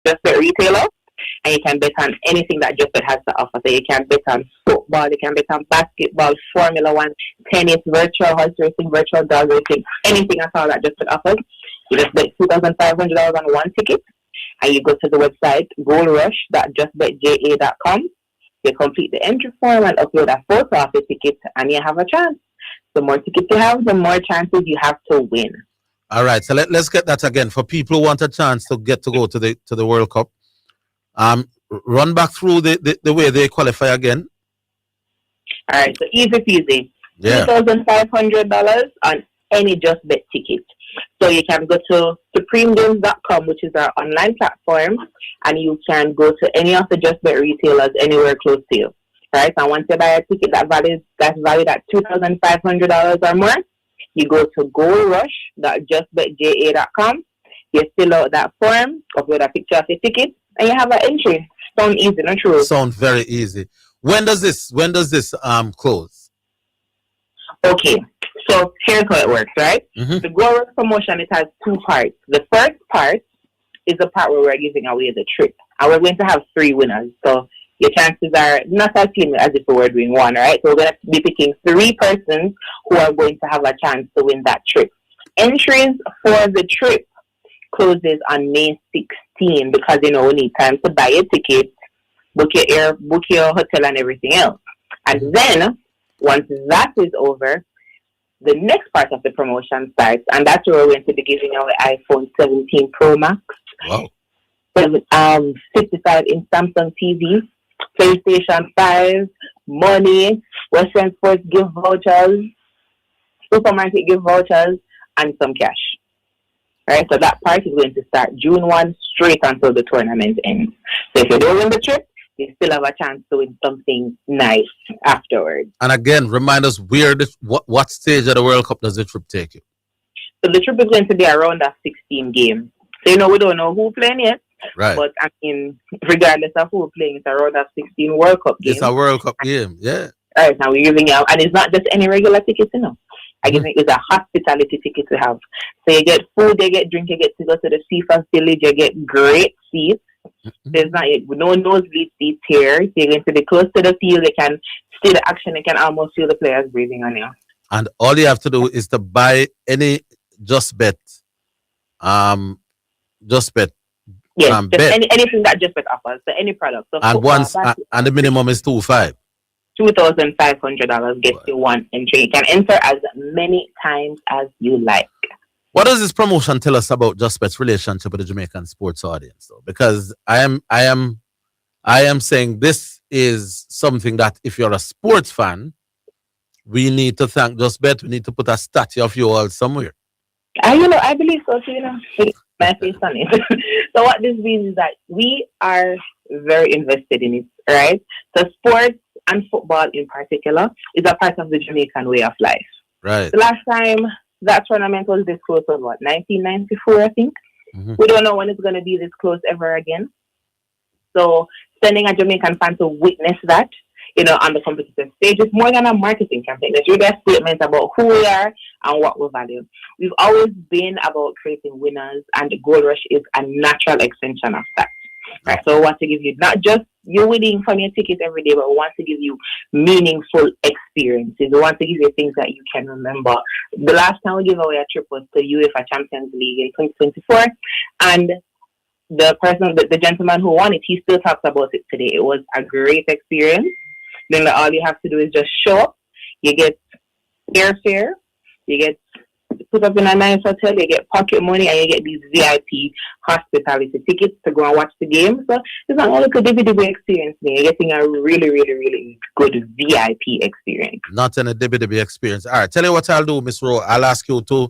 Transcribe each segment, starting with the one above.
Just Bet retailer, and you can bet on anything that Just Bet has to offer. So you can bet on football, you can bet on basketball, Formula One, tennis, virtual horse racing, virtual dog racing, anything at all that Just Bet offers. You just bet $2,500 on one ticket, and you go to the website goldrush.justbetja.com. You complete the entry form and upload a photo of the ticket, and you have a chance. The more tickets you have, the more chances you have to win. All right, so let's get that again for people who want a chance to get to go to the World Cup. Run back through the way they qualify again. All right, so easy peasy. Yeah. $2,500 on any Just Bet ticket. So you can go to supremegames.com, which is our online platform, and you can go to any of the Just Bet retailers anywhere close to you. Right? And once you buy a ticket that's valued at $2,500 or more, you go to goldrush.justbetja.com. You fill out that form, upload a picture of your ticket, and you have an entry. Sound easy, not true? Sound very easy. When does this close? Okay, so here's how it works, right? Mm-hmm. The Gold Rush promotion, it has two parts. The first part is the part where we're giving away the trip, and we're going to have 3 winners. So your chances are not as same as if we were doing one, right? So we're going to be picking 3 persons who are going to have a chance to win that trip. Entries for the trip closes on May 16 because, we need time to buy a ticket, book your hotel and everything else. And then, once that is over, the next part of the promotion starts, and that's where we're going to be giving away iPhone 17 Pro Max. Wow. 55-inch Samsung TV, PlayStation 5, money, Western Sports gift vouchers, supermarket gift vouchers, and some cash. Right? So that part is going to start June 1 straight until the tournament ends. So if you don't win the trip, you still have a chance to win something nice afterwards. And again, remind us what stage of the World Cup does the trip take you? So the trip is going to be around a 16 game. So we don't know who playing yet. Right. But regardless of who playing, it's around a 16 World Cup game. It's a World Cup game, yeah. All right, now we're giving out, and it's not just any regular tickets, I give it's a hospitality ticket to have. So you get food, you get drink, you get to go to the FIFA Village, you get great seats. There's no nosebleed seats here. So you're going to be close to the field. You can see the action. You can almost feel the players breathing on you. And all you have to do is to buy any Just Bet. Just Bet. Yes, anything that Just Bet offers. So any product. So and the minimum is $2,500. $2,500 gets you one entry. You can enter as many times as you like. What does this promotion tell us about Just Bet's relationship with the Jamaican sports audience, though? Because I am saying this is something that if you're a sports fan, we need to thank Just Bet. We need to put a statue of you all somewhere. I believe so too. My face on it. So what this means is that we are very invested in it, right? So sports and football in particular is a part of the Jamaican way of life. Right. The last time that tournament was this close was 1994, I think. Mm-hmm. We don't know when it's going to be this close ever again. So sending a Jamaican fan to witness that, on the competitive stage is more than a marketing campaign. It's really a statement about who we are and what we value. We've always been about creating winners, and the Gold Rush is a natural extension of that. Right? So we want to give you not just you winning from your tickets every day, but we want to give you meaningful experiences. We want to give you things that you can remember. The last time we gave away a trip was to UEFA Champions League in 2024, and the gentleman who won it, he still talks about it today. It was a great experience. Then all you have to do is just show up. You get airfare, you get put up in a nice hotel, you get pocket money, and you get these VIP hospitality tickets to go and watch the game. So it's not only a WWE experience, you're getting a really, really, really good VIP experience. Not an WWE experience. All right, tell you what I'll do, Miss Rowe. I'll ask you to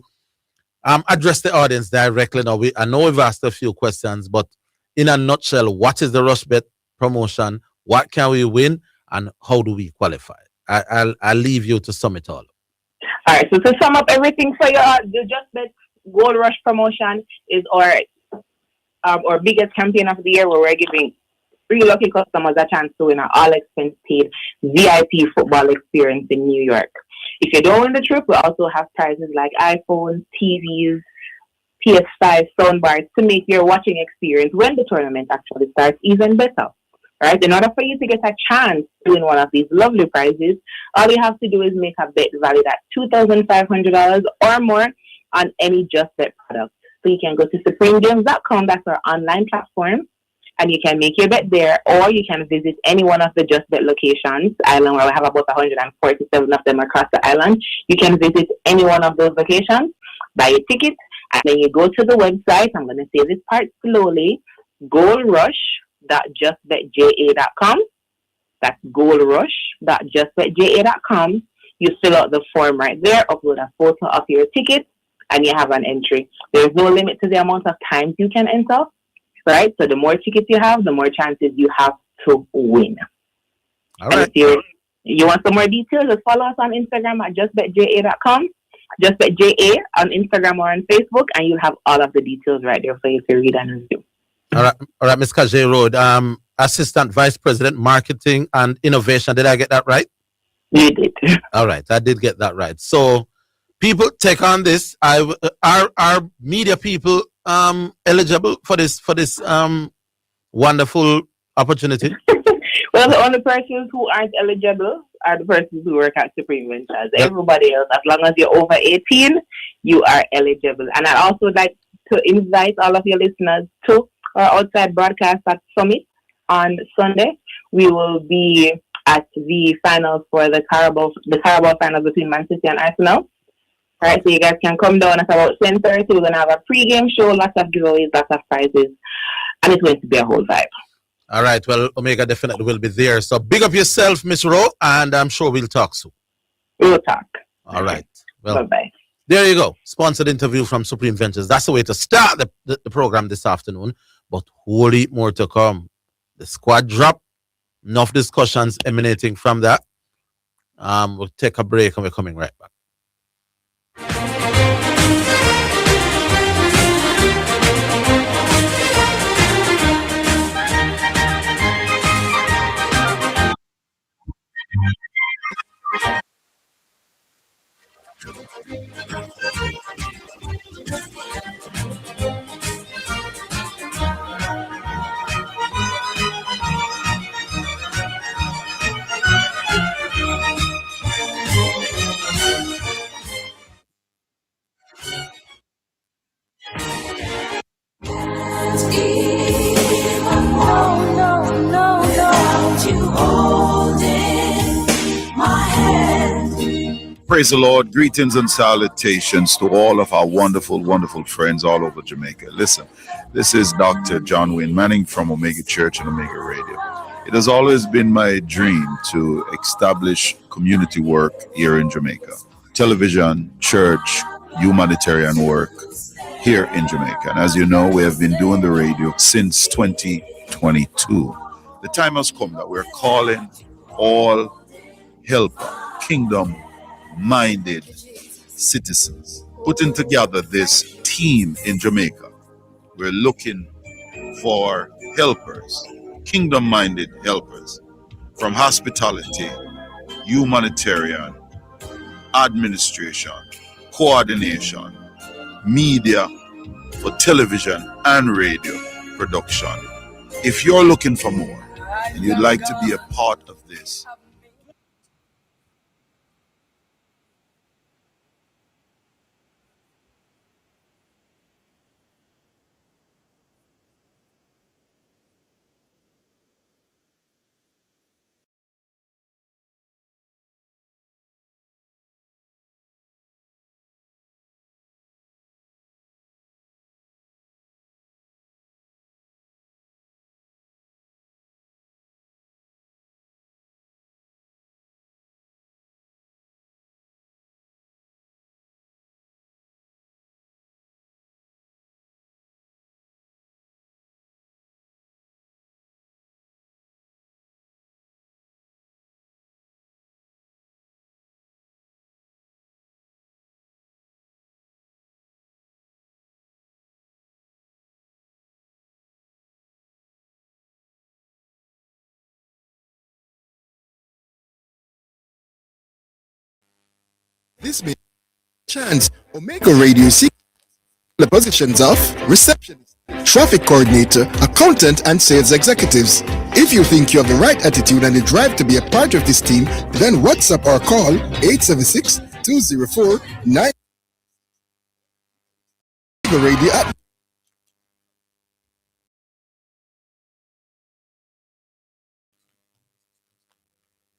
address the audience directly now. I know we've asked a few questions, but in a nutshell, what is the Rush Bet promotion? What can we win? And how do we qualify? I'll leave you to sum it all. All right, so to sum up everything for you, the Just Bet Gold Rush promotion is our biggest campaign of the year, where we're giving 3 lucky customers a chance to win an all-expense paid VIP football experience in New York. If you don't win the trip, we also have prizes like iPhones, TVs, PS5 soundbars to make your watching experience when the tournament actually starts even better. Right? In order for you to get a chance to win one of these lovely prizes, all you have to do is make a bet valued at $2,500 or more on any Just Bet product. So you can go to supremegames.com, that's our online platform, and you can make your bet there, or you can visit any one of the Just Bet locations, island where we have about 147 of them across the island. You can visit any one of those locations, buy a ticket, and then you go to the website. I'm going to say this part slowly. goldrush.justbetja.com. That's goldrush.justbetja.com. You fill out the form right there, upload a photo of your ticket, and you have an entry. There's no limit to the amount of times you can enter, right? So the more tickets you have, the more chances you have to win. All right. And if you want some more details, just follow us on Instagram at justbetja.com. JustBetJA on Instagram or on Facebook, and you'll have all of the details right there for you to read and review. All right, Ms. Kajay Road, Assistant Vice President, Marketing and Innovation. Did I get that right? You did. All right, I did get that right. So, people take on this. Are media people eligible for this wonderful opportunity? Well, the only persons who aren't eligible are the persons who work at Supreme Ventures. Everybody else, as long as you're over 18, you are eligible. And I'd also like to invite all of your listeners to our outside broadcast at Summit on Sunday. We will be at the finals for the Carabao finals between Man City and Arsenal. All right, so you guys can come down at about 10:30. We're going to have a pre-game show, lots of giveaways, lots of prizes, and it's going to be a whole vibe. All right, well, Omega definitely will be there. So big up yourself, Miss Rowe, and I'm sure we'll talk soon. We'll talk. All right. Well, bye-bye. There you go. Sponsored interview from Supreme Ventures. That's the way to start the program this afternoon, but whole heap more to come. The squad drop, enough discussions emanating from that. We'll take a break and we're coming right back. Praise the Lord. Greetings and salutations to all of our wonderful, wonderful friends all over Jamaica. Listen, this is Dr. John Wayne Manning from Omega Church and Omega Radio. It has always been my dream to establish community work here in Jamaica. Television, church, humanitarian work here in Jamaica. And as you know, we have been doing the radio since 2022. The time has come that we're calling all helper, kingdom-minded citizens, putting together this team in Jamaica. We're looking for helpers, kingdom-minded helpers, from hospitality, humanitarian, administration, coordination, media for television and radio production. If you're looking for more and you'd like to be a part of this, This may chance Omega Radio the positions of receptionist, traffic coordinator, accountant, and sales executives. If you think you have the right attitude and the drive to be a part of this team, then WhatsApp or call 876-204-9 radio at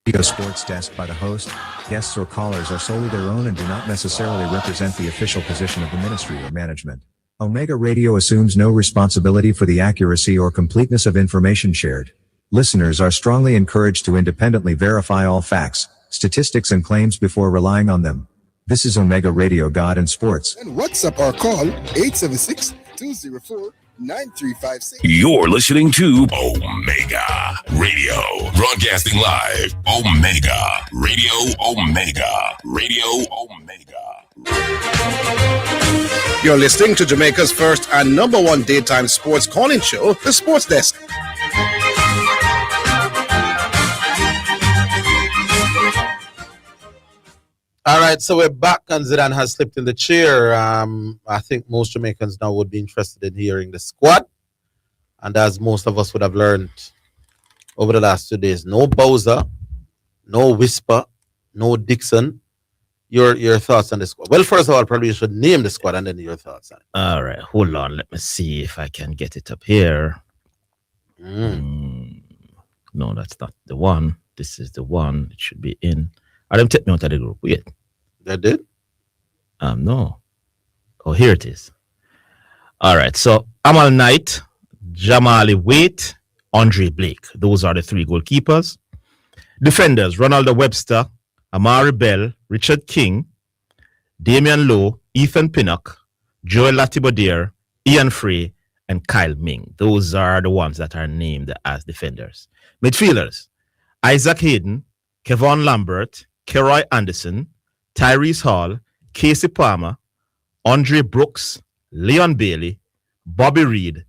Radio Sports Desk by the host. Guests or callers are solely their own and do not necessarily represent the official position of the ministry or management. Omega Radio assumes no responsibility for the accuracy or completeness of information shared. Listeners are strongly encouraged to independently verify all facts, statistics and claims before relying on them. This is Omega Radio God and Sports. and WhatsApp or call 876-204-9356. You're listening to Omega Radio, broadcasting live. Omega Radio, Omega Radio, Omega. You're listening to Jamaica's first and number one daytime sports calling show, The Sports Desk. All right, so we're back, and Zidane has slipped in the chair. I think most Jamaicans now would be interested in hearing the squad. And as most of us would have learned over the last 2 days, no Bowser, no Whisper, no Dixon. Your thoughts on the squad? Well, first of all, probably you should name the squad and then your thoughts on it. All right, hold on. Let me see if I can get it up here. No, that's not the one. This is the one. It should be in. Adam, take me out of the group. Wait. That did? No. Oh, here it is. All right. So Amal Knight, Jamali Waite, Andre Blake. Those are the three goalkeepers. Defenders: Ronaldo Webster, Amari Bell, Richard King, Damian Lowe, Ethan Pinnock, Joel Latibodier, Ian Frey, and Kyle Ming. Those are the ones that are named as defenders. Midfielders: Isaac Hayden, Kevon Lambert, Keroy Anderson, Tyrese Hall, Casey Palmer, Andre Brooks, Leon Bailey, Bobby Reed,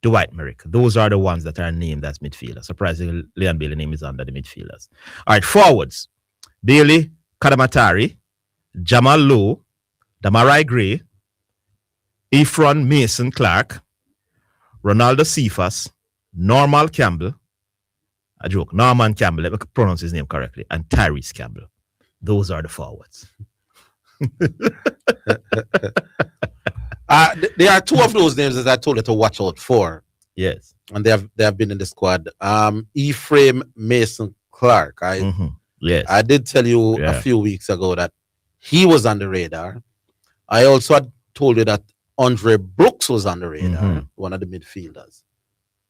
Dwight Merrick. Those are the ones that are named as midfielders. Surprisingly, Leon Bailey name is under the midfielders. All right, forwards: Bailey Kadamatari, Jamal Lowe, Damarai Gray, Ephron Mason Clark, Ronaldo Cephas, Norman Campbell, Norman Campbell, let me pronounce his name correctly, and Tyrese Campbell. Those are the forwards. There are two of those names that I told you to watch out for. Yes. And they have been in the squad. Ephraim Mason Clark. Yes. I did tell you a few weeks ago that he was on the radar. I also had told you that Andre Brooks was on the radar, one of the midfielders.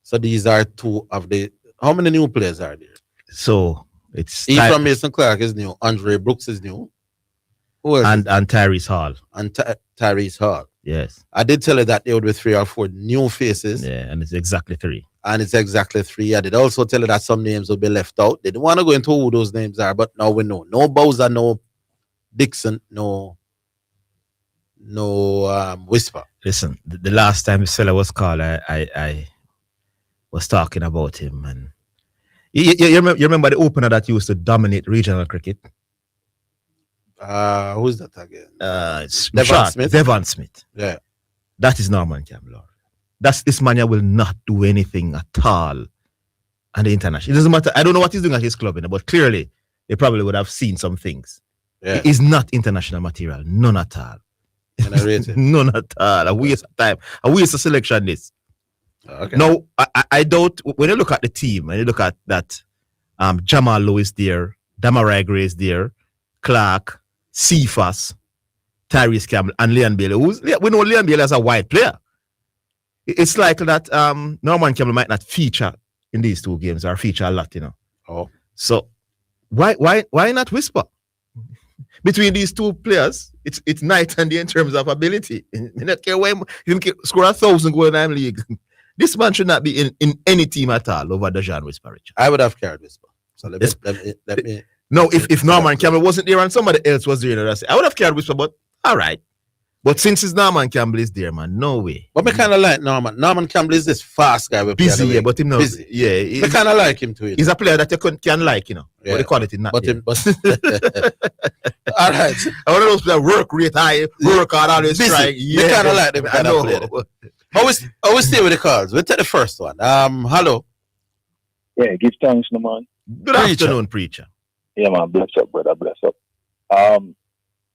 So these are two of the. How many new players are there? So it's Ephraim Mason Clark is new. Andre Brooks is new. And Tyrese Hall. And Tyrese Hall. Yes. I did tell you that there would be 3 or 4 new faces. Yeah, and it's exactly 3. And it's exactly 3. I did also tell you that some names will be left out. They didn't want to go into who those names are, but now we know. No Bowser, no Dixon, no Whisper. Listen, the last time this fella was called, I was talking about him, and you remember the opener that used to dominate regional cricket? Who's that again? It's Devon Smith. Devon Smith. Yeah. That is Norman Campbell. This man will not do anything at all at the international. It doesn't matter. I don't know what he's doing at his club, but clearly they probably would have seen some things. Yeah. He is not international material. None at all. And I rate it. None at all. A waste of time. A waste of selection this. Okay. No, I don't. When you look at the team and you look at that, Jamal Lowe is there, Damarai Gray is there, Clark, Cephas, Tyrese Campbell, and Leon Bailey. We know Leon Bailey as a wide player. It's like that Norman Campbell might not feature in these 2 games or feature a lot, Oh. So why not Whisper? Between these 2 players, it's night and day in terms of ability. I don't care why he can score 1,000 goals in the league. This man should not be in any team at all over Dejan Whisper. I would have carried Whisper. So let me No, if Norman Campbell wasn't there and somebody else was there, I would have carried Whisper, but all right. But since his Norman Campbell is there, man, no way. But me kind of like Norman. Norman Campbell is this fast guy. Busy, yeah, but him not busy. Yeah, Me kind of like him too. He's a player that you can like, Yeah. But the quality not But there. him, but all right. I want those players work rate high, work hard, always Busy. trying. Me kind of like them I kind know. of player. Always stay with the calls. We'll take the first one. Hello. Yeah, give thanks, no man. Good afternoon, preacher. Yeah, man, bless up, brother, bless up.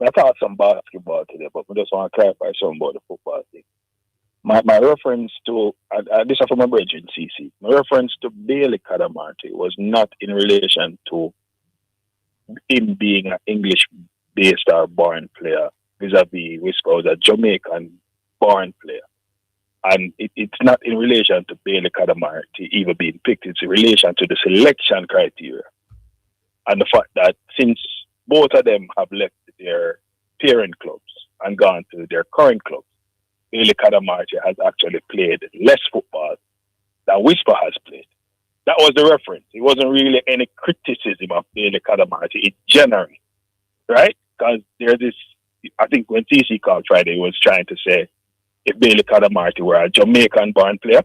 I thought some basketball today, but I just want to clarify something about the football thing. My reference to, this is from my brother in CC, my reference to Bailey Cadamarti was not in relation to him being an English-based or born player, vis-a-vis Whisper was a Jamaican-born player. And it's not in relation to Bailey Cadamarti even being picked, it's in relation to the selection criteria. And the fact that since both of them have left their parent clubs and gone to their current clubs, Bailey Cadamarti has actually played less football than Whisper has played. That was the reference. It wasn't really any criticism of Bailey Cadamarti. It's general, right? Because there's this, I think when TC called Friday, he was trying to say if Bailey Cadamarti were a Jamaican-born player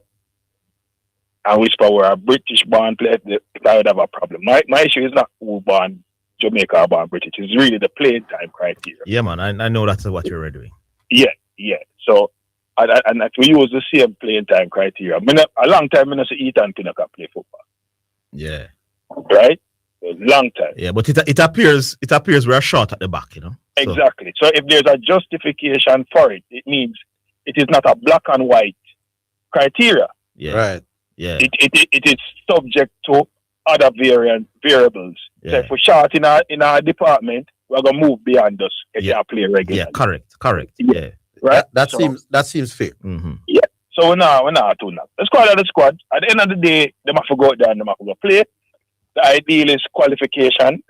and Whisper were a British-born player, I would have a problem. My issue is not who born Jamaica or born British. It's really the playing time criteria. Yeah, man, I know that's what you're doing. Yeah. So, and that we use the same playing time criteria. A long time, I not see Ethan Pinnock play football. Yeah. Right? A long time. Yeah, but it appears we're short at the back, So. Exactly. So if there's a justification for it, it means it is not a black and white criteria. Yeah. Right. Yeah. It is subject to other variables. Yeah. So if we're short in our department, we're gonna move beyond us if they play regularly. Yeah, correct. Yeah. Right? That seems fair. Mm-hmm. Yeah. So we're not doing that. The squad are the squad. At the end of the day, they have to go out there and they have to go play. The ideal is qualification.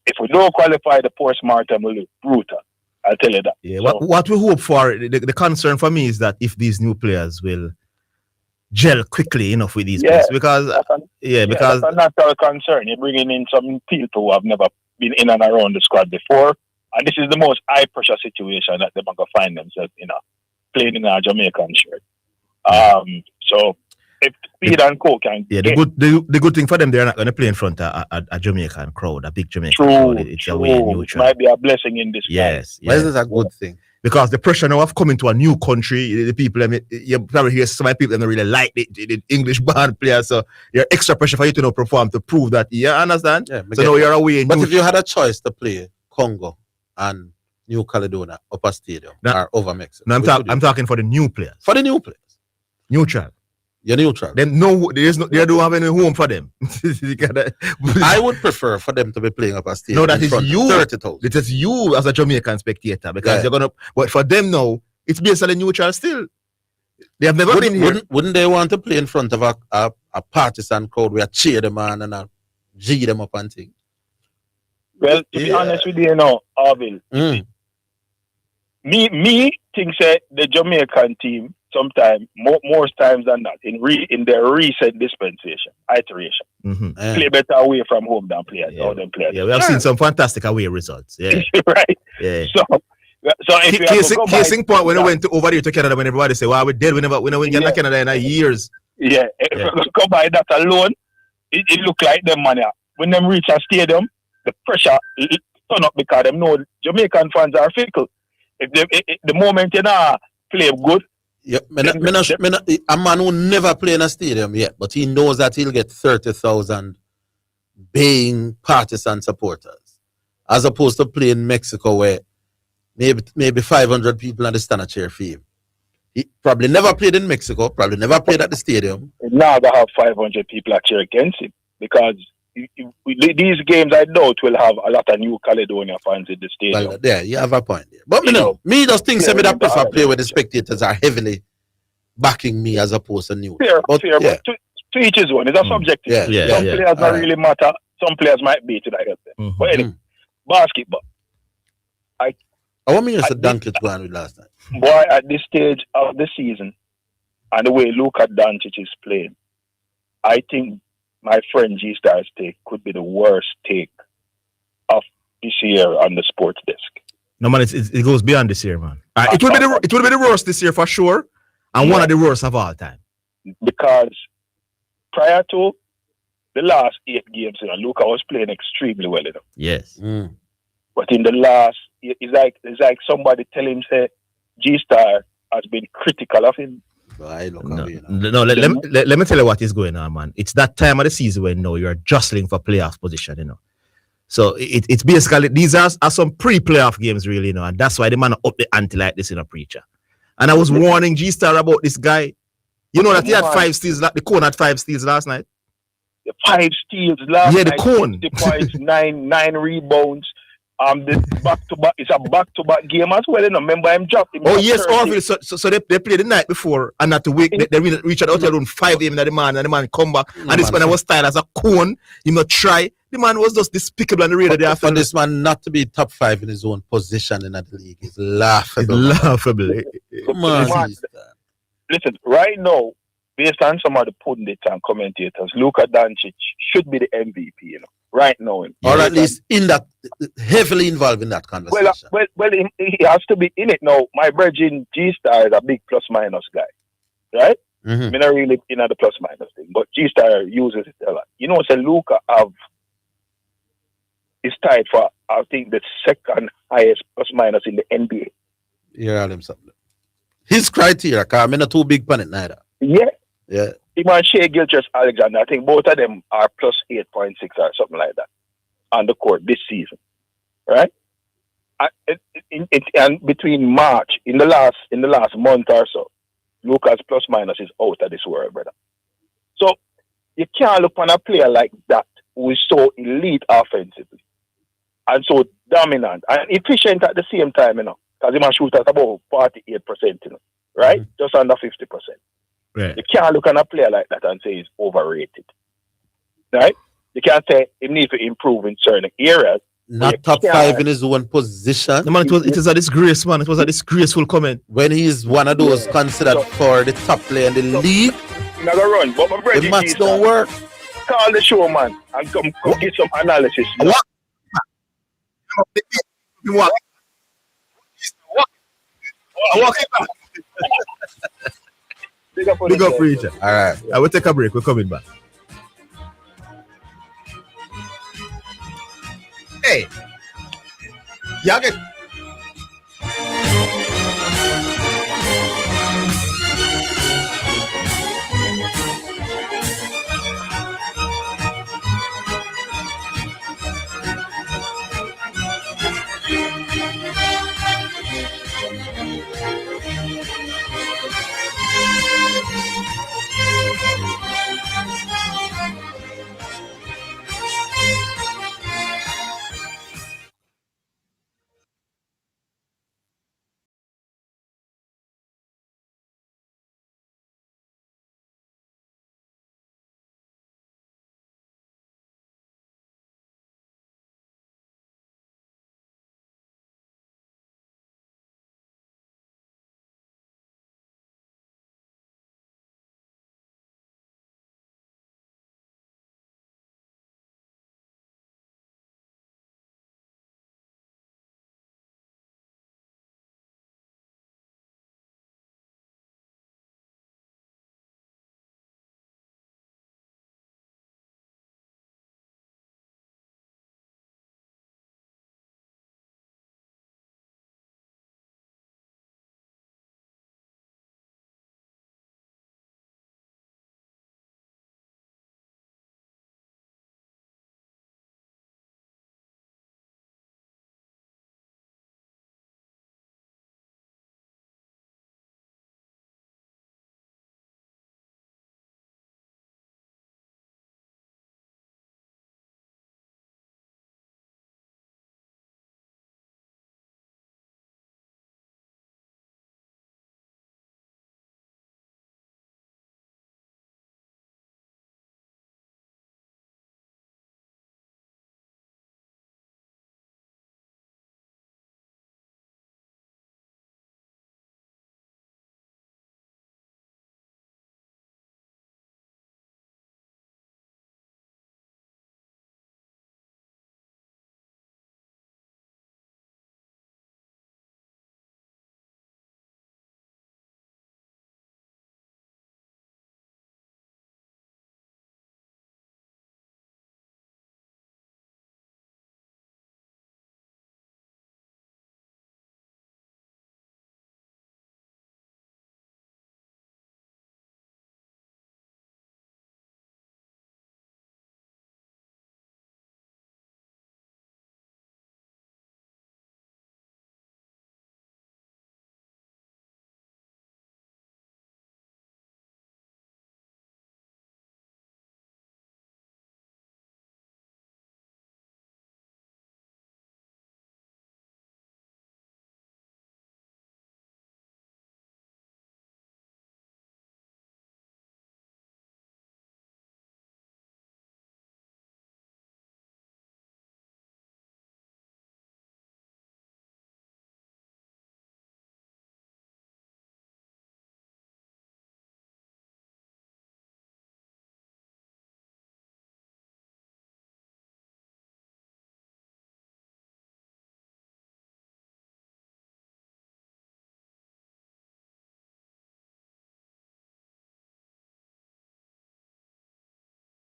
If we don't qualify, the post-mortem will be brutal. I'll tell you that. Yeah. So, What we hope for, the concern for me is that if these new players will gel quickly enough with these players, because that's a natural concern. You're bringing in some people who have never been in and around the squad before, and this is the most high pressure situation that they're going to find themselves in, playing in a Jamaican shirt. So if Speed and Co can, the good thing for them, they're not going to play in front of a Jamaican crowd, a big Jamaican crowd. It's a way neutral. It might be a blessing in this. Yes. Why is this a good thing? Because the pressure now of coming to a new country, the people, you probably hear some people that don't really like the English band players, so you're extra pressure for you to perform to prove that. You understand? Yeah, so now you're away. But if you had a choice to play Congo and New Caledonia, Upper Stadium, or over Mexico, I'm talking for the new players. For the new players, neutral. You're neutral. They don't have any home for them. I would prefer for them to be playing Upper Stadium. No, that is you. 30,000. It is you as a Jamaican spectator because you're gonna. But for them now, it's basically neutral still. They have never been here. Wouldn't they want to play in front of a partisan crowd where cheer them on and G them up and things? Well, to be honest with you, Orville, me think say the Jamaican team sometimes more times than that in their recent dispensation iteration play better away from home than players. Yeah, we have seen some fantastic away results. Yeah, right. Yeah. So if case in point when I went over there to Canada, when everybody say, "Well, we're dead. We never get to Canada in years." Yeah, if we go by that alone, it look like them money. When them reach a stadium, the pressure turn up because them know Jamaican fans are fickle. If the moment play good. Yeah, a man who never play in a stadium yet, but he knows that he'll get 30,000 being partisan supporters, as opposed to playing in Mexico where maybe 500 people on the stand a cheer for him. He probably never played in Mexico, probably never played at the stadium. Now they have 500 people that cheer against him because these games, I doubt, will have a lot of New Caledonia fans in the stadium. Well, yeah, you have a point there. But me just think me that prefer play where the spectators are heavily backing me as opposed to new. Fair, but to each his own. It's a subjective. Some players don't really matter. Some players might be to that help them. But anyway, basketball. I want me to dunk it going with last night. Boy, at this stage of the season, and the way Luka Doncic is playing, I think my friend G-Star's take could be the worst take of this year on the sports desk. No man, it goes beyond this year, man. It will be the worst this year for sure, and one of the worst of all time. Because prior to the last 8 games, Luka was playing extremely well, Yes. But in the last, it's like somebody tell him say G-Star has been critical of him. No, let me tell you what is going on, man. It's that time of the season when you're jostling for playoff position, So it's basically these are some pre-playoff games, really, and that's why the man up the ante like this in a preacher. And I was warning G-Star about this guy. You know that he had 5 steals. The Cone had 5 steals last night. The 5 steals last night. Yeah, the Cone. 60 points, 9 rebounds. This back-to-back. It's a back-to-back game as well. Remember him dropped him. Oh yes, Orville. So they played the night before, and at the week they reached out around 5 a.m. and the man come back. And this man was styled as a Cone. He not try. The man was just despicable on the radio. For this man not to be top 5 in his own position in the league is laughable. Laughable. Come on. Listen, right now, based on some of the pundits and commentators, Luka Doncic should be the MVP, right now. Or at least heavily involved in that conversation. Well, he has to be in it now. My virgin G-Star is a big plus-minus guy, right? Mm-hmm. I'm not really in the plus-minus thing, but G-Star uses it a lot. So Luka is tied for, I think, the second highest plus-minus in the NBA. Yeah, something. His criteria, because I'm not too big pan it neither. Yeah. Him and Shea Gilgeous-Alexander, I think both of them are plus 8.6 or something like that on the court this season, right? And between March, in the last month or so, Luka's plus minus is out of this world, brother. So you can't look on a player like that who is so elite offensively and so dominant and efficient at the same time, because he must shoot at about 48%, right? Mm-hmm. Just under 50%. Right. You can't look at a player like that and say he's overrated. Right? You can't say he needs to improve in certain areas. Not top 5 in his own position. No, man, it is a disgrace, man. It was a disgraceful comment. When he's one of those considered for the top player in the league, not gonna run, but my brother, the maths don't work. Call the show, man, and come get some analysis. Walk it back. Big up, preacher. All right. I will take a break. We're coming back. Hey, y'all get.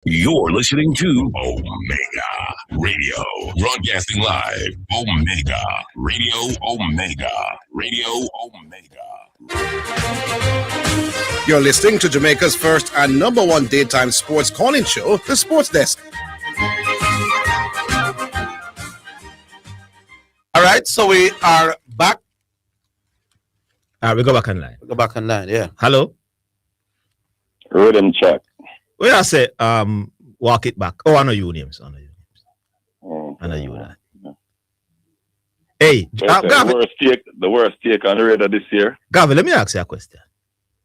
You're listening to Omega Radio, broadcasting live. Omega Radio, Omega Radio, Omega. You're listening to Jamaica's first and number one daytime sports calling show, The Sports Desk. All right, so we are back. We go back online. Go back online, yeah. Hello? Rhythm check. Where I say, walk it back. Oh, I know you names. I know you that. Hey, Gavin. The worst take on the radar this year. Gavin, let me ask you a question.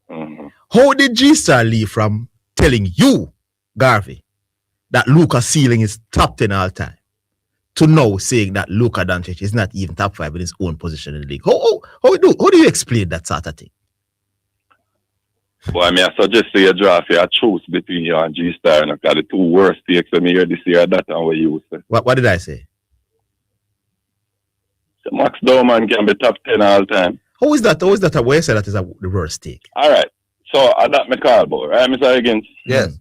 How did G-Star leave from telling you, Garvey, that Luka ceiling is top 10 all time, to now saying that Luka Doncic is not even top 5 in his own position in the league? How do you explain that sort of thing? Well, I mean, I suggest you draft a choose between you and G-Star, and the two worst takes of me here this year, that and what you say. What did I say? So Max Dorman can be top 10 all time. How is that? Where you say that is the worst take? All right. So, I got my call about, right, Mr. Higgins? Yes.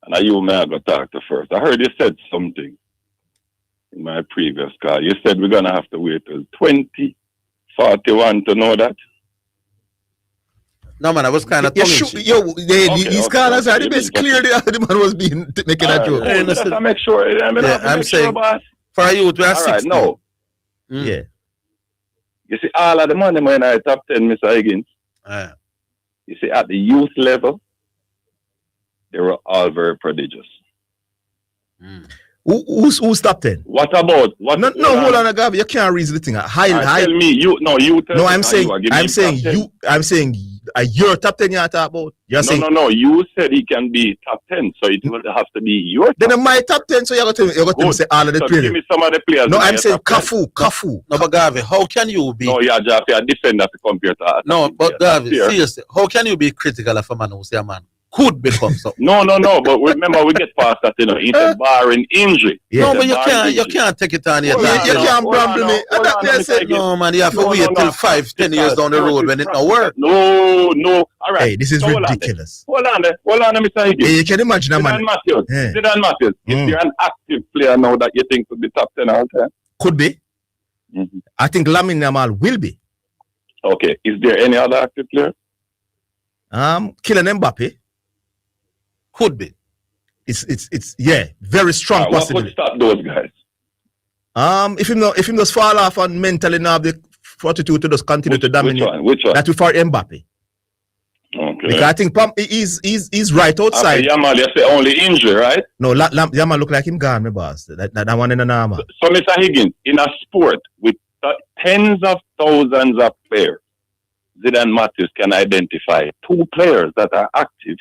And you may have to talk to first. I heard you said something in my previous call. You said we're going to have to wait till 2041 to know that. No, man, I was kind of these callers are the best. Clearly, the man was making a joke. Just to make sure. I'm saying, for you, we are 60. Right, no. Yeah. You see, all of the money when I top 10, Mr. Higgins. You see, at the youth level, they were all very prodigious. Who's top 10? What about what? No, hold on, Gabi. You can't reason the thing. Tell me, you. No, I'm saying your top 10 you're talking about. You're saying no. You said he can be top 10, so it will have to be your. Then my top 10, so you're going to say all of the players. Give me some of the players. No, I'm saying Kafu. No, but Gavi, how can you be? No, you're just a defender to compare to. No, but Gavi, seriously, how can you be critical of a man who say a man could become something? No. But remember, we get past that, it's a barring injury. Yeah. No, but you can't take it on your time. You can't bramble me. No, man, you have to wait till 5-10 years down the road when it don't work. No. All right. Hey, this is ridiculous. Hold on, Mr. Higgins. Hey, you can imagine a man. Zidane Matthews. Is there an active player now that you think could be top 10 all time? Could be. I think Lamine Yamal will be. Okay. Is there any other active player? Kylian Mbappe. Could be. It's very strong possibility. What would stop those guys? If him just fall off and mentally not have the fortitude to just continue to dominate. Which one? That will for Mbappe. Okay. Because I think he's right outside. Yamal, you say only injury, right? No, Yamal look like him gone, my boss. That one in the normal. So, Mr. Higgins, in a sport with tens of thousands of players, Zidane Matthews can identify 2 players that are active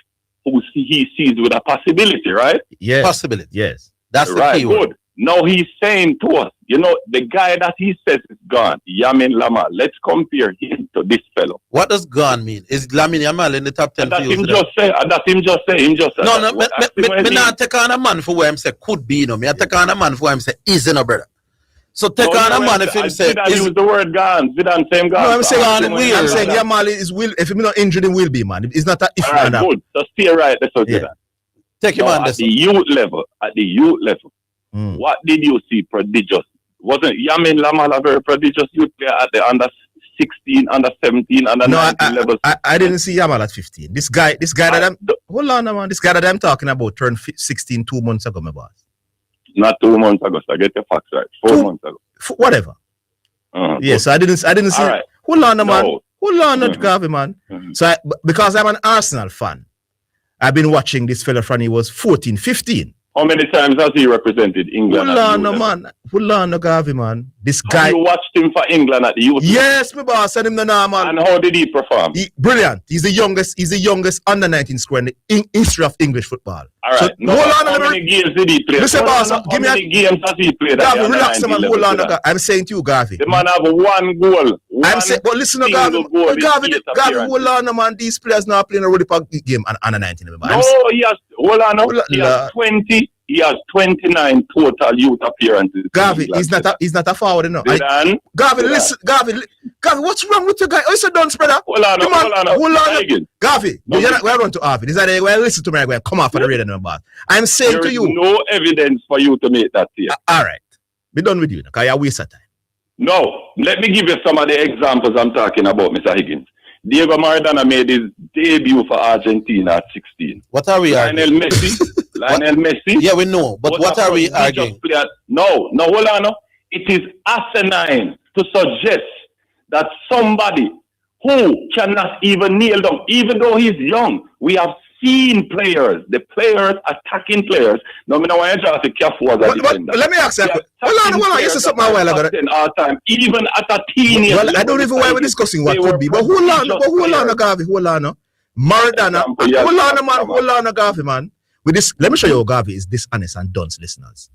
who he sees with a possibility, right? Yes. Possibility. Yes. That's the right, key word. Good. Now he's saying to us, the guy that he says is gone, Yamin Lamar, let's compare him to this fellow. What does gone mean? Is Lamine Yamal in the top 10? That's him just say. No, me not take on a man for where I'm say could be, me I take on a man for where I'm say is no brother. So take on a man if him say Zidane use the word gone. Zidane same gone. No, I'm saying Yamal is will. If him not injured, him will be, man. It's not a if. All right, good. So stay right. That's what Zidane. Take him on at the youth level. What did you see prodigious? Wasn't Yamin Lamala very prodigious youth player at the under 16, under 17, under 19 levels? I didn't see Yamal at 15. This guy that I'm hold on, man. This guy that I'm talking about turned 16 2 months ago, my boss. Not 2 months ago, so I get the facts right. 4 months ago. Whatever. Yes, I didn't see. Right. Hold on, man. Hold on, Gavi, man. So because I'm an Arsenal fan, I've been watching this fella from he was 14, 15. How many times has he represented England? Hold on, Gavi, man. This guy. You watched him for England at the youth? Yes, my boss. And him the normal. And how did he perform? Brilliant. He's the youngest under 19 square in the history of English football. All right. So, hold on. How many games did he play? Listen, boss. How many games has he played? Gavi, relax, man. Hold on. I'm saying to you, Gavi. The man have one goal. I'm saying, but listen, Gavi, hold on, man. These players now playing a really big game under 19. No, he has. Hold on. He has 20 he has 29 total youth appearances. Garvey, he's not a forward enough. Garvey, listen, Garvey, what's wrong with your guy? Oh, it's a dunce, brother. Hold on. Garvey, you're not going to Harvey. Is that where listen to me? I'm going to come off of the radio number. I'm saying there to you, no evidence for you to make that clear. All right, be done with you because you're wasting time. No, let me give you some of the examples I'm talking about, Mr. Higgins. Diego Maradona made his debut for Argentina at 16. What are we arguing? Lionel Messi. Yeah, we know. But what are we arguing? No, hold on. It is asinine to suggest that somebody who cannot even kneel down, even though he's young, we have seen players, the players attacking players. No, I want to ask if Cafu was a defender. Let me ask you. Hold on. You said something a while ago. All time, even at a teenager. Well, I don't even know why we're discussing what could be. But hold on, Garvey. Hold on. Maradona. Hold on, Garvey, man. With this, let me show you how Garvey is dishonest and dunce, listeners.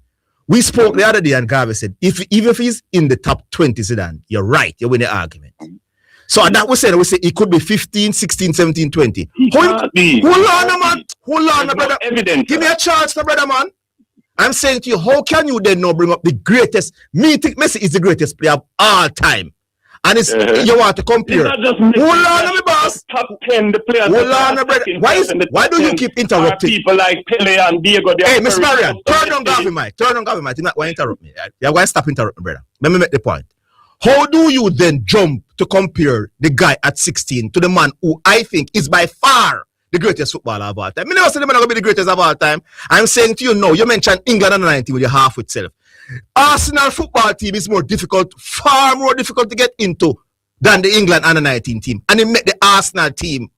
We spoke the other day and Garvey said, even if he's in the top 20, Zidane, you're right. You win the argument. So that we say it could be 15, 16, 17, 20. Hold on, man. Hold on, brother. Give me a chance, brother, man. I'm saying to you, how can you then not bring up the greatest? Me think Messi is the greatest player of all time. And it's you want to compare. Hold on, my boss. Top 10 the players. Hold on, brother. Why do you keep interrupting? People like Pele and Diego. Hey, Miss Marian, turn on Garvey mic. You're not going to interrupt me. You're going to stop interrupting, brother. Let me make the point. How do you then jump to compare the guy at 16 to the man who I think is by far the greatest footballer of all time? I never said the man going to be the greatest of all time. I'm saying to you now, you mentioned England under 19 with your half itself. Arsenal football team is far more difficult to get into than the England under 19 team. And he met the Arsenal team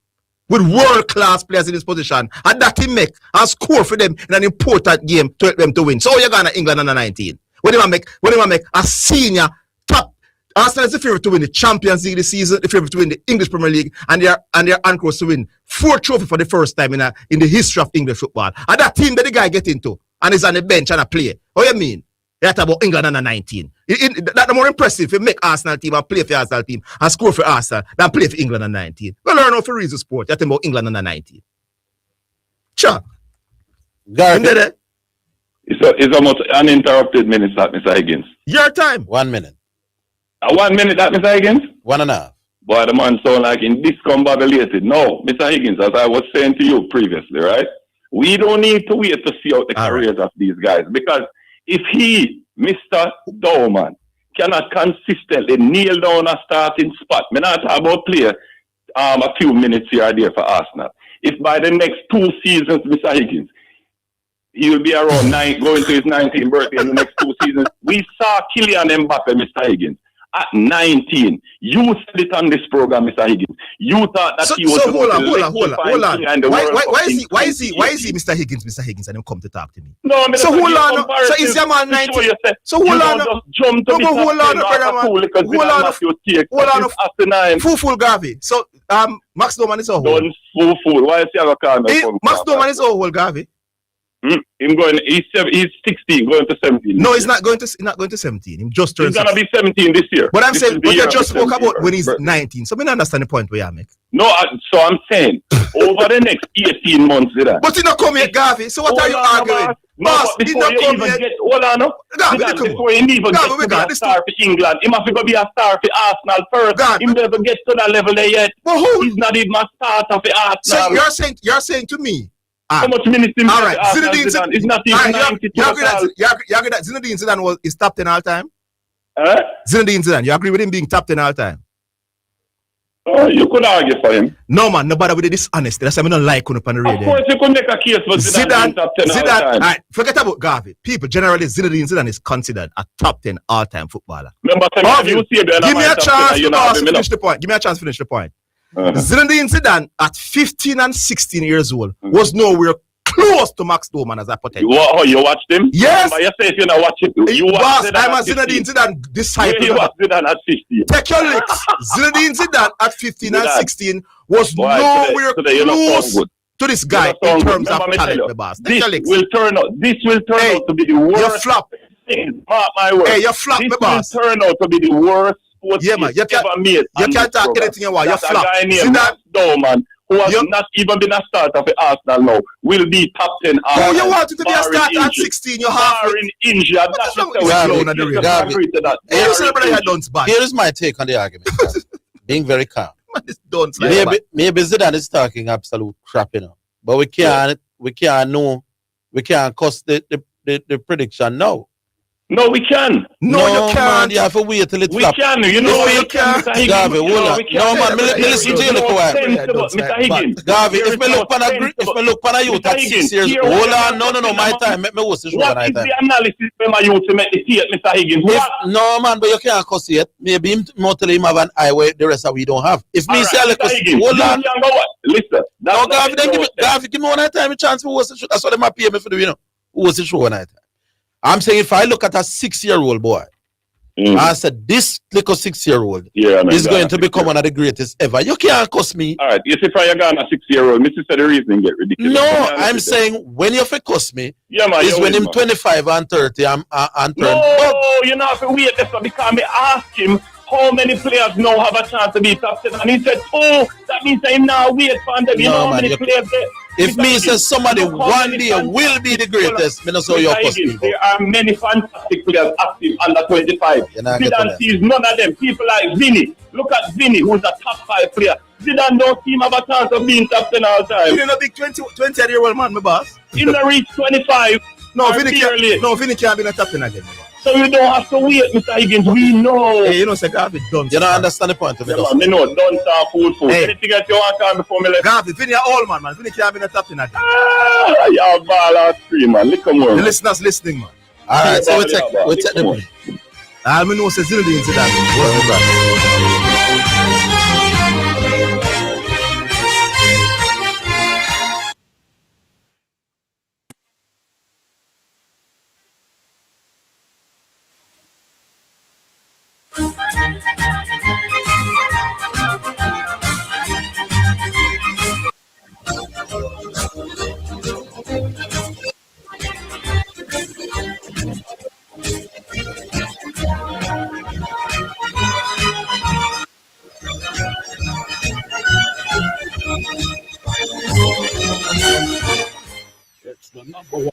with world-class players in this position. And that he make a score for them in an important game to help them to win. So you're going to England under 19. When you make a senior top. Arsenal is the favorite to win the Champions League this season, the favorite to win the English Premier League, and they're on course to win 4 trophies for the first time in the history of English football. And that team that the guy get into and is on the bench and a play. What you mean? That's about England under 19. That's the more impressive. If you make Arsenal team and play for Arsenal team and score for Arsenal than play for England under 19. Well, learn how to read the sport. That's about England under 19. Sure. It's almost uninterrupted minutes, Mr. Higgins. Your time. 1 minute. 1 minute, that Mr. Higgins? 1.5. Boy, the man sound like in discombobulated. No, Mr. Higgins, as I was saying to you previously, right? We don't need to wait to see out the careers of these guys, because if he, Mr. Dowman, cannot consistently kneel down a starting spot, I'm not talking about play a few minutes here or there for Arsenal. If by the next 2 seasons, Mr. Higgins, he will be around going to his 19th birthday in the next 2 seasons. We saw Kylian Mbappe, Mr. Higgins, at 19. You said it on this program, Mr. Higgins. You thought that he was hold on. Why is he Mr. Higgins and him come to talk to me? No, so hold on. So is your man 19? So hold on. Jump to hold on, Full Garvey. So Max Doman is all old. Full. Why is he ever call me? Max Doman is all old, Garvey. He's 16, going to 17. No, he's not going to 17. He just turned. He's gonna be 17 this year. But I'm saying, but you just spoke about when he's 19. So I don't understand the point where you make. No, so I'm saying over the next 18 months, but he not come yet, Garvey. So what are you arguing? Boss, he not come yet. Hold on, no. Before he even get to be a star for England, he must go be a star for Arsenal first. He never get to that level there yet. He's not even a starter for Arsenal. So you're saying to me. How much minutes in all right, Zinedine Zidane is not even 92. You agree that Zinedine Zidane is top 10 all time? Zinedine Zidane, you agree with him being top 10 all time? You could argue for him. No, man, nobody with this honesty. That's why I don't like on the radio. Of course, you could make a case for Zidane top 10 all time. All right, forget about Garvey. People generally, Zinedine Zidane is considered a top 10 all time footballer. Remember, give me a chance to finish the point. Give me a chance to finish the point. Zinedine Zidane at 15 and 16 years old was nowhere close to Max Doman as a potential. You watched him? Yes. But you say if you not watch it, you watch Zidane. I'm a Zinedine Zidane disciple. You watch Zidane at 15. Take your licks. Zinedine Zidane at 15 and 16 was nowhere close to this guy in terms of talent, boss. This will turn out to be the worst. You flop. Mark my word. Hey, you flop, this boss. This will turn out to be the worst. Yeah, man. You can't talk anything you want. You flop. Zidane, who who has not even been a starter for Arsenal now, will be top 10 Arsenal. You wanted to be a starter at 16, you're barring injury. That's just Here is my take on the argument. Being very calm. Maybe Zidane is talking absolute crap, you know. But we can't cost the prediction now. No, we can. No, you can't. Man, you have to wait till it flop. We can. You know you can. Garvey, hold on. No, man, listen to you look quiet. Mr. Higgins. Garvey, if me look on a youth at 6 years, hold on. No, my time. Make me watch the show. What is the analysis for my youth to make the see it, Mr. Higgins? No, man, but you can't cuss it. Maybe him have an eye where the rest of we don't have. If me say I hold on. Listen. No, Garvey, then give me one night time a chance for watch the show. That's what they might pay me for doing, you know. Watch the show one night time. I'm saying if I look at a 6-year-old boy, I said this little 6-year-old is going to become one of the greatest ever. You can't cuss me. All right, you see, if I got a 6-year-old, Mr. said the reason get ridiculous. No, I'm saying when you cuss me, is when him 25 and 30 and turn. No, you know, if we wait because me ask him how many players now have a chance to be top 10, and he said, oh, that means I'm now wait for them. You know how many players there. If me says somebody one day will be the greatest, me not so your cuss. There are many fantastic players active under 25. Zidane sees none of them. People like Vinny. Look at Vinny, who's a top 5 player. Zidane don't seem have a chance of being top 10 all the time. You're not big 20-year-old man, my boss. He not reach 25. No, Vinny can't be in a top 10 again. So you don't have to wait, Mr. Higgins. We know. Hey, you know, say Garvey done. You don't understand the point of it. Me know, don't talk food. Hey. Anything else you want to tell before me left? Garvey, Vinny old man. Vinny can't be in a top 10 again. You're ball out free, man. Look at more. The listeners listening, man. All right, so we take the break. I know say Zidane into that. It's the number one.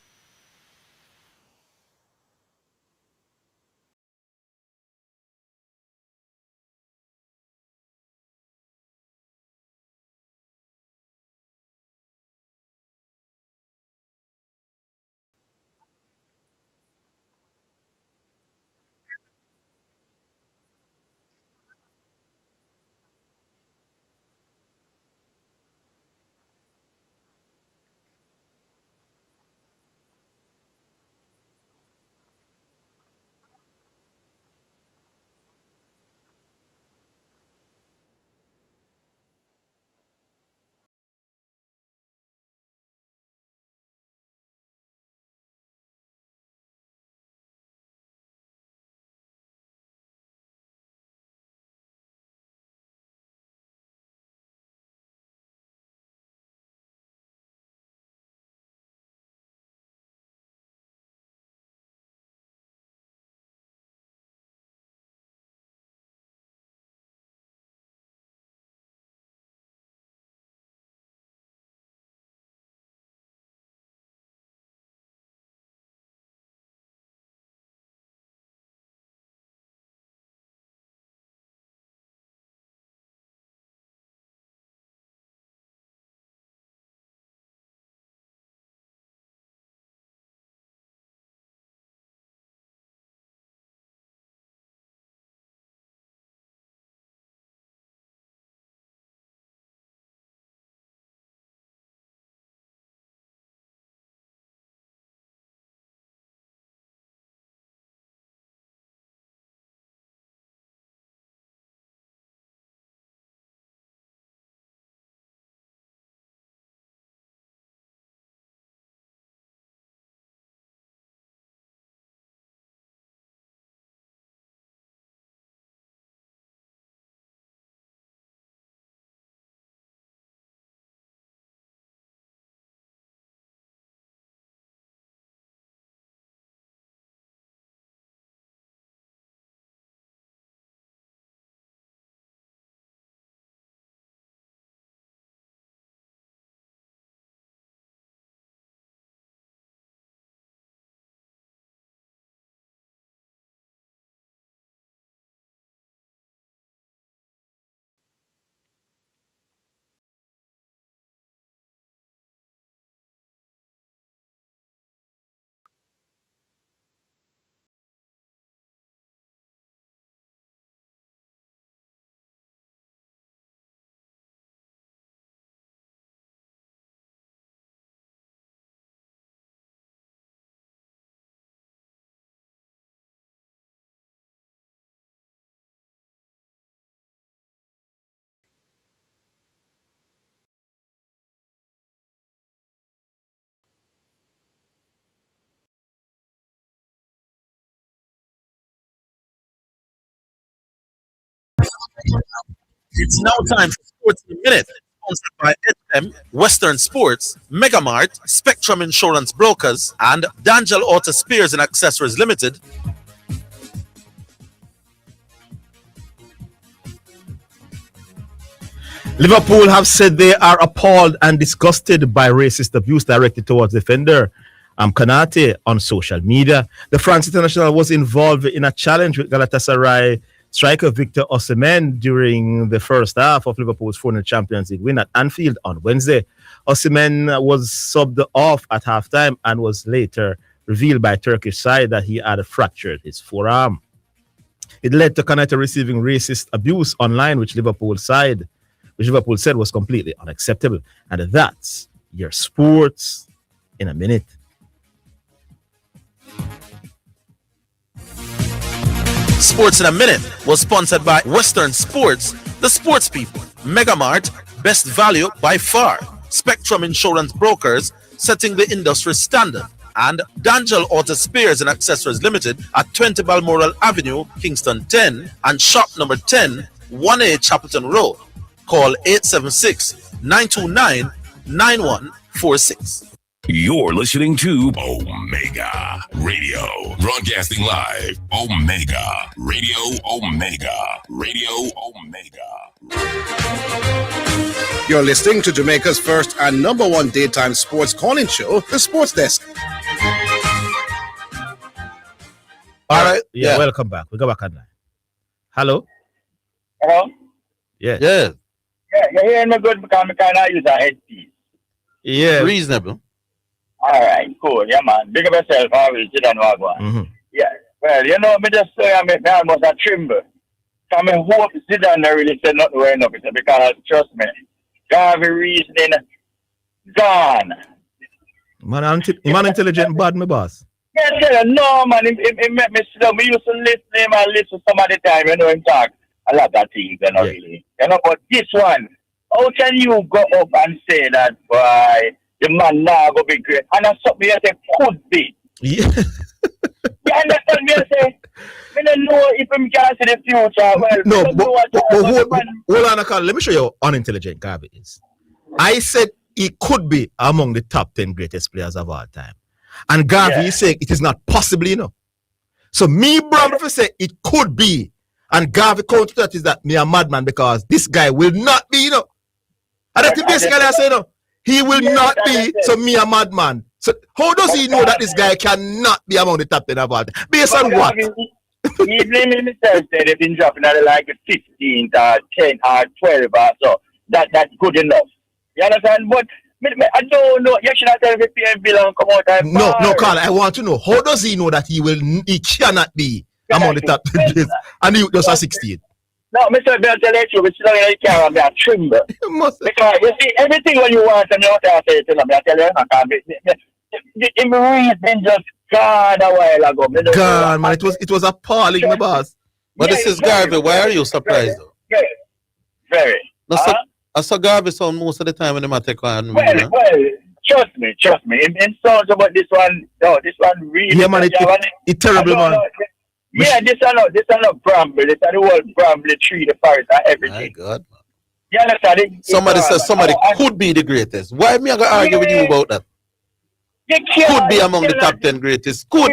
It's Now time for Sports in a Minute. Sponsored by SM, Western Sports, Megamart, Spectrum Insurance Brokers, and D'Angelo Auto Spears and Accessories Limited. Liverpool have said they are appalled and disgusted by racist abuse directed towards defender Kanate on social media. The France international was involved in a challenge with Galatasaray striker Victor Osimhen during the first half of Liverpool's 4-0 Champions League win at Anfield on Wednesday. Osimhen was subbed off at halftime and was later revealed by Turkish side that he had fractured his forearm. It led to Kanate receiving racist abuse online, which Liverpool said was completely unacceptable. And that's your sports in a minute. Sports in a Minute was sponsored by Western Sports, the sports people, Megamart, best value by far, Spectrum Insurance Brokers, setting the industry standard, and D'Angelo Auto Spears and Accessories Limited at 20 Balmoral Avenue, Kingston 10, and shop number 10, 1A Chapelton Road. Call 876-929-9146. You're listening to Omega Radio, broadcasting live. Omega Radio, Omega Radio, Omega. You're listening to Jamaica's first and number one daytime sports calling show, The Sports Desk. All right. Yeah, welcome back. We go back online. Hello? Hello? Yeah. Yeah. Yeah, you're hearing me good because I kind of use a headpiece. Yeah. Reasonable. All right, cool. Yeah, man. Big up yourself. Always sit and walk on. Mm-hmm. Yeah. Well, you know, me just say I almost a tremble. I hope Zidane really said nothing well enough. Because, trust me, Garvey reasoning gone. Man, intelligent bad, my boss. Yeah, no, man. It made me sit down. We used to listen to him and listen some of the time. You know, him talk a lot of things, you know, really. You know, but this one, how can you go up and say that, boy, the man now go be great? And that's something I say could be. Yeah. You understand me? I say, I don't know if I'm can see the future. Well, no, but hold on, Carl. Let me show you how unintelligent Garvey is. I said he could be among the top 10 greatest players of all time. And Garvey is saying it is not possible, you know. So me, bro, if I say it could be, and Garvey counter that is that me a madman because this guy will not be, you know. And that's basically I say, no. He will not be, so me a madman. So how does he know that this guy cannot be among the top 10 of all time? Based on what? He blaming himself that they've been dropping at like 15 or 10 or 12 or so. That's good enough. You understand? But I don't know. You should not tell me PN bill and come out and No, Carl, I want to know. How does he know that he cannot be among the top 10 players? And he just a 16. No, Mr. Bell, tell you, we're sitting in the car and I'm tremble. Because you see, everything when you want and you want to say to them, I tell you, the reason just gone a while ago. God, man, it was appalling, my boss. But this is Garvey. Why are you surprised, though? Very. No, I saw Garvey sound most of the time when they take on. Well, trust me. In sounds about this one, this one really. Yeah, man, it's terrible, man. Yeah, this are not bramble. This are the whole bramble tree, the forest, and everything. My God, man. You understand? Somebody says somebody could be the greatest. Why am I going to argue with you about that? Could be among the top 10 greatest. Could.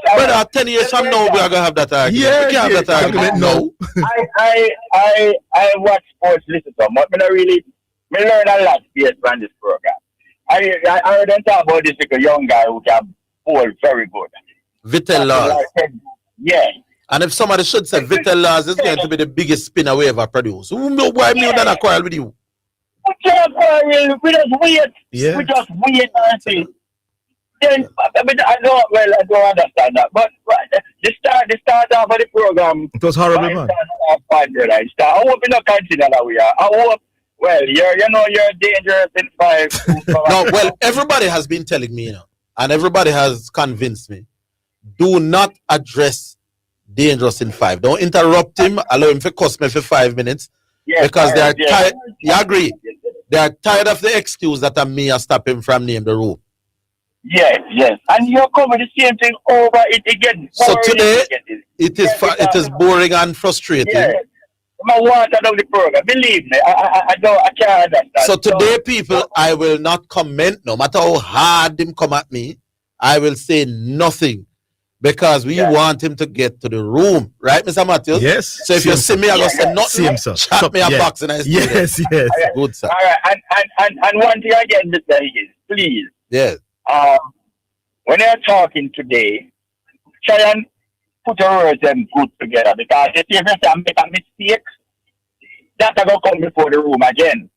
But 10 years from now, we are going to have that argument. Yeah, we can't have that argument. No. I watch sports, listen to them, but I learn a lot based on this program. I heard them talk about this like a young guy who can bowl very good. Vittel Laws. Yeah. And if somebody should say Vittel Laws is going to be the biggest spinner we ever produced, who know why me not quarrel with you? We can't quarrel. We just wait. Yeah. We just wait and see. Then, I don't understand that. But the start of the program. It was horrible, man. I hope you don't consider that we are. I hope, well, you're dangerous in 5. No, well, everybody has been telling me, and everybody has convinced me. Do not address dangerous in 5. Don't interrupt him. Allow him to cuss me for 5 minutes. Yes, because they are tired. Yes. You agree? They are tired of the excuse that me stop him from name the rule. Yes. And you're covering the same thing over it again. So today, it is boring and frustrating. Yes. I want to know the program. Believe me, I can't understand. So today, people, I will not comment. No matter how hard him come at me, I will say nothing. Because we want him to get to the room, right, Mr. Matthews? Yes. So if you see me, I'm going to say nothing. Sir. Chat me a box and I say yes. Good, sir. All right, and one thing again, Mr. Higgins, please. Yes. When you're talking today, try and put your words and good together, because if you make a mistake, that's going to come before the room again.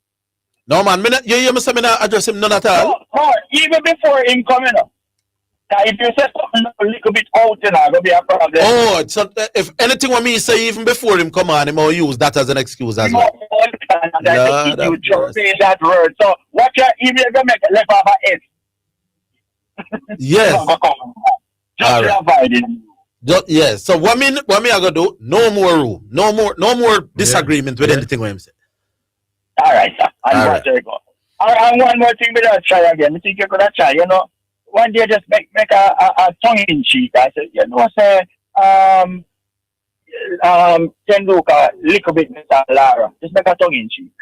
No, man, you hear me say me not address him none at all? No, even before him coming up. If you say something a little bit out, it's going to be a problem. Oh, so if anything with me say even before him come on, him will use that as an excuse as well. You just say that word. So what you're even going to make left off a S. Yes. Just avoid it. Yes. So what me I gonna do? No more room. No more disagreement with anything what him say. All right, sir. And one more thing with that try again. I think you could have try, one day just make a tongue in cheek. I said, say Tenduka little bit Mr. Lara. Just make a tongue in cheek.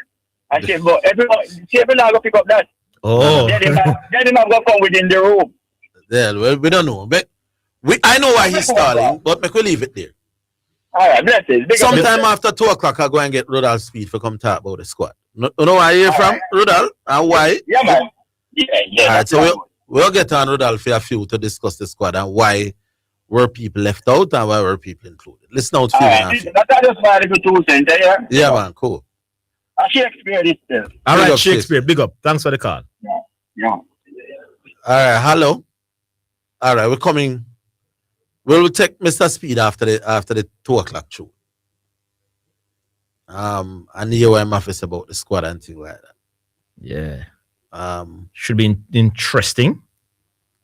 I said, but everyone go pick up that. Oh. Then him go come within the room. Yeah, well, we don't know. But I know why he's stalling, but we will leave it there. All right, bless it. Sometime after 2 o'clock, I'll go and get Rudolph Speed for come talk about the squad. You know where I hear from, Rudolph? And why? Yeah, man. Yeah. All right, so we'll get on Rudolph for a few to discuss the squad and why were people left out and why were people included. Listen out for you. That's just why the 2 cents, yeah? Yeah, man, cool. Shakespeare this still. All right, Shakespeare, big up. Thanks for the call. Yeah. All right, hello. All right, we're coming. We'll take Mr. Speed after the 2 o'clock show. I hear what I'm office about the squad and things like that. Yeah. Should be interesting.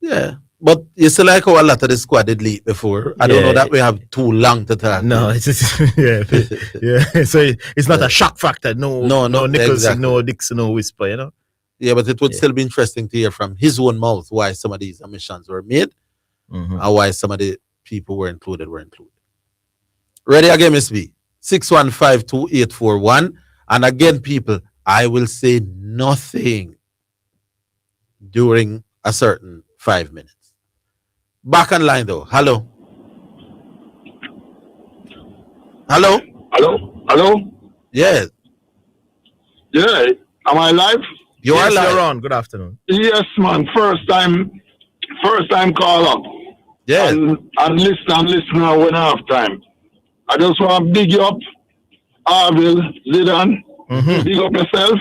Yeah. But you see like how a lot of the squad did leak before. I don't know that we have too long to talk. No, it's just, yeah. So it's not a shock factor. No Nicholson, exactly. No Dixon, no Whisper, Yeah, but it would still be interesting to hear from his own mouth why some of these omissions were made and why some of the people were included. Ready again, Miss B. 6152841. And again, people, I will say nothing during a certain 5 minutes. Back on line though. Hello. Yes. Yeah. Am I live? You are live. You're on. Good afternoon. Yes, man. First time call up. Yeah. And listen now when I have time. I just want to big you up, Orville, Zidane, big up yourself.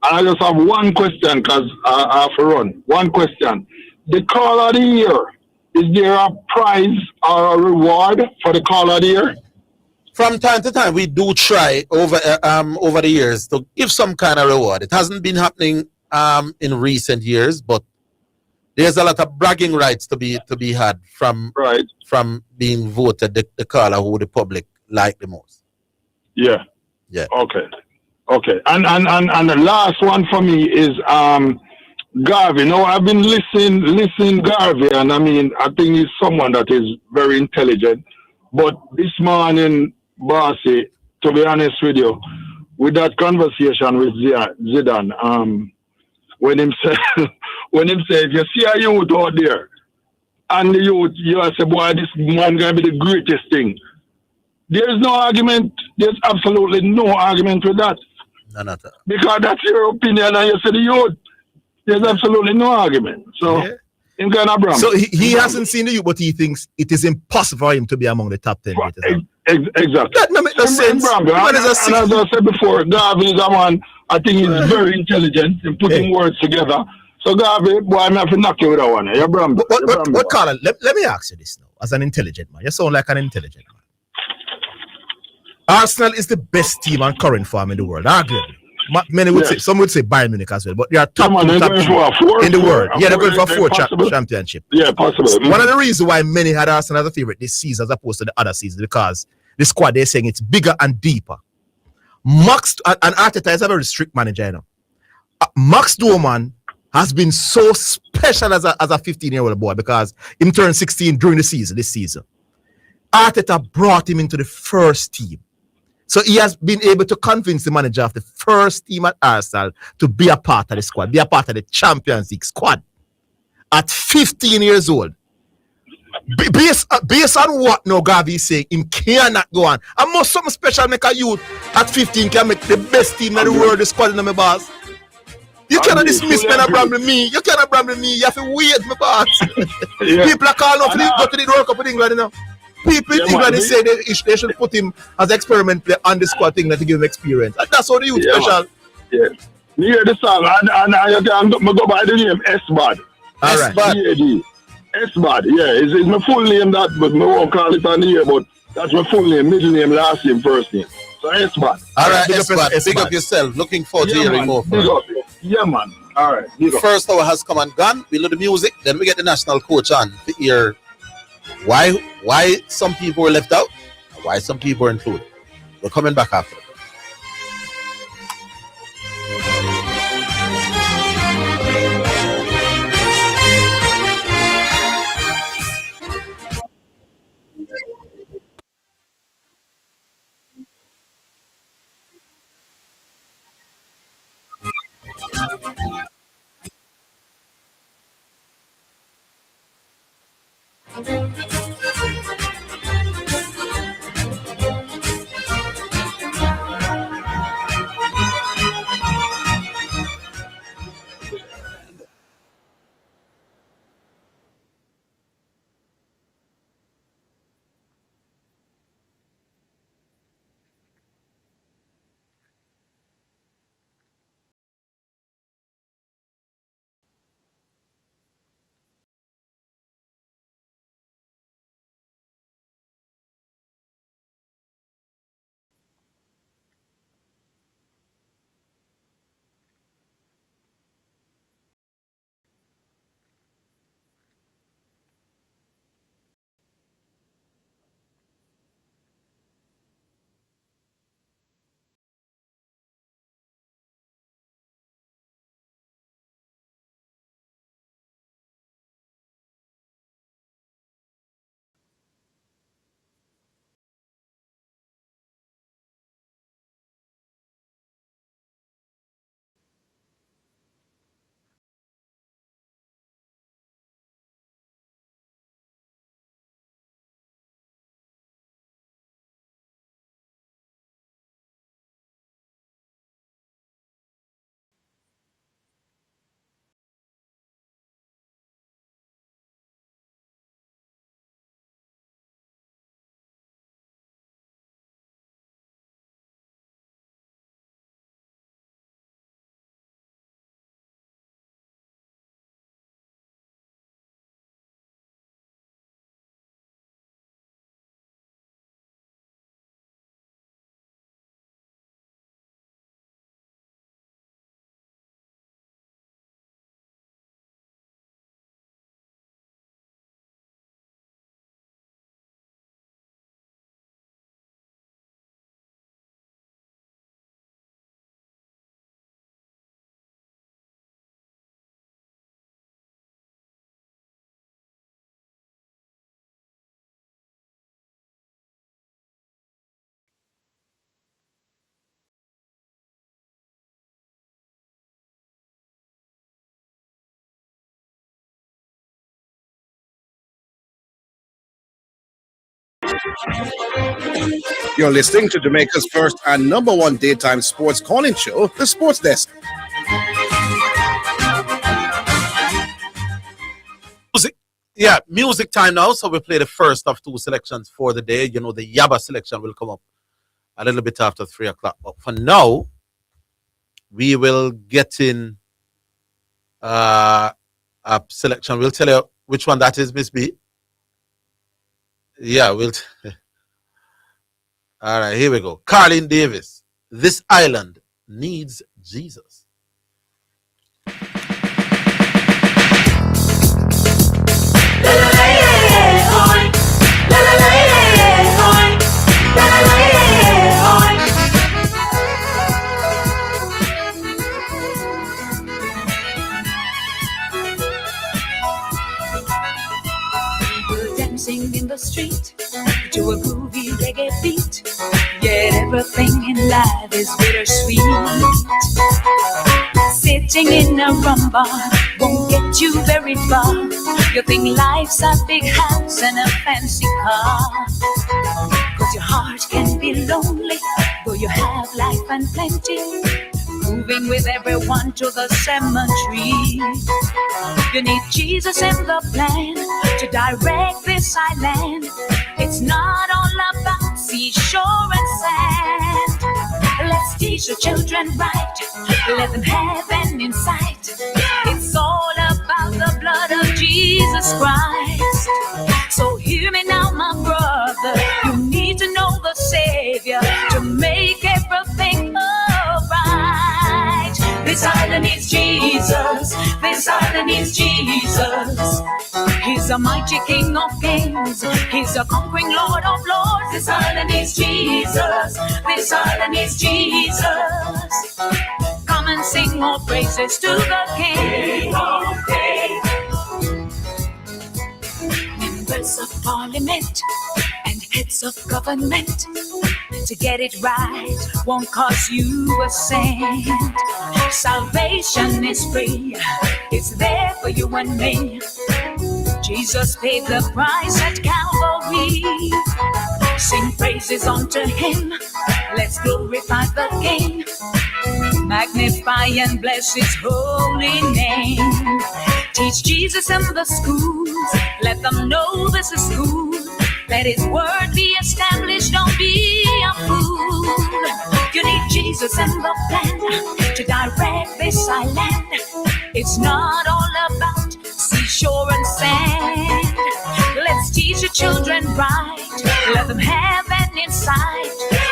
And I just have one question because I have to run. One question. The call of the year, is there a prize or a reward for the call of the year? From time to time, we do try over the years to give some kind of reward. It hasn't been happening in recent years, but there's a lot of bragging rights to be had from being voted the caller who the public like the most. Yeah. Okay. And the last one for me is Garvey. Now I've been listening Garvey, and I think he's someone that is very intelligent. But this morning, Bossy, to be honest with you, with that conversation with Zidane, when him say if you see a youth out there and the youth, you say, boy, this man gonna be the greatest thing. There's no argument. There's absolutely no argument with that. None at all. Because that's your opinion and you say the youth. There's absolutely no argument. So him kind of So he hasn't seen the youth, but he thinks it is impossible for him to be among the top 10. Exactly. That makes no sense. And as I said before, Garvey is a man, I think he's very intelligent in putting words together. So Garvey, boy, I'm have to knock you with that one. You're Brambo. What Carla, let me ask you this now, as an intelligent man. You sound like an intelligent man. Arsenal is the best team on current form in the world, arguably. Many would say, some would say Bayern Munich as well, but they are top two in the world. Yeah, they're going for a 4 championship. Yeah, possible. One of the reasons why many had Arsenal as a favorite this season as opposed to the other seasons, because the squad, they're saying it's bigger and deeper. Max and Arteta is a very strict manager, you know. Max Dorman has been so special as a 15-year-old boy because he turned 16 during this season. Arteta brought him into the first team. So he has been able to convince the manager of the first team at Arsenal to be a part of the squad, be a part of the Champions League squad at 15 years old. Based on what now Gavi is saying, him cannot go on. And most something special make a youth at 15 can make the best team in the world, the squad in my boss. You cannot dismiss me and bramble me. You cannot bramble me. You have to wait, my boss. People are calling up to go to the World Cup in England, you know. People in England say they should put him as experiment player on the squad thing to give him experience. And that's how the youth special. Yeah. You hear the song, and I can go by the name S-Bad. All right. S-Bad. S-Bad, yeah. It's my full name, that, but I won't call it on here, but that's my full name, middle name, last name, first name. So S-Bad. All right, S-Bad. Big up yourself. Looking forward to hearing more from you. Yeah, man. All right. The first hour has come and gone. We do the music, then we get the national coach on to hear why some people were left out, and why some people were included. We're coming back after. You're listening to Jamaica's first and number one daytime sports calling show, The Sports Desk. Music time now. So we play the first of two selections for the day. You know, the Yaba selection will come up a little bit after 3 o'clock. But for now, we will get in a selection. We'll tell you which one that is, Miss B. Yeah, all right, here we go. Carlin Davis. This island needs Jesus. Dancing in the street to a groovy reggae beat. Yet everything in life is bittersweet. Sitting in a rum bar won't get you very far. You think life's a big house and a fancy car. Cause your heart can be lonely, though you have life and plenty. Moving with everyone to the cemetery. You need Jesus in the plan to direct this island. It's not all about seashore and sand. Let's teach the children right, let them have an insight. It's all about the blood of Jesus Christ. So hear me now, my brother, you need to know the Savior to make everything alright. This island needs Jesus, this island needs Jesus. He's a mighty King of Kings, He's a conquering Lord of Lords. This island needs Jesus, this island needs Jesus. Come and sing more praises to the King of Kings. Members of Parliament and heads of government, to get it right won't cost you a cent. Salvation is free, it's there for you and me. Jesus paid the price at Calvary. Sing praises unto Him, let's glorify the King. Magnify and bless His holy name. Teach Jesus in the schools, let them know this is school. Let His word be established, don't be a fool. You need Jesus in the plan to direct this island. It's not all about seashore and sand. Let's teach the children right, let them have an insight.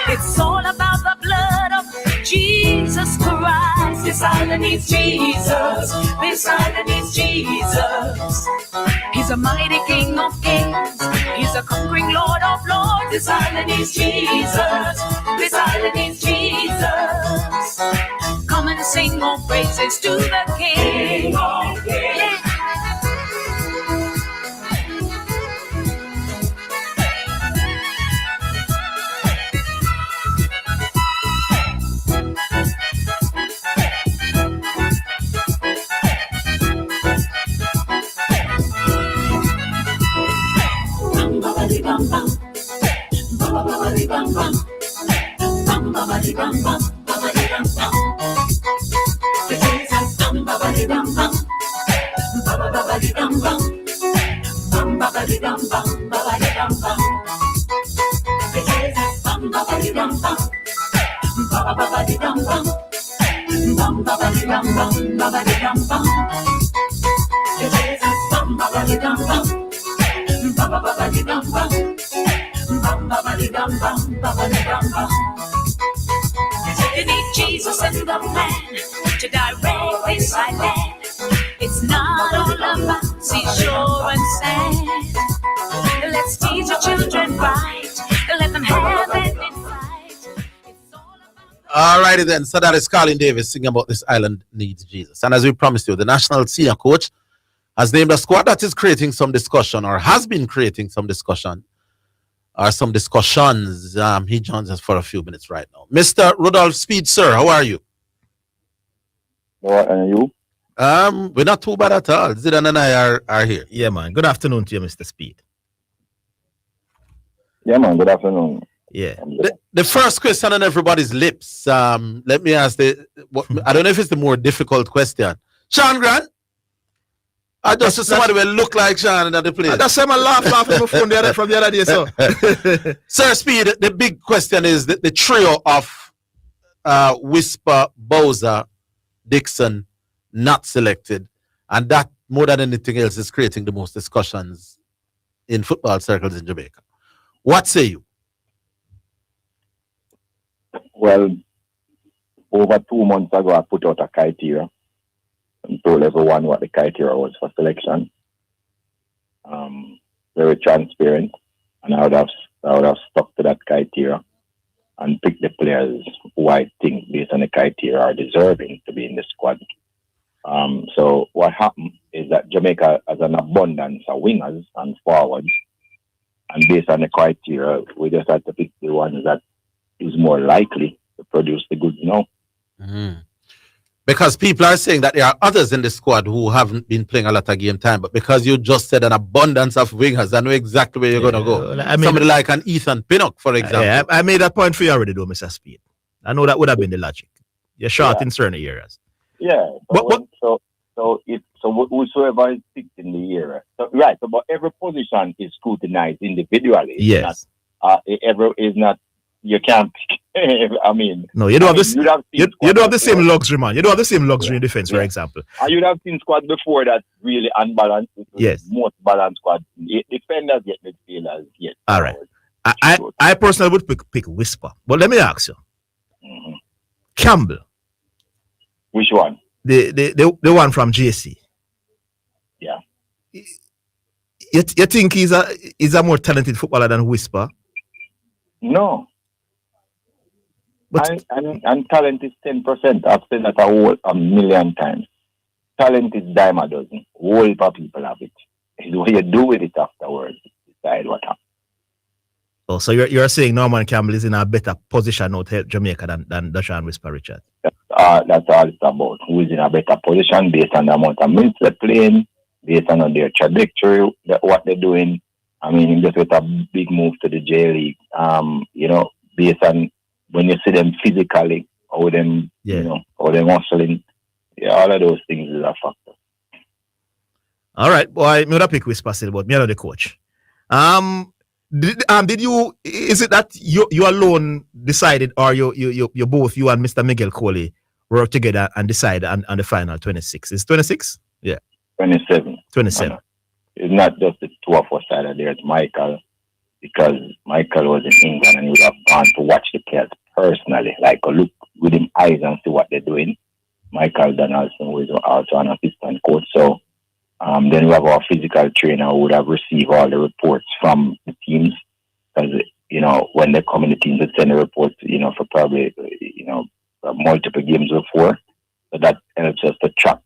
It's all about the blood of Jesus Christ. This island needs Jesus, this island needs Jesus. He's a mighty King of Kings, He's a conquering Lord of Lords. This island needs Jesus, this island needs Jesus. Come and sing more praises to the King of Kings. Bam bam, bam bam, bam bam, bam bam, bam bam, bam bam, bam. Jesus, bam bam, bam bam, bam bam, bam bam, bam bam, bam bam. Jesus, bam bam, bam bam, bam bam, bam bam, bam bam. Jesus, bam bam, bam bam. You need Jesus in the plan to direct this island. It's not all about seashore and sand. Let's teach the children right, let them have an insight. All righty then. So that is Colin Davis singing about This Island Needs Jesus. And as we promised you, the national senior coach has named a squad that is creating some discussion, or has been creating some discussion, or some discussions. He joins us for a few minutes right now. Mr. Rudolph Speed, sir, how are you? And you? We're not too bad at all. Zidane and I are here. Yeah, man. Good afternoon to you, Mr. Speed. Yeah, man. Good afternoon. Yeah. The first question on everybody's lips. Let me ask I don't know if it's the more difficult question. Sean Grant? I just saw somebody will look like Sean in the place. That's why I laugh from the other day. So, Sir Speed, the big question is the trio of Whisper, Bowser, Dixon not selected, and that more than anything else is creating the most discussions in football circles in Jamaica. What say you? Well, over 2 months ago, I put out a criteria and told everyone what the criteria was for selection. Very transparent, and I would have stuck to that criteria and picked the players who I think, based on the criteria, are deserving to be in the squad. So what happened is that Jamaica has an abundance of wingers and forwards, And based on the criteria, we just have to pick the ones that is more likely to produce the goods now. Mm. Because people are saying that there are others in the squad who haven't been playing a lot of game time, but because you just said an abundance of wingers, I know exactly where you're going to go. Well, I mean, somebody like an Ethan Pinnock, for example. I made that point for you already, though, Mr. Speed. I know that would have been the logic. You're short in certain areas. Yeah. So whosoever is picked in the area, but every position is scrutinized individually. Yes. Is not. You can't. I mean, no, you don't have you don't have the same luxury, man. You don't have the same luxury in defense, for example. You'd have seen squad before that really unbalanced. Yes. Most balanced squad. Defenders get midfielders. Yes. All right. I personally would pick Whisper, but let me ask you, Campbell. Which one? The one from JC. Yeah. You think he's a more talented footballer than Whisper? No. But and talent is 10%. I've said that a million times. Talent is dime a dozen. Whole heap of people have it. It's what you do with it afterwards. Decide what happens. Oh, so you're saying Norman Campbell is in a better position now to help Jamaica than Dashawn Whisper, Richard? That's all it's about. Who is in a better position based on the amount of minutes they're playing, based on their trajectory, what they're doing. I mean, just with a big move to the J League. Based on when you see them physically, how them hustling, all of those things is a factor. All right, boy, I'm not pick Whisper still, but me and the coach. Did you? Is it that you alone decided, or you both, you and Mr. Miguel Coley, work together and decide on the final 26? Is 26? Yeah. 27. 27. It's not just the two of us either. There's Michael, because Michael was in England and he would have gone to watch the players personally, like look with him eyes and see what they're doing. Michael Donaldson was also an assistant coach. So then we have our physical trainer who would have received all the reports from the teams. Because, when they come in the teams, they send the reports, for probably, multiple games before. So that helps us to track,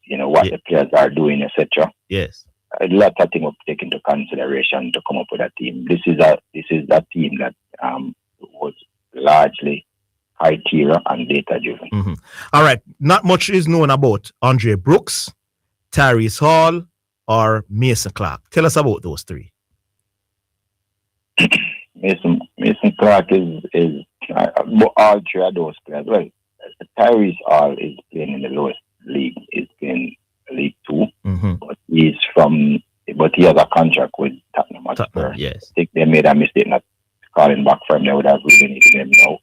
what the players are doing, etc. Yes. A lot of things to take into consideration to come up with a team. This is a team that was largely high tier and data driven. Mm-hmm. All right. Not much is known about Andre Brooks, Tyrese Hall, or Mason Clark. Tell us about those three. Mason Clark is all three of those players. Well, Tyrese Hall is playing in the lowest league. He's playing League 2, but he has a contract with Tottenham. Yes. I think they made a mistake not calling back for him. They would have really needed him now.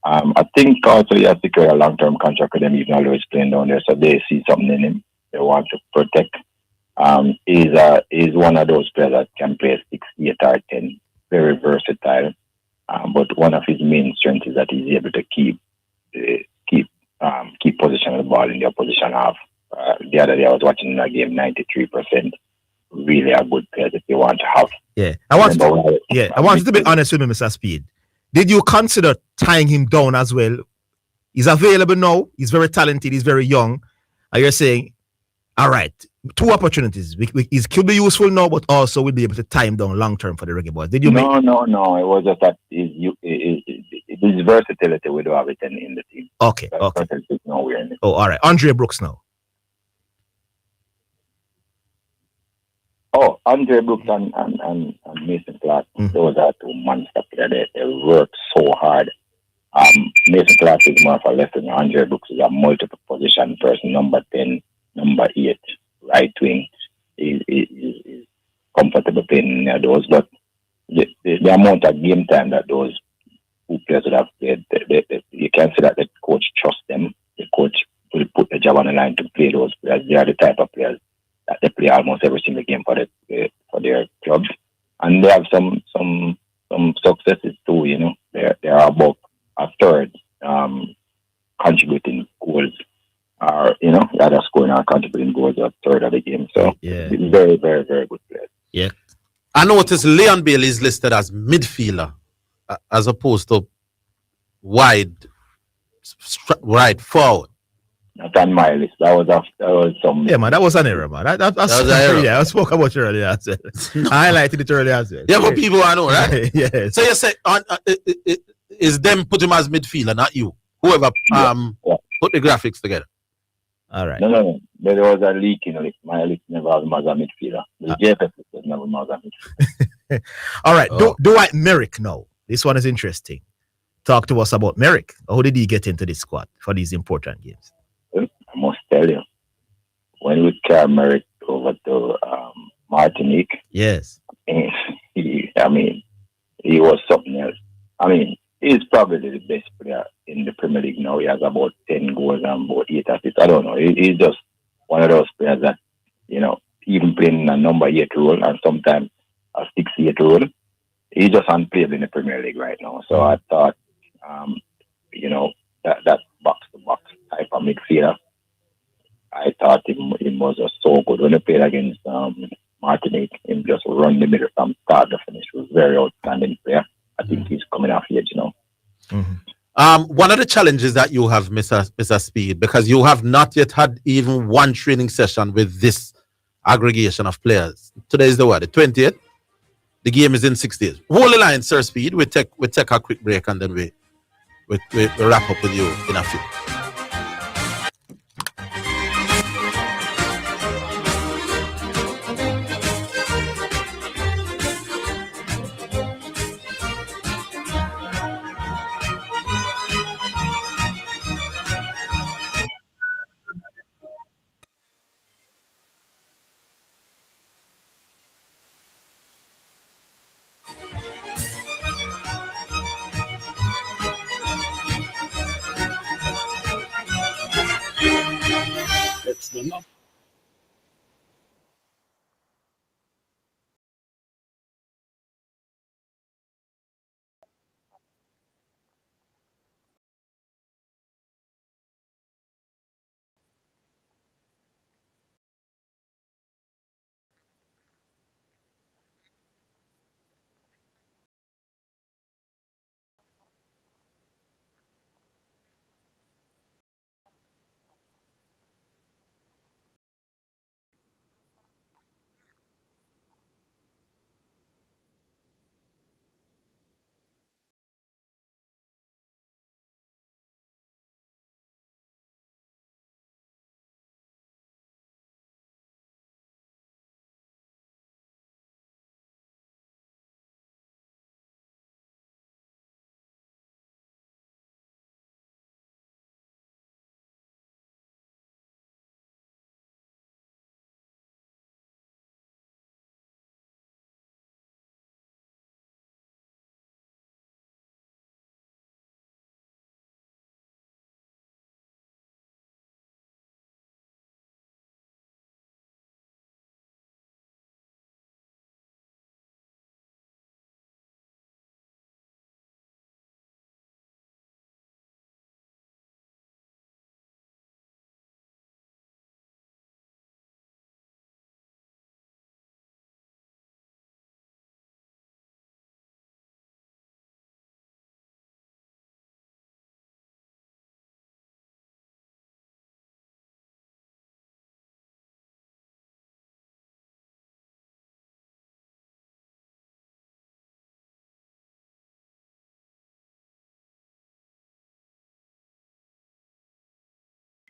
I think also he has secured a long-term contract with them, even though he's playing down there, so they see something in him they want to protect. He's one of those players that can play 6, 8, or 10, very versatile. But one of his main strengths is that he's able to keep possession of the ball in the opposition half. The other day I was watching a game, 93%. Really a good player that you want to have. Yeah, I want you to be honest with me, Mr. Speed. Did you consider tying him down as well? He's available now. He's very talented. He's very young. And you're saying, all right, 2 opportunities. He could be useful now, but also we'll be able to tie him down long term for the Reggae Boys. Did you? No. It was just that his versatility we do have it in the team. Okay. Oh, all right. Andre Brooks now. Oh, Andre Brooks and Mason Clark, those are 2 monsters. They work so hard. Mason Clark is more of a left wing. Andre Brooks is a multiple position person, number 10, number 8, right wing. Is comfortable playing near those, but the amount of game time that those 2 players would have played, you can see that the coach trusts them. The coach will put the job on the line to play those players. They are the type of players that they play almost every single game for their clubs, and they have some successes too. They are about a third contributing goals, or that are scoring or contributing goals a third of the game. So it's very, very, very good players. Yeah, I noticed Leon Bailey is listed as midfielder as opposed to wide forward. Not on my list. That was some. Yeah, man, that was an error, man. That was an error. Yeah, I spoke about it earlier. I said. I highlighted it earlier. I said. Yeah, but people I know, right? Yeah. So you say is them put him as midfielder, not you? Whoever put the graphics together. All right. No. There was a leak in the list. My list never has him as a midfielder. The JFS list never has a midfielder. All right. Dwight Merrick now. This one is interesting. Talk to us about Merrick. How did he get into this squad for these important games? I must tell you, when we carried Merrick over to Martinique, yes, he was something else. I mean, he's probably the best player in the Premier League now. He has about 10 goals and about 8 assists. I don't know. He's just one of those players that, even playing a number 8 role and sometimes a 6-8 role, he's just unplayable in the Premier League right now. So I thought, that box-to-box type of midfielder, I thought he was just so good when he played against Martinique. He just run the middle from start to finish. He was a very outstanding player. I think he's coming off age, One of the challenges that you have, Mr. Speed, because you have not yet had even one training session with this aggregation of players. Today is the 20th. The game is in 6 days. Hold the line, Sir Speed. We take a quick break and then we wrap up with you in a few.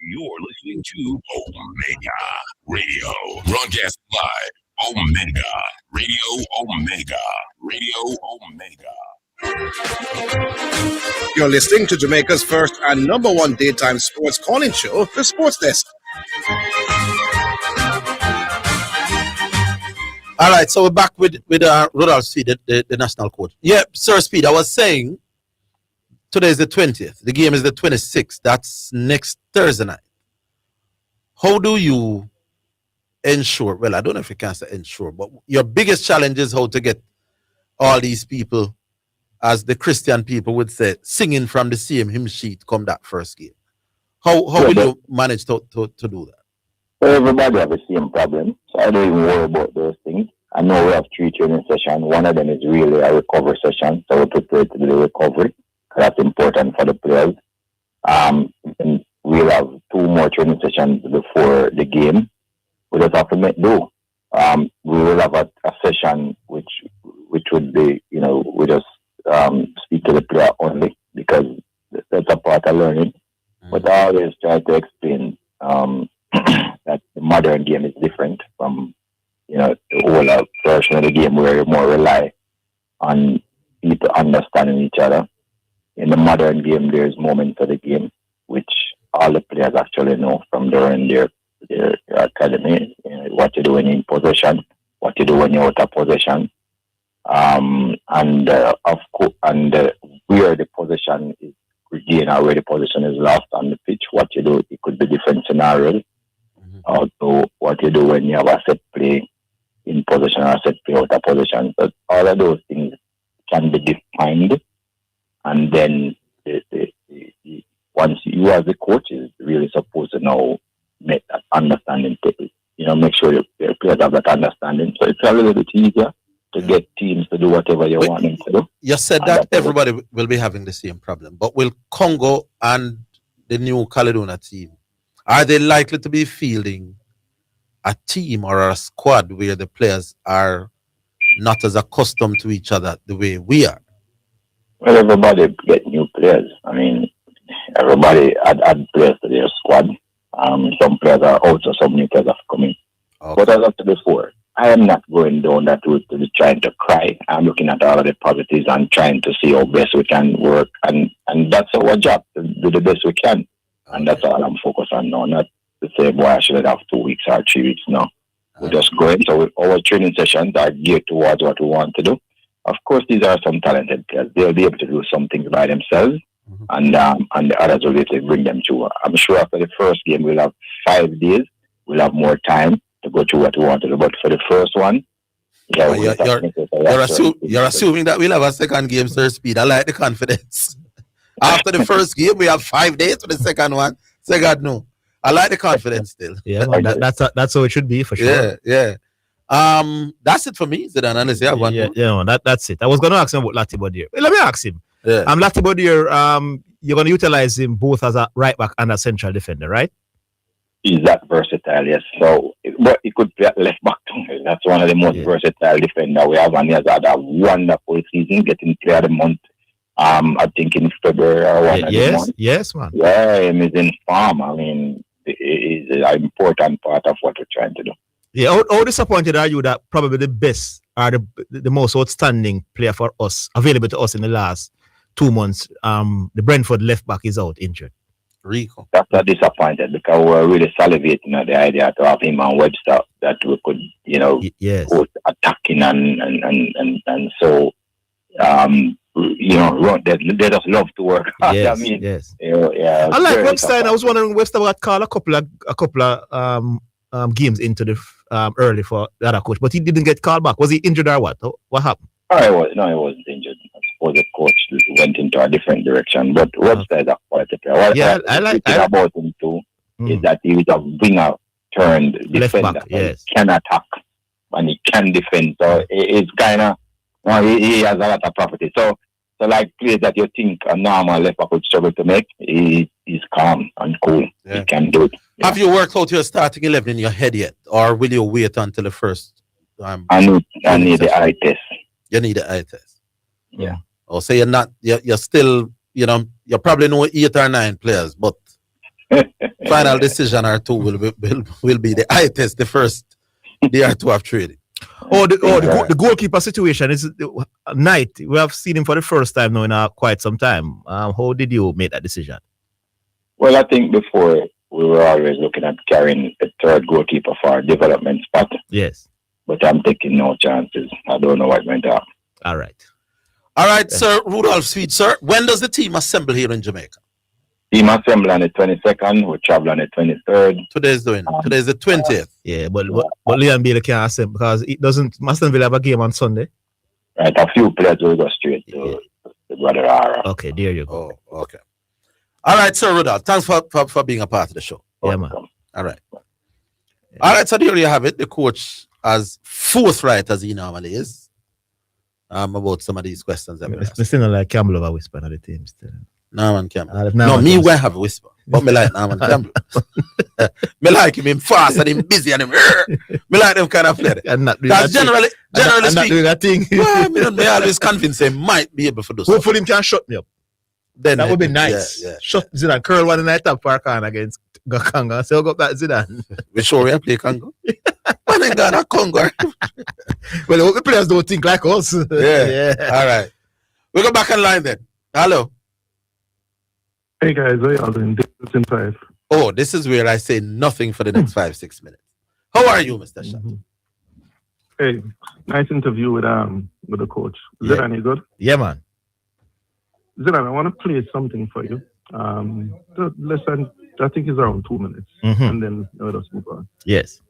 You're listening to Omega Radio. Broadcast live. Omega Radio. You're listening to Jamaica's first and number one daytime sports calling show, The Sports Desk. All right, so we're back with Rodolphe Speed, the national coach. Yeah, Sir Speed, I was saying today is the 20th. The game is the 26th. That's next Thursday night. How do you ensure, well, I don't know if you can say ensure, but your biggest challenge is how to get all these people, as the Christian people would say, singing from the same hymn sheet come that first game. How will you manage to do that? Everybody have the same problem, so I don't even worry about those things. I know we have 3 training sessions. One of them is really a recovery session, so we prepare to do the recovery. That's important for the players. And we'll have 2 more training sessions before the game. We just have to make do. We will have a session which would be, we just speak to the player only because that's a part of learning. But I always try to explain that the modern game is different from, the older version of the game where you more rely on people understanding each other. In the modern game, there's moments of the game which all the players actually know from during their academy. What you do when you're in possession, what you do when you're out of possession, where the possession is regained or where the possession is lost on the pitch. What you do, it could be different scenarios. Also, what you do when you have a set play in possession or a set play out of possession. But all of those things can be defined, and then once you as a coach is really supposed to know, make that understanding, make sure your players have that understanding. So it's a little bit easier to get teams to do whatever you want them to do. You said that everybody will be having the same problem, but will Congo and the New Caledonia team, are they likely to be fielding a team or a squad where the players are not as accustomed to each other the way we are? Well, everybody get new players. I mean, everybody add players to their squad. Some players are out, so some new players have come in. Okay. But as I said before, I am not going down that route to be trying to cry. I'm looking at all of the positives and trying to see how best we can work. And that's our job, to do the best we can. Okay. And that's all I'm focused on now. Not to say, boy, I should have 2 weeks or 3 weeks now. We're just going. So our training sessions are geared towards what we want to do. Of course, these are some talented players. They'll be able to do some things by themselves. And the others will be able to bring them through. I'm sure after the first game, we'll have 5 days. We'll have more time to go through what we want to do. But for the first one, you're assuming that we'll have a second game, Sir Speed. I like the confidence. After the first game, we have 5 days for the second one. Second, no. I like the confidence still. Yeah, well, that's how it should be for sure. Yeah. That's it for me, Zidane. Honestly, I want that's it. I was going to ask him about Latibodier. Let me ask him. Yeah. Latibodier, you're going to utilize him both as a right back and a central defender, right? He's that versatile, yes. So, but he could play at left back too. That's one of the most versatile defenders we have, and he has had a wonderful season, getting player of the month. I think in February or one of the month. Yes, man. Yeah, he's in form. I mean, it's an important part of what we're trying to do. Yeah, how disappointed are you that probably the best or the most outstanding player for us, available to us in the last 2 months, the Brentford left back is out injured? Rico. That's not disappointed because we're really salivating at the idea to have him and Webster that we could, both attacking and so, they just love to work. Yes, I mean, yes. I like Webster, and I was wondering Webster got called a couple of games into the early for the other coach, but he didn't get called back. Was he injured or what? What happened? He wasn't injured. I suppose the coach went into a different direction. But Webster is a quality player. I like about him too is that he is a winger turned defender. Back, yes. He can attack and he can defend. So it's kind of he has a lot of property. So like players that you think a normal left back would struggle to make, he's calm and cool. Yeah. He can do it. Yeah. Have you worked out your starting 11 in your head yet, or will you wait until the first time? I need the eye test. You need the eye test. Yeah. Or say you're still, you probably know 8 or 9 players, but final decision or 2 will be the eye test, the first day or 2 of training. The goalkeeper situation is Knight. We have seen him for the first time now in quite some time. How did you make that decision? Well, I think before we were always looking at carrying a third goalkeeper for our development spot. Yes. But I'm taking no chances. I don't know what went on. All right. Sir Rudolph Sweet, sir. When does the team assemble here in Jamaica? Team assemble on the 22nd. We travel on the 23rd. Today's the 20th. Yeah, but Leon Bailey can't assemble because it doesn't. Mastonville have a game on Sunday. Right, a few players will go straight to the brother Ara. Okay, there you go. Oh, okay. All right, Sir Rudolph. Thanks for being a part of the show. Yeah, man. All right. All right, so there you have it. The coach as forthright as he normally is about some of these questions. We're still not like Campbell over whispering at the team still. Norman Campbell. No, me won't have a whisper. But me like Norman Campbell. Me like him fast and him busy and him. Me like them kind of player. Because generally speaking, not doing that thing. Well, me always convinced him might be able to do something. Hopefully him can shut me up. Then that would be nice. Shut Zidane. Curl one night up for Khan against Congo. So go up that Zidane. We sure we play Congo. When they got a Congo. Well, the players don't think like us. Yeah. All right. We go back in line then. Hello. Hey guys, how y'all doing? This is in 5. Oh, this is where I say nothing for the next 5-6 minutes. How are you, Mr. Shot? Hey, nice interview with the coach. Zidane, you good? Yeah, man. Zidane, I want to play something for you. Listen, I think it's around 2 minutes, and then let us move on. Yes.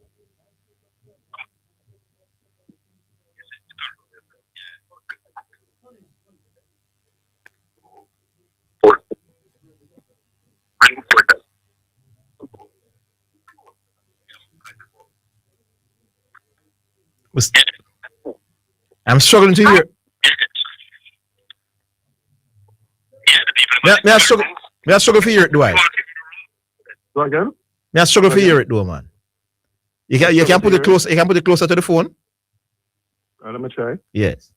I'm struggling to hear. May I struggle to hear it, do I? Go again? May I struggle to hear it, though, man? You can put it close. You can put it closer to the phone. Let me try. Yes.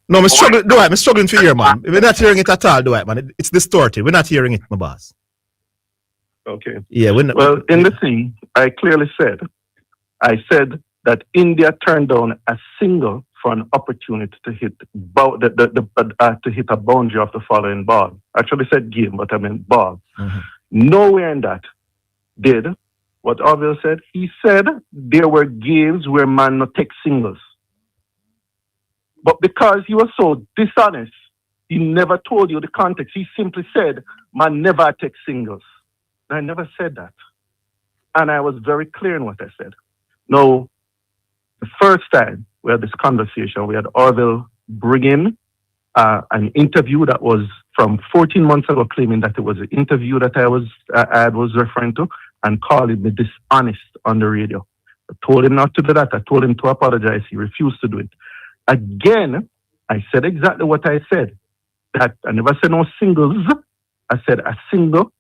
No, I'm struggling to hear, man. We're not hearing it at all, do I, man? It's distorted. We're not hearing it, my boss. Okay. Yeah. Well, in the thing, I clearly said that India turned down a single for an opportunity to hit to hit a boundary of the following ball. Actually said game, but I meant ball. Nowhere in that did what Orville said. He said there were games where man not take singles. But because he was so dishonest, he never told you the context. He simply said, man never take singles. I never said that. And I was very clear in what I said. Now, the first time we had this conversation, we had Orville bring in an interview that was from 14 months ago, claiming that it was an interview that I was referring to, and calling me dishonest on the radio. I told him not to do that. I told him to apologize. He refused to do it. Again, I said exactly what I said. That I never said no singles. I said a single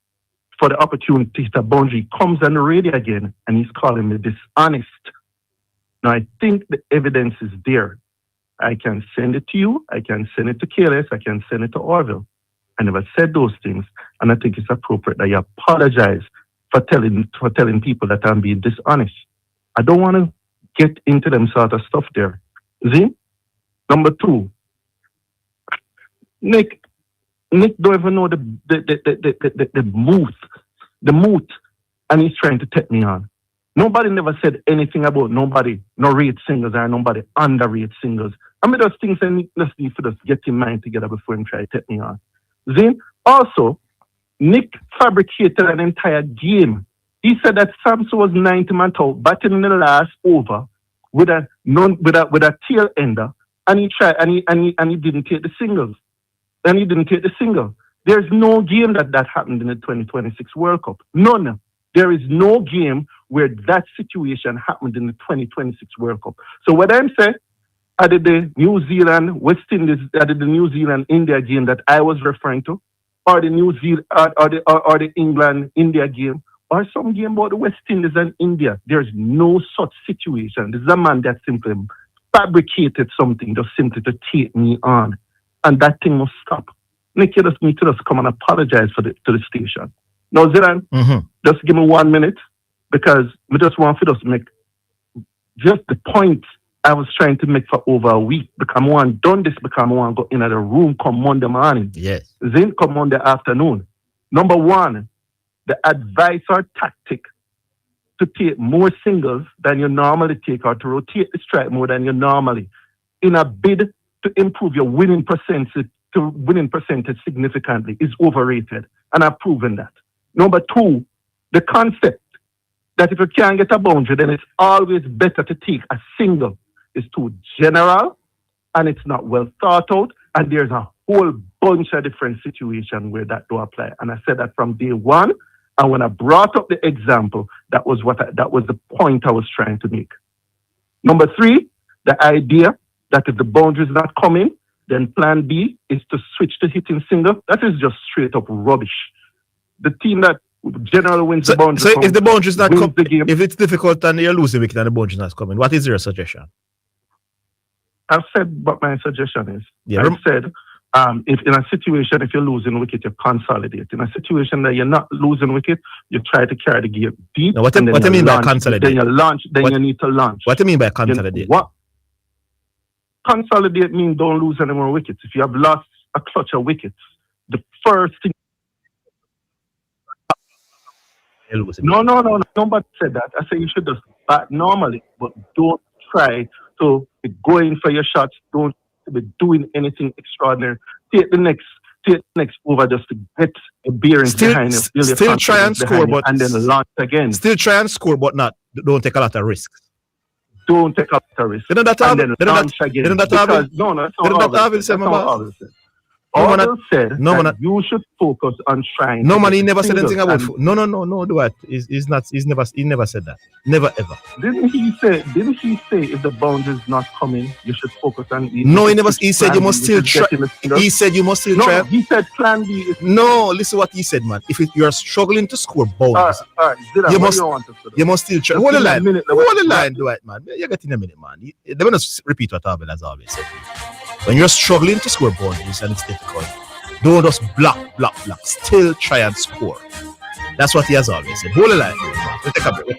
for the opportunity to hit a boundary comes on the radio again, and he's calling me dishonest. Now, I think the evidence is there. I can send it to you. I can send it to KLS. I can send it to Orville. I never said those things, and I think it's appropriate that you apologize for telling people that I'm being dishonest. I don't want to get into them sort of stuff there. See? Number 2, Nick don't even know the mood, and he's trying to take me on. Nobody never said anything about nobody no rate singles or nobody underrate singles. I mean, those things I need to just get in mind together before him try to take me on. Then also, Nick fabricated an entire game. He said that Samson was 90 man out, batting in the last over with a tail ender. And he tried, and he didn't take the singles. And he didn't take the single. There's no game that happened in the 2026 World Cup. None. There is no game where that situation happened in the 2026 World Cup. So what I'm saying, I did the New Zealand West Indies, I did the New Zealand India game that I was referring to, or the New Zealand or the England India game, or some game about the West Indies and India. There's no such situation. This is a man that simply fabricated something just simply to take me on. And that thing must stop. Nick, you just need to just come and apologize to the station. Now, Zidane, just give me 1 minute because we just want to just make just the point I was trying to make for over a week. Because I want done this because I want to go in the room come Monday morning. Yes. Then come Monday afternoon. Number one, the advice or tactic to take more singles than you normally take or to rotate the strike more than you normally in a bid to improve your winning percentage significantly is overrated. And I've proven that. Number two, the concept that if you can't get a boundary, then it's always better to take a single is too general and it's not well thought out. And there's a whole bunch of different situations where that do apply. And I said that from day one. And when I brought up the example, that was the point I was trying to make. Number three, the idea that if the boundary is not coming, then plan B is to switch to hitting single. That is just straight up rubbish. The team that generally wins the boundary. So if the boundary is not coming, if it's difficult and you're losing wicket and the boundary is not coming, what is your suggestion? I've said what my suggestion is. Yeah. I've said if in a situation, if you're losing wicket, you consolidate. In a situation that you're not losing wicket, you try to carry the game deep. Now, what do you mean by consolidate? Then you launch, you need to launch. What do you mean by consolidate? What? Consolidate means don't lose any more wickets. If you have lost a clutch of wickets, the first thing... No, nobody said that. I say you should just bat normally, but don't try to be going for your shots. Don't be doing anything extraordinary. Take the next over just to get the bearings behind it. Still try and score, but and then launch again. Still try and score, but don't take a lot of risks. Don't take a lot of risks. And then launch again. No, that's not Orville said. Orville said that you should focus on trying. No, man, he never said anything about football. No, do it. He never said that. Never ever. Didn't he say if the boundary is not coming, you should focus on it? No, he never. He said you must still try. He said you must still try. No, he said plan B is... No, listen what he said, man. If you are struggling to score boundaries, you must still try. Hold the line, do it, man. You get in a minute, man. They want to repeat what Orville has always said. When you're struggling to score boundaries and it's difficult, don't just block. Still try and score. That's what he has always said. Hold the line. We'll take a break.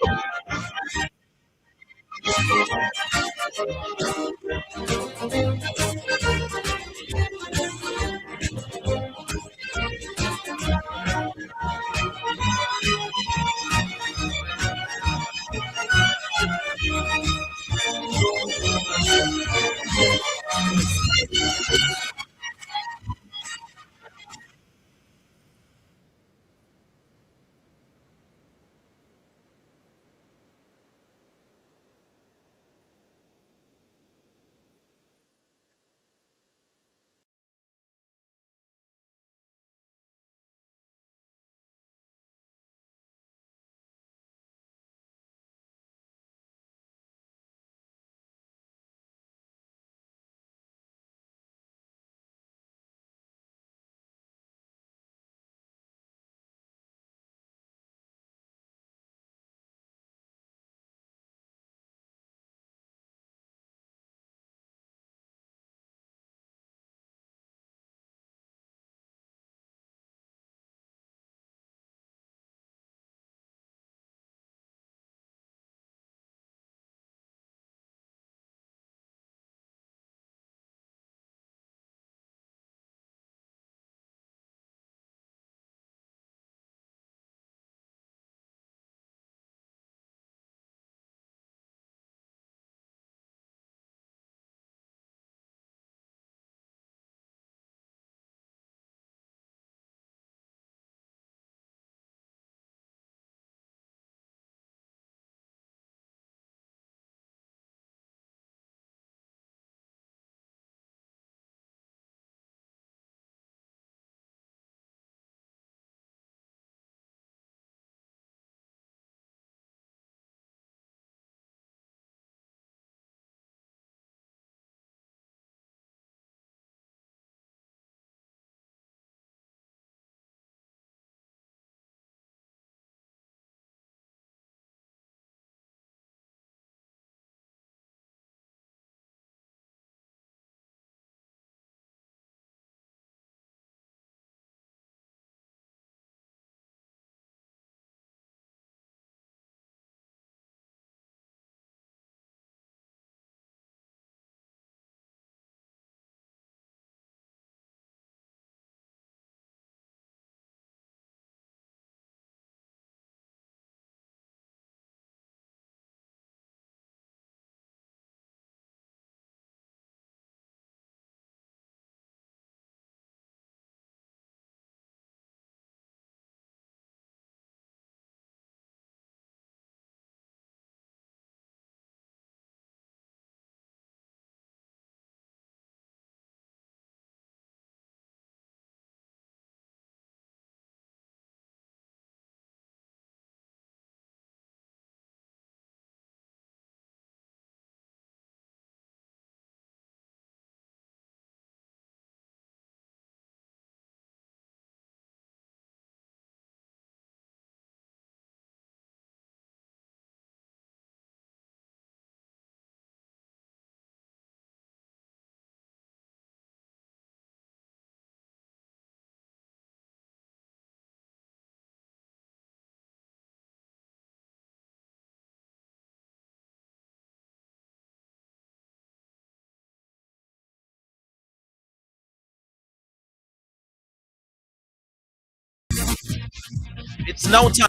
It's now time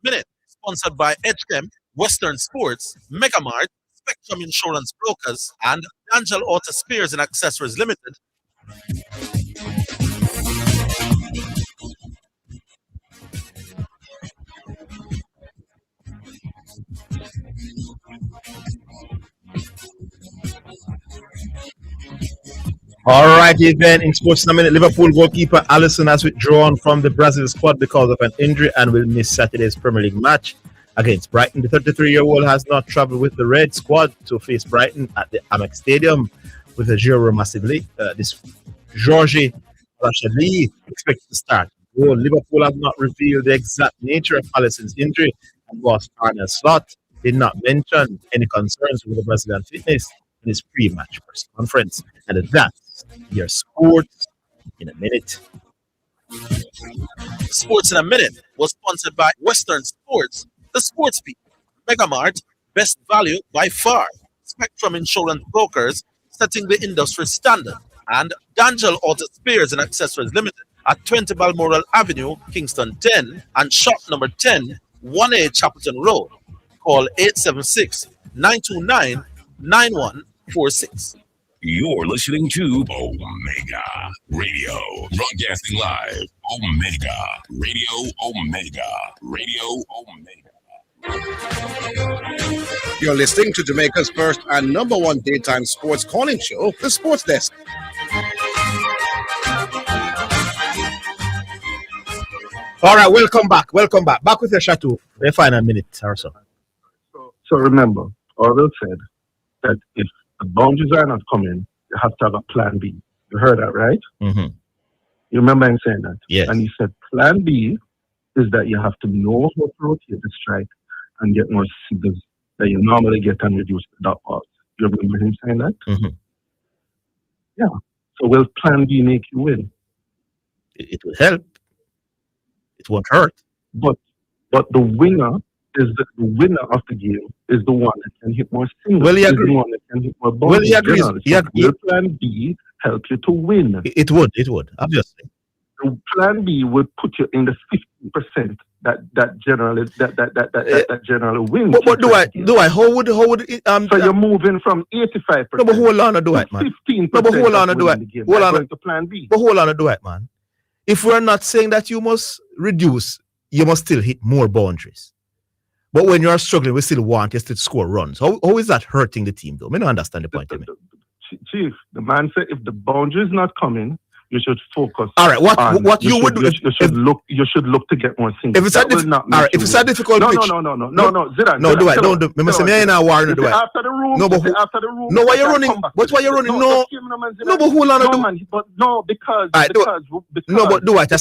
minute, sponsored by HM, Western Sports, Megamart, Spectrum Insurance Brokers, and Angel Auto Spares and Accessories Limited. All right, event in sports in a minute. Liverpool goalkeeper Alisson has withdrawn from the Brazil squad because of an injury and will miss Saturday's Premier League match against Brighton. The 33-year-old has not travelled with the Red squad to face Brighton at the Amex Stadium with a Giro massively. This Georgie Lachadli expected to start. Though Liverpool has not revealed the exact nature of Alisson's injury, and boss Arne Slot did not mention any concerns with the Brazilian fitness in his pre-match press conference. And that's your sports in a minute. Sports in a minute was sponsored by Western Sports, the Sports People, Megamart, Best Value by far, Spectrum Insurance Brokers, setting the industry standard, and Angel Auto Spares and Accessories Limited at 20 Balmoral Avenue, Kingston 10, and shop number 10, 1A Chapelton Road. Call 876-929-9146. You're listening to Omega Radio, broadcasting live. Omega Radio, Omega Radio, Omega. You're listening to Jamaica's first and number one daytime sports calling show, The Sports Desk. All right, welcome back. Back with your Chateau. The final minute or so. So remember, Orville said that if the boundaries are not coming, you have to have a plan B. You heard that, right? Mm-hmm. You remember him saying that? Yes. And he said plan B is that you have to know how to rotate the strike and get more signals that you normally get and reduce the dot balls. You remember him saying that? Mm-hmm. Yeah. So will plan B make you win? It will help. It won't hurt. But the winner is the winner of the game is the one that can hit more singles. Well, he agrees. The one that can hit more balls. Well, he agrees. Will plan B help you to win? It would, obviously. The plan B would put you in the 15% that generally wins. But do I? How would it? So you're moving from 85%. No, but hold on, do it, man. 15%. No, but hold on, do it. Hold on, to plan B. But hold on, do it, man. If we're not saying that you must reduce, you must still hit more boundaries. But when you're struggling, we still want you to score runs. How is that hurting the team, though? I don't understand the point. Chief, the man said if the boundary is not coming, you should focus. All right, what you would do? You should look to get more singles. If it's a difficult pitch. No, Zidane. No, do I? Don't do. Remember, me in a war, do I? After the room. No, but after the room. No, why you running? But why you running? No, but hold on. Because. No, but do I? It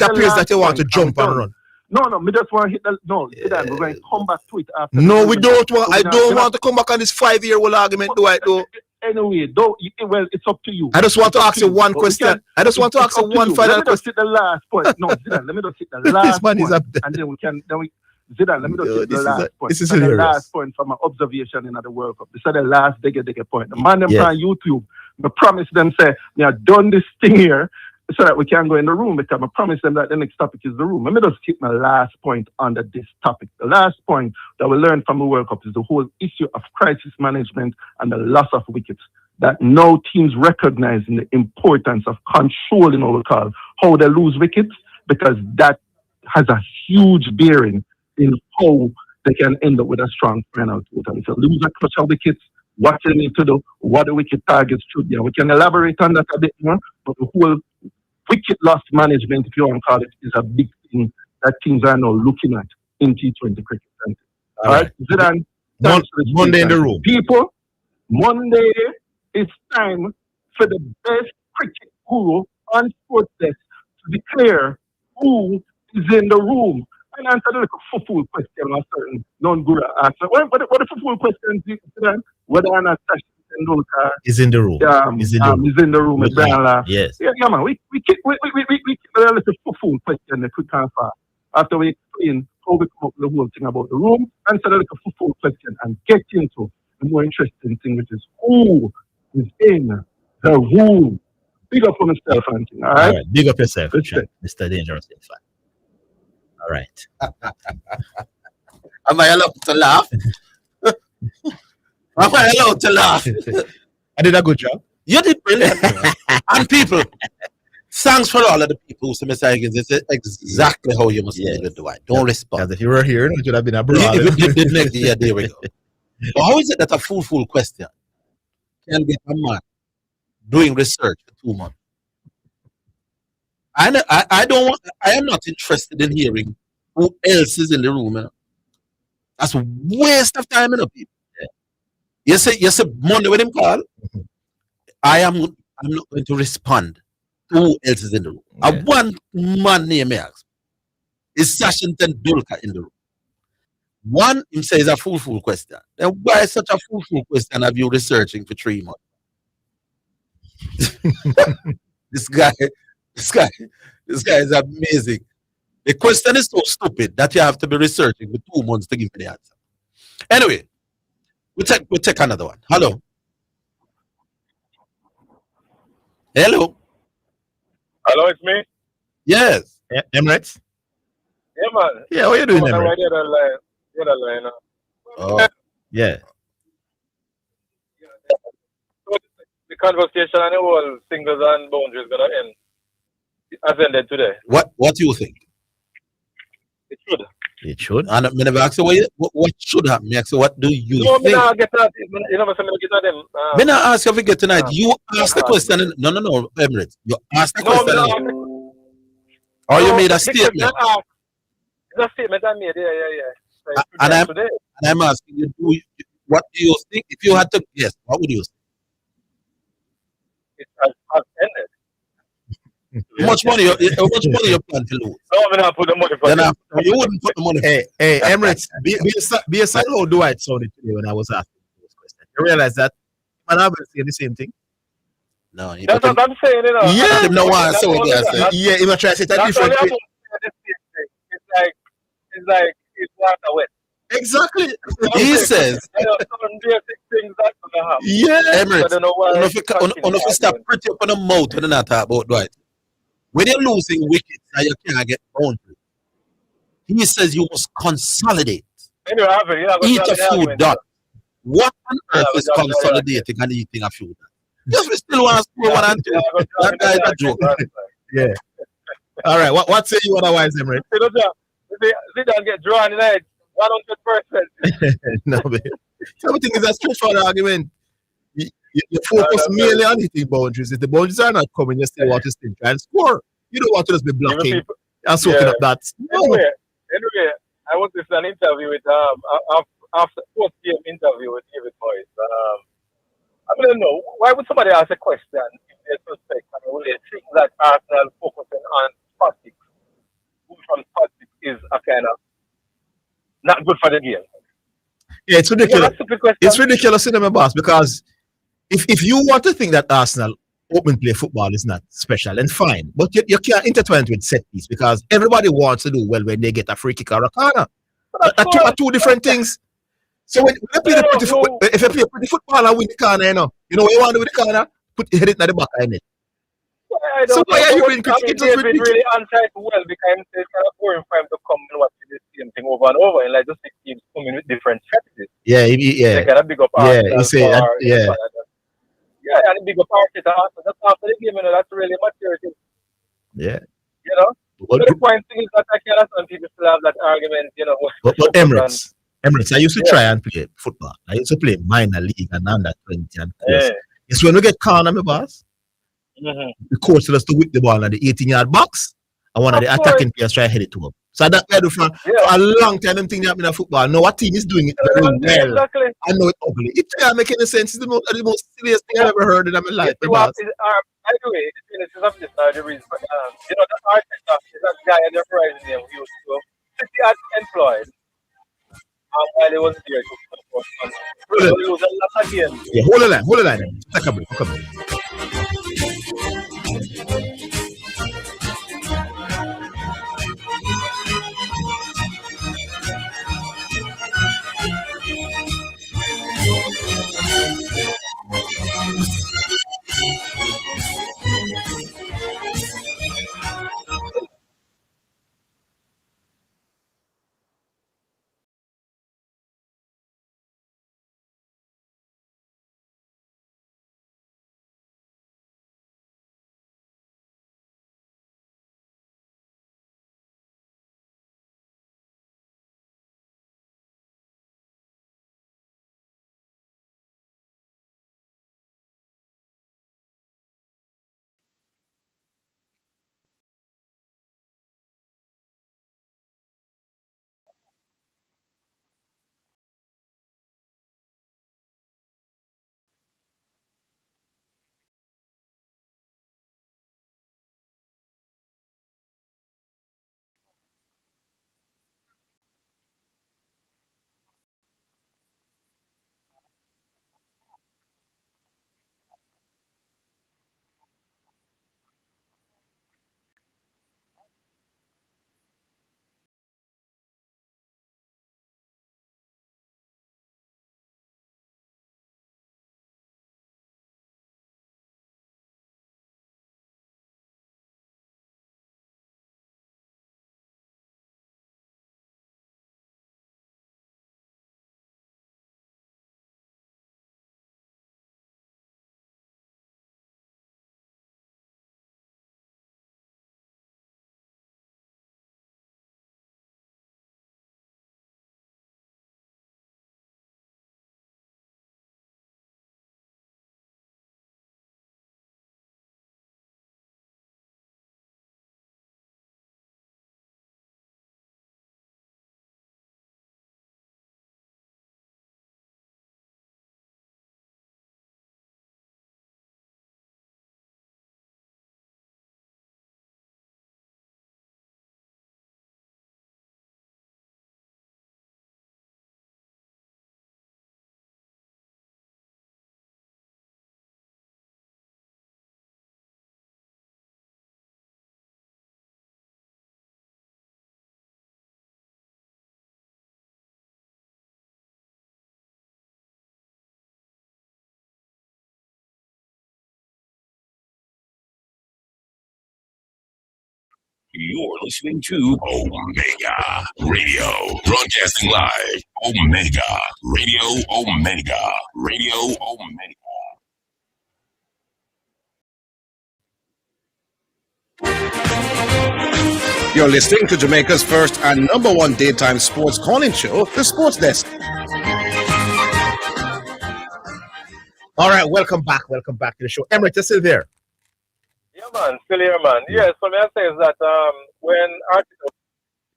appears that you want to jump and run. No, we just want to hit the. No, Zidane, we're going to come back to it after. No, we don't want. I don't want to come back on this 5-year-old argument, do I? Though. Anyway, well, it's up to you. I just want to ask you one question. I just want to ask you one final question. Let me just hit the last point. No, Zidane, let me just hit the last point. And then we can, Zidane, let me just hit the last point. This is hilarious. The last point from my observation in the World Cup. This is the last digger point. The man them on YouTube, I promise them, say, we have done this thing here so that we can go in the room, because I promise them that the next topic is the room. Let me just keep my last point under this topic. The last point that we learned from the World Cup is the whole issue of crisis management and the loss of wickets. That now teams recognizing the importance of controlling what we call how they lose wickets, because that has a huge bearing in how they can end up with a strong final total. If you lose a clutch of wickets, what you need to do, what the wicket targets should be. And we can elaborate on that a bit more, but the whole wicket loss management, if you want to call it, is a big thing that teams are now looking at in T20 cricket. All right, Zidane. Monday in the room. People, Monday, it's time for the best cricket guru on Sports Desk to declare who is in the room. And answer the football question or certain non-guru answer. What the football question is, Zidane? Whether or not is in the room. He's in the room with Brian. Yes. Yeah, man. We keep a little football question that we can fast. After we explain how we come up with the whole thing about the room, answer the little football question and get into the more interesting thing, which is who is in the room. Big up on yourself, Anthony. All right? Big up yourself, Mr. Dangerous. All right. Am I allowed to laugh? Am I allowed to laugh? I did a good job. You did brilliant. And people, thanks for all of the people who say, Mr. Higgins, it's exactly how you must deal with Dwight. Don't respond. Because if you were here, it would have been a brawl. Yeah, there we go. But how is it that a fool question can get a man doing research for 2 months? I am not interested in hearing who else is in the room. You know? That's a waste of time, people. You say Monday when him call, I'm not going to respond to who else is in the room. I one man name me ask. Is Sashington Dulka in the room? One, him says a fool question. Then why such a fool question have you researching for 3 months? This guy is amazing. The question is so stupid that you have to be researching for 2 months to give me the answer. Anyway, we'll take another one. Hello. Hello. Hello, it's me. Yes. Emirates? Yeah, man. Yeah, what are you doing, Emirates? Right there, the line. Oh. Yeah. So the conversation and the whole singles and boundaries gonna end. Has ended today. What do you think? It should. It should. And I never ask you what should happen. I ask you, what do you No, think? me not get that. You never say me get that them. Me not ask you if you get tonight. You ask the question. No, Emirates. You ask the question. Or you made a statement. It's a statement I made. Yeah. And I'm asking you, what do you think? If you had to guess, what would you say? It has ended. How much money you plan to lose? No, I'm not put the money for then you wouldn't put the money. Hey, Emirates, be aside how Dwight sounded today when I was asking those questions. You realize that man, I've been saying the same thing. No, that's what I'm saying. You know, yeah, no one so yeah, he might try to say that different. It's like it's water wet. Exactly. He says. Some basic things that gonna happen. Yeah, Emirates. I don't know why. If you stop pretty up on the mouth when you not talk about Dwight. When you're losing wickets and you can't get boundaries, he says you must consolidate. Eat a few dots. What on earth is consolidating and eating a few dots? Yes, we still want to score 1 and 2. That guy is a joke. Yeah. All right. What say you otherwise, Emirates? Zidane get drawn tonight. 100%. No, man. Everything is a straightforward argument. You focus mainly on hitting boundaries. If the boundaries are not coming, you still want to still try and score. You don't want to just be blocking and soaking up that. No. Anyway, I was in an interview with after post-game interview with David Moyes. I don't know, why would somebody ask a question if they suspect and will they think that Arsenal focusing on tactics, from tactics is a kind of not good for the game? Yeah, it's ridiculous. It's ridiculous in my boss, because if you want to think that Arsenal open play football is not special, and fine, but you can't intertwine it with set piece, because everybody wants to do well when they get a free kick or a corner. Are two different things. So when you play if you play pretty football and win the corner, you know what you want to do with the corner? Put your head in the back of it. So why are you being critical? David really answered well, because it's kind of boring for him to come and watch the same thing over and over, and like just 6 teams coming with different strategies. Yeah, They kind of big up Arsenal. He say, yeah, and big up Arsenal. That's after the game, you know, that's really maturity. Yeah. You know? But the point thing is that I can understand people still have that argument, you know. But Emirates, I used to try and play football. I used to play minor league and under 20 and close. It's when we get corner, my boss. The coach tells us to whip the ball at the 18-yard box, and one of the attacking players try to head it to him. So that way, for a long time, them thing happening in football. Now, what team is doing it very well? Exactly. I know it's ugly. It can't make any sense. It's the most silliest thing I've ever heard in my life. By the way, the genesis of this are the reason. You know, that Arteta is that guy at the horizon name who used to City had employed. While he was there to lose a lot of games. Yeah, hold the line. Take a break. Come on. You're listening to Omega Radio, broadcasting live. Omega Radio, Omega Radio, Omega. You're listening to Jamaica's first and number one daytime sports calling show, The Sports Desk. All right, welcome back to the show. Emirates, you're still there? Yeah, man, still here, man. Yes, what I say is that when articles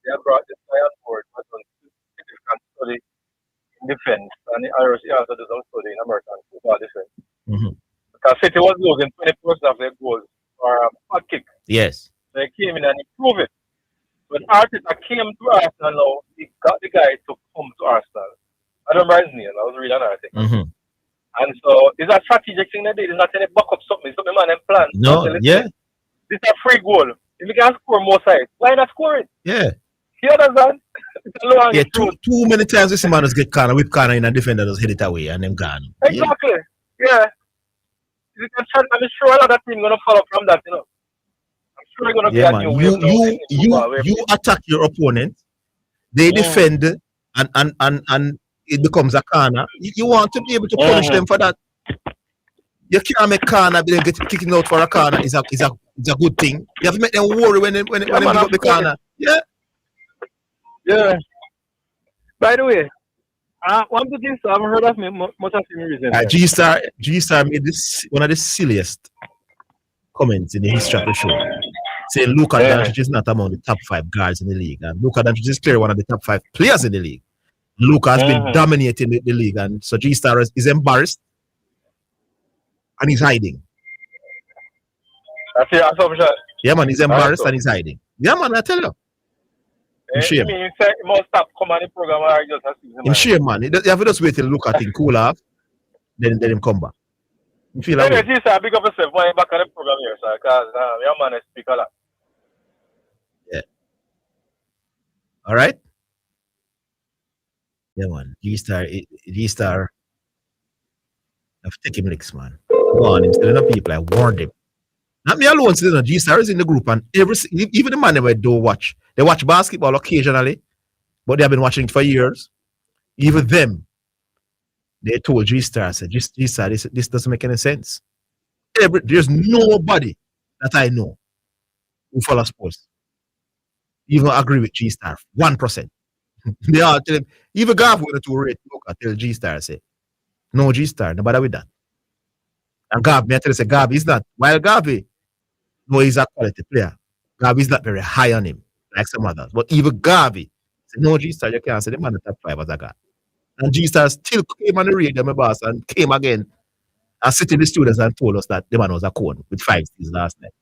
they have brought this guy on board, was on significant study in defense, and he also did some study in American football defense. Mm-hmm. Because City was losing 20% of their goals for hot kick. Yes. So he came in and improved it. When Arteta came to Arsenal now, he got the guy to come to Arsenal. I don't remember his name, I was reading an article. Mm-hmm. And so it's a strategic thing they did. It's not any backup something. It's something man and plan. No, yeah. This is a free goal. If you can score more sides, why not score it? Yeah. You understand? Yeah, too many times this man just get corner, whip corner in a defender just hit it away and them gone. Exactly. Yeah. You can try, I'm sure a lot of teams gonna follow from that, you know. I'm sure you're gonna be a new you attack your opponent, they defend and it becomes a corner. You want to be able to punish them for that. You can't make corner, then get kicking out for a corner is a good thing. You have to make them worry when they pick up the corner. Yeah. Yeah. By the way, one of the things I haven't heard of me much of him recently. G-Star made this one of the silliest comments in the history of the show. Saying Luka Doncic is not among the top 5 guards in the league. And Luka Doncic is clearly one of the top 5 players in the league. Luka has been dominating the league, and so G-Star is embarrassed and he's hiding. That's your assumption. Yeah, man, he's embarrassed and he's hiding. Yeah, man, I tell you. In shame. You must stop coming on the program or I just have to in shame, man. You have to just wait till Luka thing cool off, then him come back. You feel like anyway, G-Star, big up yourself when you're back on the program here, sir, because your man speak a lot. Yeah. All right. Yeah, man. G-Star. I've taken him licks, man. Go on, him still people. I warned him. Not me alone, still G-Star is in the group, and even the man they don't watch. They watch basketball occasionally, but they have been watching it for years. Even them, they told G-Star, I said, G-Star, this doesn't make any sense. There's nobody that I know who follows sports even agree with G-Star 1%. They all tell him, even Gav with the 2 rate, look, I tell G-Star, I say, no G-Star, no bother with that. And Gav, me I tell you, say, Gav is not, while Gavi, no, he's a quality player. Gavi is not very high on him, like some others. But even Gavi, say, no G-Star, you can't say the man the top 5 as a guy. And G-Star still came on the radio, my boss, and came again and sit in the studios and told us that the man was a cone with 5 steals last night.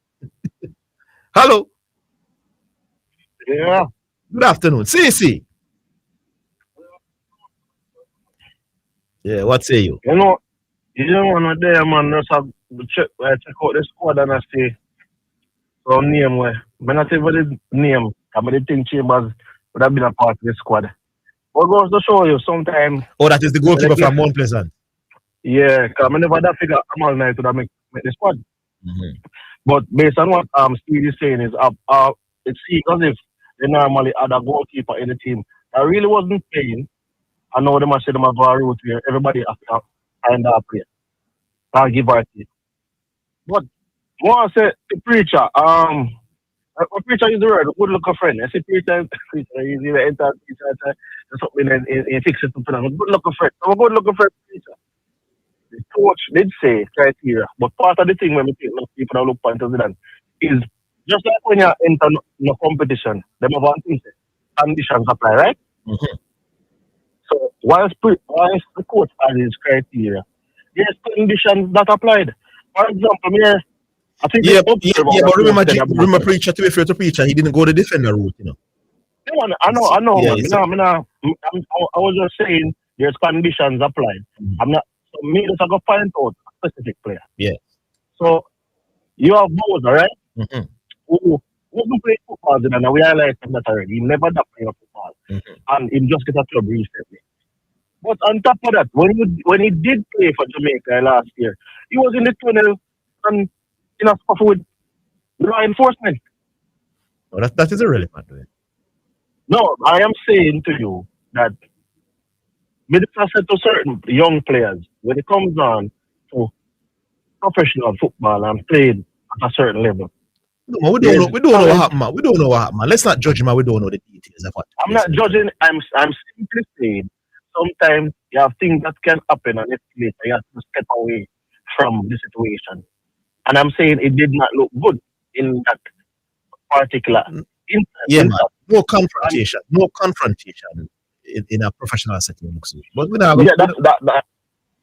Hello. Yeah. Good afternoon. CC. Yeah, what say you? You know one of them, man, just have check out the squad and I say some name where. When I say what the name, I mean the thing Chambers would have been a part of the squad. But goes to show you sometimes. Oh, that is the goalkeeper from Mount Pleasant. Yeah, because I never that figure I'm all night to make the squad. Mm-hmm. But based on what Steve is saying is it seems as if they normally had a goalkeeper in the team. I really wasn't playing. I know they must say them have a route where everybody has to find a player. I'll give her a team. But more say the preacher, a preacher is the word, good looking friend. I say preacher he's either enter preacher something and fix it something. A good looking friend. I'm a good looking friend preacher. The coach did say criteria, but part of the thing when we take people that look into Zidane is just like when you enter no competition, them have one thing say, conditions apply, right? Mm-hmm. So whilst the coach has his criteria, there's conditions that applied. For example, I think but remember preacher, to be fair to preacher, he didn't go the defender route, you know. I know, yeah, man. I was just saying there's conditions applied. Mm-hmm. I'm not. So me just go find out a specific player. Yeah. So you have both, all right? Mm-hmm. Who play football and we realized that already. He never that play football. Mm-hmm. And he just get a club recently. But on top of that, when he did play for Jamaica last year, he was in the tunnel and in a stuff with law enforcement. No, that is irrelevant. No, I am saying to you that with said to certain young players, when it comes on to professional football and played at a certain level. No, we don't know what happened, man. We don't know what happened, man. Let's not judge him, man. We don't know the details of what. I'm not judging. I'm simply saying sometimes you have things that can happen and escalate. You have to step away from the situation. And I'm saying it did not look good in that particular instance. Yeah, man. No confrontation. No confrontation in a professional setting looks good. But we're not. That.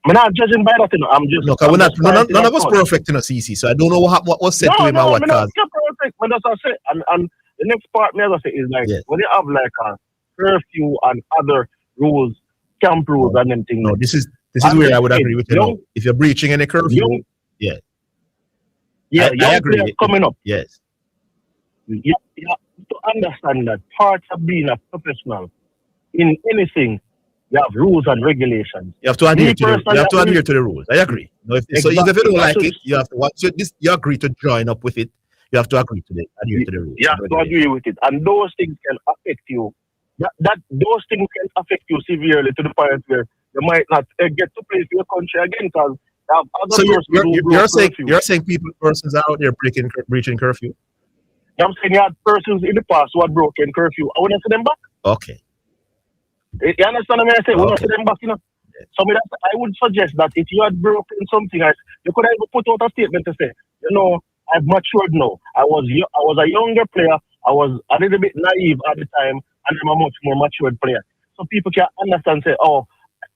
I'm not judging by that. I'm just. No, because we're not. None of us perfect in a CC. So I don't know what was said to him and what caused. No, perfect. But that's what I say. And the next part, me as I say, is like when you have like a curfew and other rules, camp rules and them things. No, this is where I would agree with you. Know, if you're breaching any curfew, yeah, I agree. Coming up, yes. You have to understand that part of being a professional in anything, you have rules and regulations. You have to adhere to the rules. I agree. No, if you don't like it, you have to watch this. You agree to join up with it. You have to agree to adhere to the rules. You have to agree with it, and those things can affect you. Those things can affect you severely to the point where you might not get to play for your country again because you have other so you're saying persons are out there breaching curfew. I'm saying you had persons in the past who had broken curfew. I wouldn't see them back. Okay. You understand what I say? We don't see them back, you know. So I would suggest that if you had broken something else, you could have put out a statement to say, you know, I've matured now. I was a younger player. I was a little bit naive at the time, and I'm a much more matured player. So people can understand, say, oh,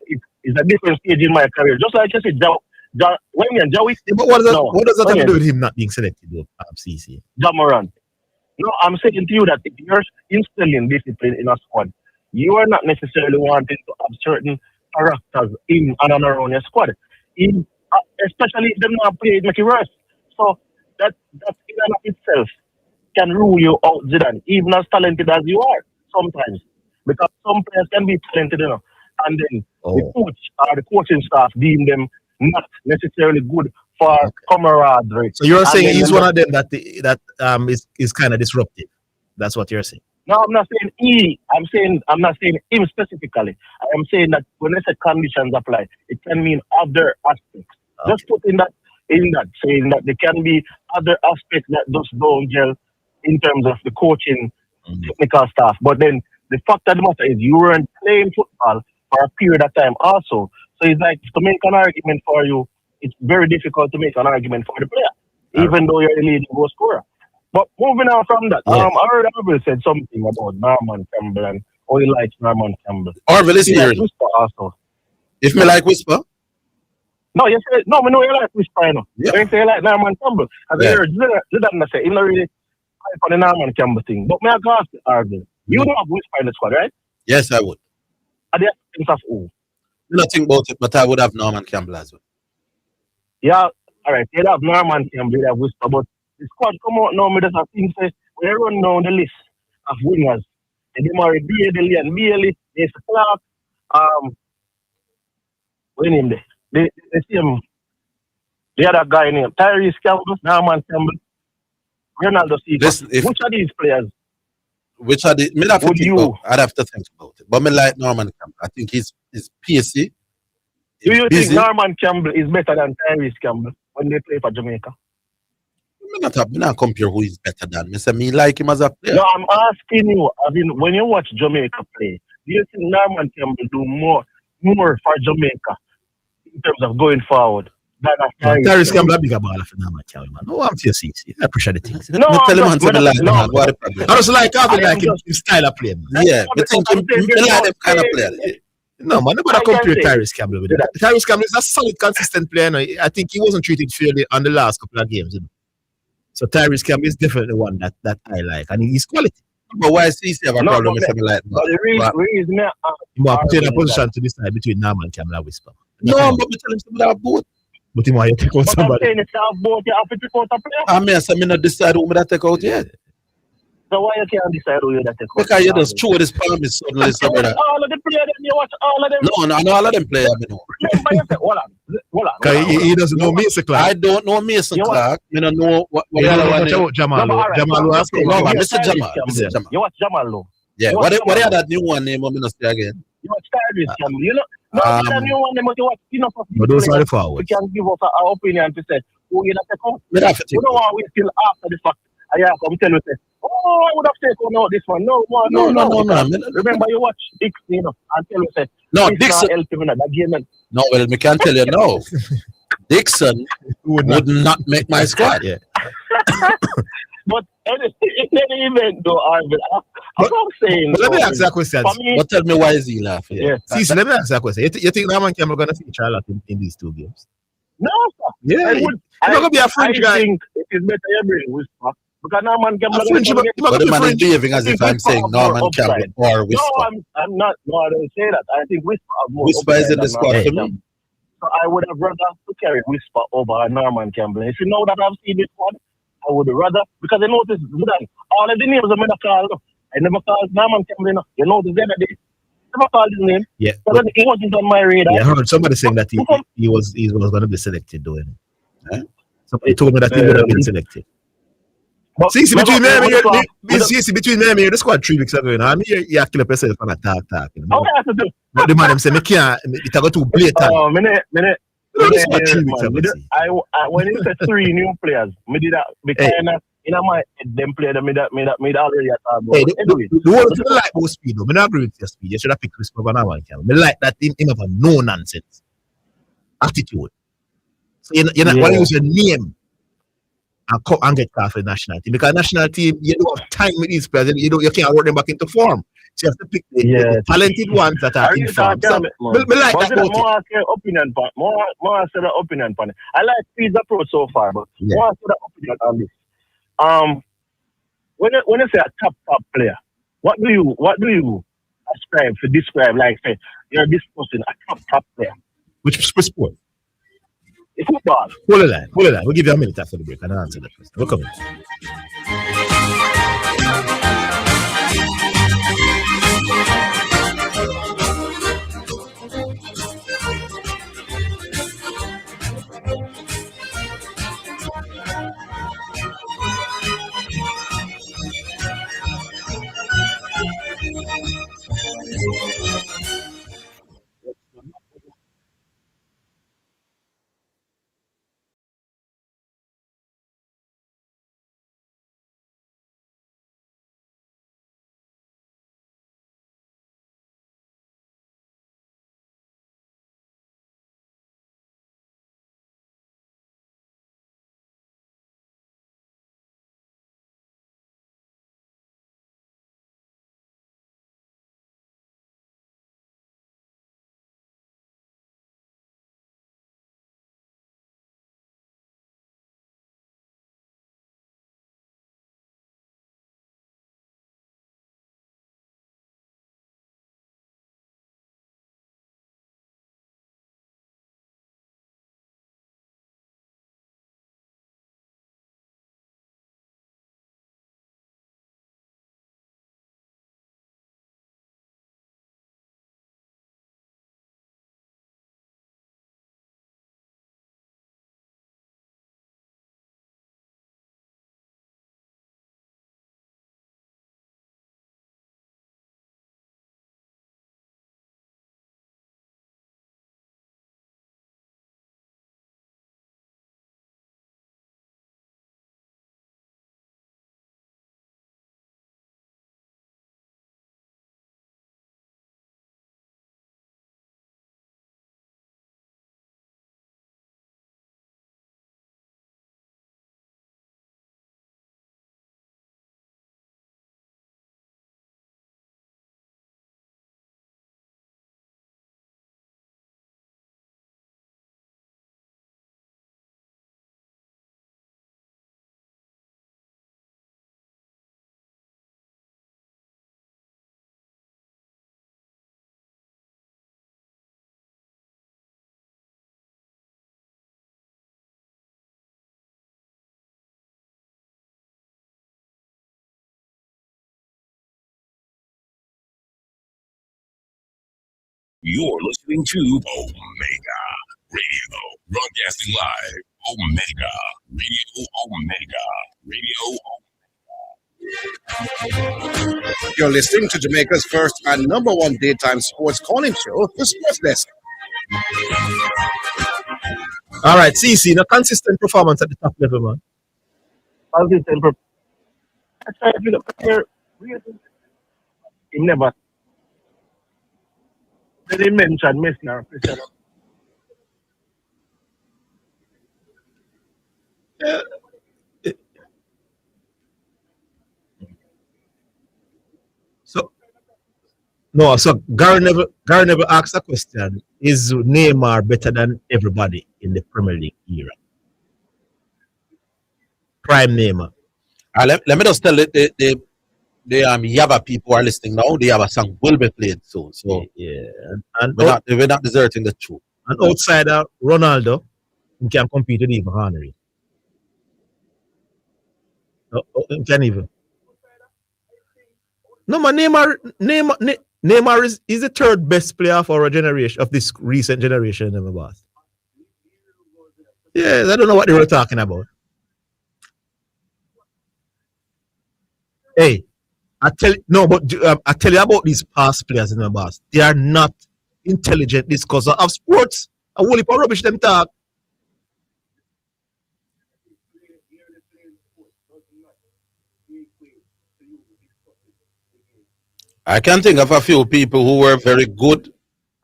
it's a different stage in my career. Just like you said, but what does that have to do with him not being selected to CC? Jamoran. No, I'm saying to you that if you're instilling discipline in a squad, you are not necessarily wanting to have certain characters in and around your squad. Especially if they're not playing make it worse. So that in and of itself can rule you out, Zidane, even as talented as you are sometimes. Because some players can be talented enough. And then the coach or the coaching staff deem them not necessarily good for camaraderie. So you're saying he's one of them that is kind of disruptive. That's what you're saying. No, I'm not saying he. I'm not saying him specifically. I am saying that when I say conditions apply, it can mean other aspects. Okay. Just put in that, saying that there can be other aspects that just don't gel in terms of the coaching, technical staff. But then the fact of the matter is you weren't playing football for a period of time also. So it's like to make an argument for you, it's very difficult to make an argument for the player, even though you're a leading goal scorer. But moving on from that, I heard Orville said something about Norman Campbell and how he likes Norman Campbell. Orville is here. Whisper also. If me like Whisper? No, you say no, we know you like Whisper, you know. You say you like Norman Campbell. As I heard Zidane say, he not really hype on the Norman Campbell thing. But may I ask Orville, you don't have Whisper in the squad, right? Yes, I would. At the expense of who? I don't think about it, but I would have Norman Campbell as well. Yeah, all right. You'd have Norman Campbell, you'd have Whisper, but the squad come out now, there's a thing say, when you run down the list of winners, they marry Bailey and Bailey, there's Clark, what name there? They see him, the other guy named Tyrese Campbell, Norman Campbell, Ronaldo Seagull. Which of these players? I'd have to think about it. But me like Norman Campbell. I think he's PSC. Do you think Norman Campbell is better than Tyrese Campbell when they play for Jamaica? I'm not compare who is better than me. Say me like him as a player. No, I'm asking you. I mean, when you watch Jamaica play, do you think Norman Campbell do more for Jamaica in terms of going forward than Tyrese Campbell a bigger baller for Norman Campbell, man. No, I'm TCC. I appreciate the things. No, tell him I just like his style of play, man. Yeah, I think him like them kind of player. No, man, nobody compare Tyrese Campbell with that. Tyrese Campbell is a solid, consistent player. I think he wasn't treated fairly on the last couple of games. You know? So Tyrese Campbell is definitely one that I like, and he's quality. But why CC have a problem with something like that? But the reason you want to take a position to decide between Norman Campbell and Whisper. No, but we tell him to have both. But he want you to take out somebody. But I'm saying if you have both, you have to take out a player. I mean, so I not decide who I take out yet. So why you can't decide who you take out? Because you just throw this palm is suddenly somewhere. All of the players, you watch all of them. No, all of them players. No, He doesn't know Mason Clark. I don't know Mason Clark. You don't know what you don't know much about Jamal. Jamal ask no, man, Mr. Jamal. Mr. Jamal. You watch Jamal though. Yeah, what are that new one name I'm gonna say again? You watch Tyrese Campbell. You know, the new one name, but you watch enough of but those are the forwards. We can give us our opinion to say, oh, you know, we don't want we still after the fact. I come tell you, say, oh, I would have taken out this one. No. Remember, you watch Dixon, you know, and tell you, say, no, Dixon. No, well, me can tell you no. Dixon would not make my squad. Yeah. But in any event, though, I'm not saying. Let me ask that question. But tell me why is he laughing? Yeah. See, let me ask that question. You think Norman Campbell going to feature a lot in these two games? No, sir. Yeah. He's not going to be a French guy. I think it is better you bring Whisper. Because Norman Campbell. But the man is behaving as if I'm saying Norman Campbell or Whisper. No, I'm not. No, I don't say that. I think Whisper is in the squad for me. So I would have rather to carry Whisper over Norman Campbell. If you know that I've seen this one, I would rather, because I noticed Zidane, all of the names I'm going to call. I never called Norman Campbell. You know the other day. Never called his name. Yeah. Because he wasn't on my radar. Yeah, I heard somebody saying that he was going to be selected doing it. Somebody told me that he would have been selected. See, between me and you, the squad 3 weeks ago, you know, I mean, you kill up yourself and talk. You know? How I have to do? But the man them say, me can't, it's got too blatant. When you said 3 new players, me did that because in my head, them play them me already at all. The one thing I like about Speed, though, I don't agree with your Speed. You should have picked Chris over Norman Campbell. I like that him have a no nonsense attitude. So you're not want to use your name and come and get called for the national team, because national team you don't have time with these players. You can't work them back into form. So you have to pick the talented ones that are in form. So, me like that. More the opinion on it. I like Speed's approach so far, but more the opinion on this. When you say a top player, what do you ascribe to describe, like say you're discussing a top player? Which sport? It's football. Hold on. We'll give you a minute after the break and I'll answer that question. We're coming. You're listening to Omega Radio. Broadcasting live. Omega. Radio Omega. Radio. You're listening to Jamaica's first and number one daytime sports calling show, the Sports Desk. All right, CC, the consistent performance at the top level, man. Consistent performance. He never. Did he mention Messner? So Gary never asked a question. Is Neymar better than everybody in the Premier League era? Prime Neymar. Let me just tell the Yaba people who are listening now, the Yaba song will be played soon. So yeah, and we're not deserting the truth. An outsider, Ronaldo, he can compete with even Henry. He can even. No, man, Neymar is the third best player of our generation, of this recent generation, my boss. Yes, I don't know what they were talking about. Hey, I tell you about these past players in my boss. They are not intelligent because of sports. I will rubbish them talk. I can think of a few people who were very good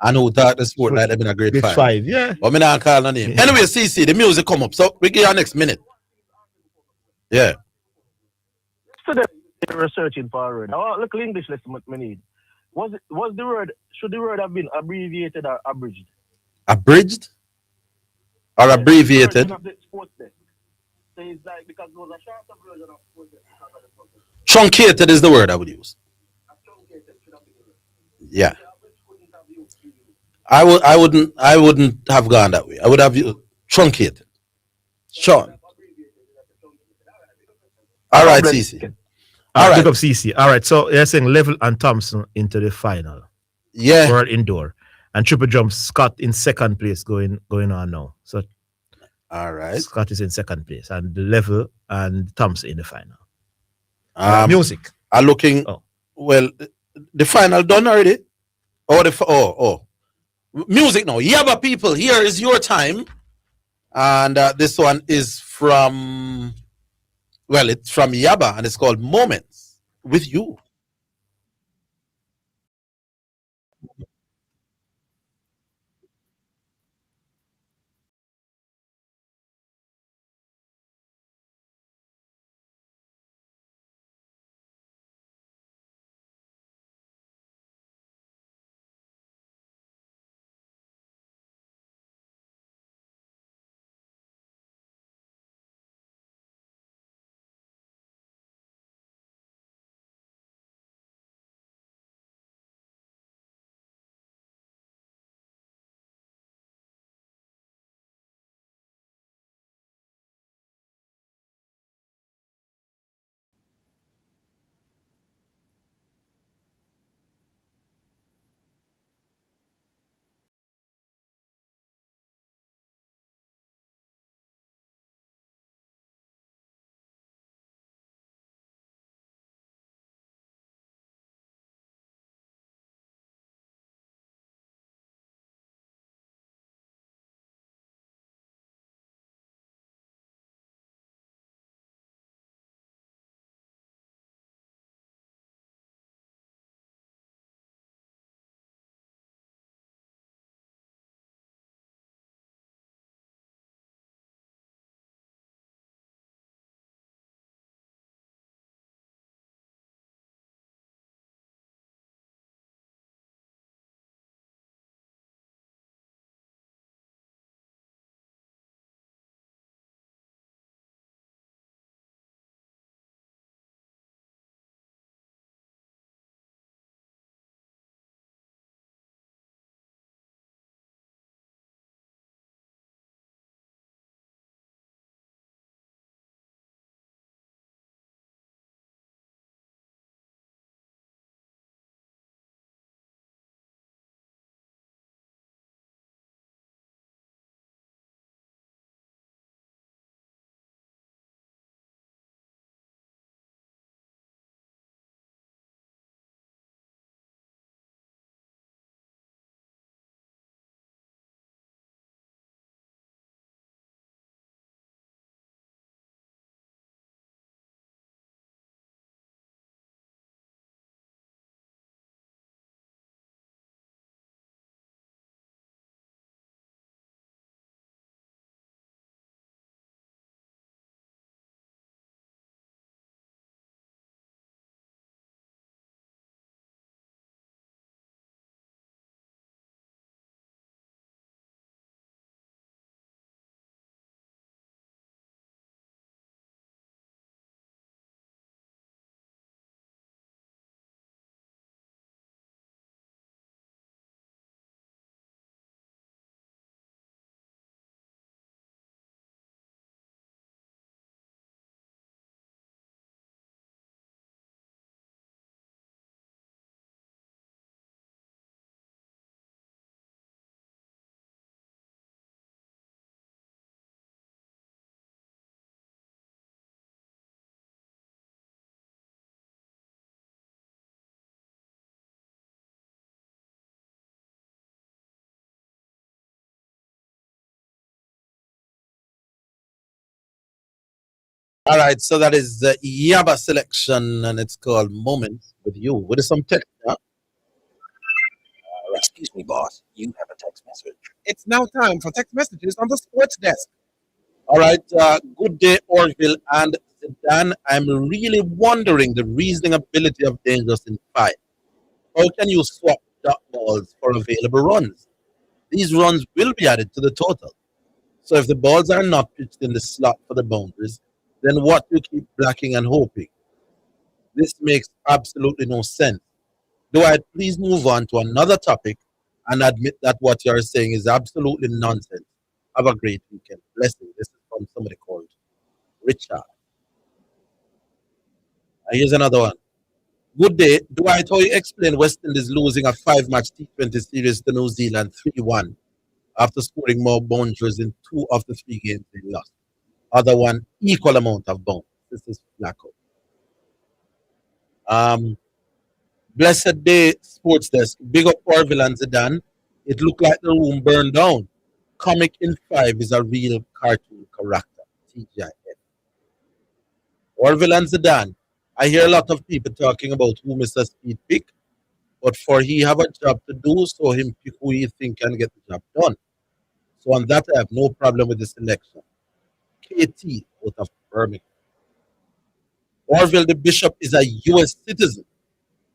and who thought the sport like them in a grade 5. Yeah. But me not call no name. Yeah. Anyway, CC, the music come up. So we get our next minute. Yeah. So they were searching for a word. Oh, look, English lesson what we need. Was the word, should the word have been abbreviated or abridged? Abridged? Or abbreviated? Of the sports desk. So it's like, because it was a shorter version of sports desk. Truncated is the word I would use. Yeah. I wouldn't have gone that way. I would have truncated. Sean. All right, CC. All right. Pick up CC. All right. So you're saying Level and Thompson into the final. Yeah. World indoor. And triple jump Scott in second place going on now. So all right. Scott is in second place. And Level and Thompson in the final. Music. Are looking well. The final done already? Music now. Yaba people, here is your time. And this one is from, it's from Yaba and it's called Moments with You. All right, so that is the Yaba selection, and it's called Moments with You. With some text, huh? Excuse me, boss. You have a text message. It's now time for text messages on the sports desk. All right, good day, Orville and Zidane. I'm really wondering the reasoning ability of Dangerous in 5. How can you swap dot balls for available runs? These runs will be added to the total. So if the balls are not pitched in the slot for the boundaries, then what do you keep blocking and hoping? This makes absolutely no sense. Do I please move on to another topic and admit that what you're saying is absolutely nonsense? Have a great weekend. Blessing. This is from somebody called Richard. Here's another one. Good day. Dwight, how you explain West Indies losing a 5-match T20 series to New Zealand 3-1 after scoring more boundaries in 2 of the 3 games they lost? Other one, equal amount of boundaries. This is Flacco. Blessed day, sports desk. Big up Orville and Zidane. It looked like the room burned down. Comic in 5 is a real cartoon character. TGIF. Orville and Zidane. I hear a lot of people talking about who Mr. Speed pick, but for he have a job to do, so him pick who he think can get the job done. So on that, I have no problem with the selection. KT out of Birmingham. Orville the Bishop is a U.S. citizen,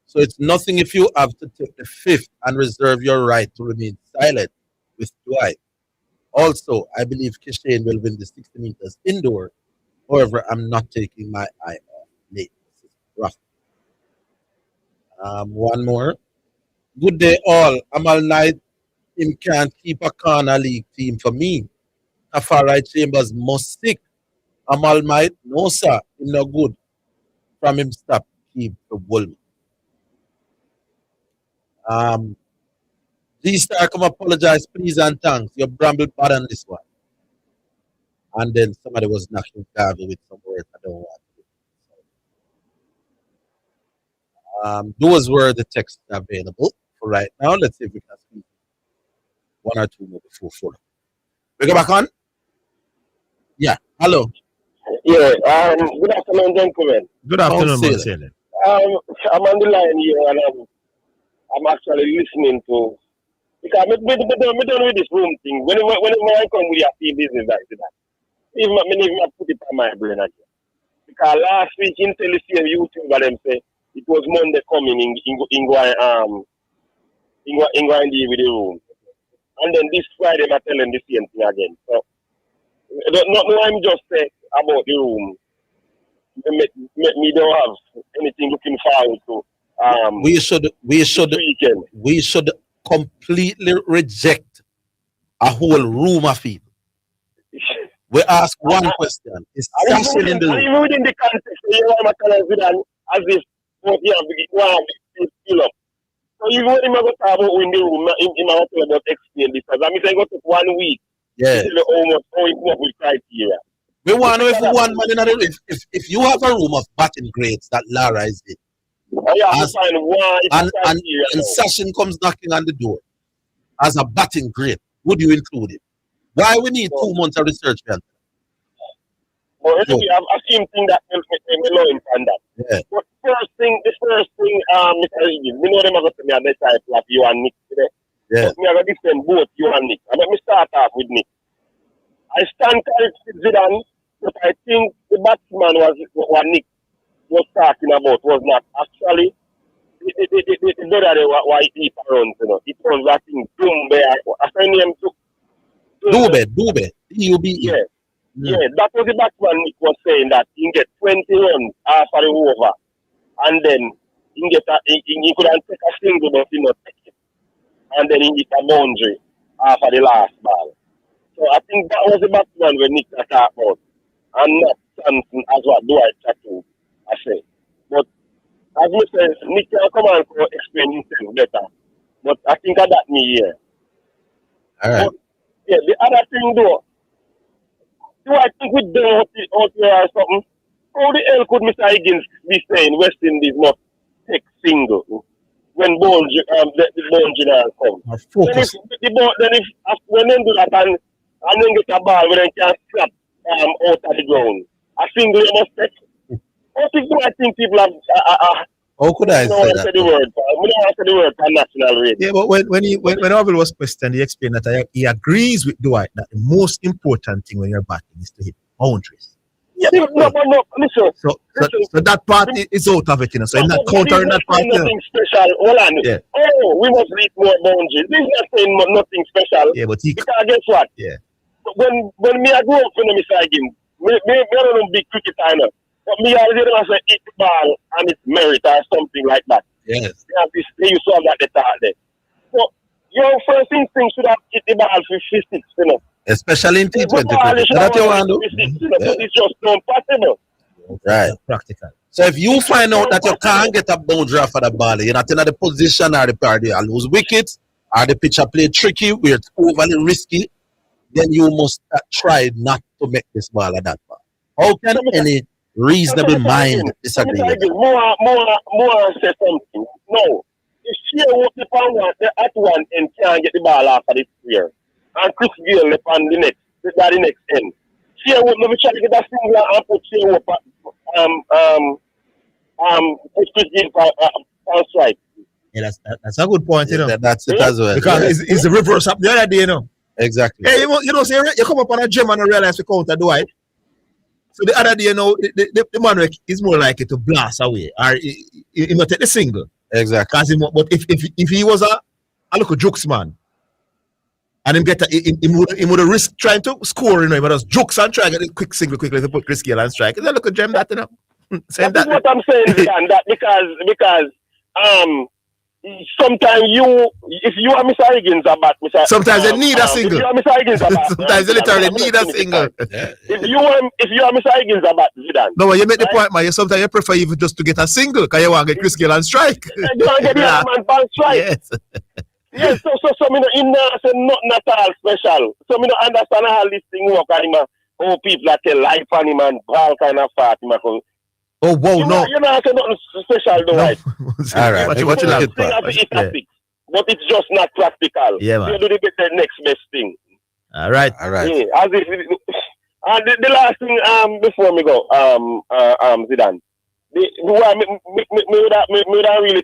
so it's nothing if you have to take the 5th and reserve your right to remain silent with Dwight. Also, I believe Kishane will win the 60 meters indoor. However, I'm not taking my eye off late. This is rough. One more. Good day, all. Amal Knight, him can't keep a corner league team for me. Tafari Chambers must sick. Amal might, no sir, him no good. From him stop, keep the Wolman. G-Star come apologize, please and thanks. You bramble bad on this one. And then somebody was knocking Garvey with some words I don't want. Those were the texts available for right now. Let's see if we can speak 1 or 2 more before 4. We go back on? Yeah. Hello. Yeah. Good afternoon, gentlemen. Good afternoon, Marcelo. I'm on the line here, and I'm actually listening to, because me done with this room thing. When I come with a business like that, even I put it on my brain again. Because last week in the same YouTuber them say it was Monday coming in deal with the room, and then this Friday I tell them the same thing again. So not I'm just saying about the room. Me don't have anything looking forward to. We should completely reject a whole room of people. We ask one question: is Sashin in the room? Even within the context, you know, as if you have fill up. So even when I'm going to talk about in the room, I'm going to explain this, because I'm going to take 1 week. Yeah. Almost how it works with criteria. We want to know if one man in the room, if you have a room of batting grades that Lara is in, and Sashin comes knocking on the door as a batting grade, would you include it? Why we need 2 months of research, man? Well, anyway, I've seen things that will know him on that. Yeah. But the first thing, Mr. Higgins, we know them are going to be a better like you and Nick today. Yeah. But we are going to defend both you and Nick. Let me start off with Nick. I stand correct with Zidane, but I think the batsman was what Nick was talking about was not actually the brother why he runs, you know. It was that thing, Dumbe. I find him to Dube, D-U-B-E. Yeah. Yeah, that was the batsman Nick was saying that he can get 20 runs after the over, and then he couldn't take a single, but he not take it, and then he hit a boundary after the last ball. So I think that was the batsman when Nick talked about, and not Samson as what Dwight Chattu, I say. But as I say, Nick can come and explain himself better. But I think I got me here. All right. But, yeah, the other thing though, do I think we don't out there or something? How the hell could Mr. Higgins be saying West Indies must take single when the ball general comes? Then if when they do that and then get a ball when they can slap out of the ground, a single you must take. I think people have. How could I say that? The word. We don't answer the word for national radio. Yeah, but when Orville was questioned, he explained that he agrees with Dwight that the most important thing when you're batting is to hit boundaries. Yeah, no, listen. So that part is out of it, you know. So he's not countering that part. Nothing special. Hold on. Yeah. Oh, we must reach more boundaries. This is not saying nothing special. Yeah, but because guess what? Yeah. When me I grew up in Mr. Higgins, me I don't know big cricket either. But me always say hit the ball and it's merit or something like that. Yes. They used to have that data there. So your first instinct should have hit the ball for 56, you know. Especially in T20 cricket. That's your hand. But it's just not possible. Right. Practical. So if you find out that you can't get a boundary for the ball, you're not in the position or the party, you lose wickets, or the pitcher play tricky, where it's overly risky, then you must try not to make this ball at that ball. How can any reasonable mind disagree with that? More say something. No. If she walk the pound at one and can't get the ball off of the square, and Chris Gayle left on the next end. She would never try to get a single and put she up put Chris Gayle on strike. Yeah, that's a good point, you know. That's it as well. Because it's the reverse up the other day, you know. Exactly. Hey, you know, say you come up on a gym and realize you counter Dwight. So the other day, you know, the man is more likely to blast away or he might take the single. Exactly. But if he was a local jokes man, and him would have risk trying to score, you know, but just jokes and try to get a quick single quickly to put Chris Gayle on strike. Is that look a gem that, you know? That's what I'm saying, Zidane, that because sometimes if you are Mr. Higgins about sometimes you need a single. If you are Mr. Higgins about sometimes you literally need a single. If you are Mr. Higgins about Zidane. No, well, you make the point, man. Sometimes you prefer even just to get a single because you want to get Chris Gayle on strike. You want to get the man on strike. Yes. Yes, so me no in say nothing at all special. So me no understand how this thing work anymore. Oh, people that tell life on him and all kind of fat him. Oh, whoa, no. You know, I say nothing special though, right? All right. What you like? But it's just not practical. Yeah, man. You do the next best thing. All right. Yeah, as if and the last thing before me go Zidane. Me would really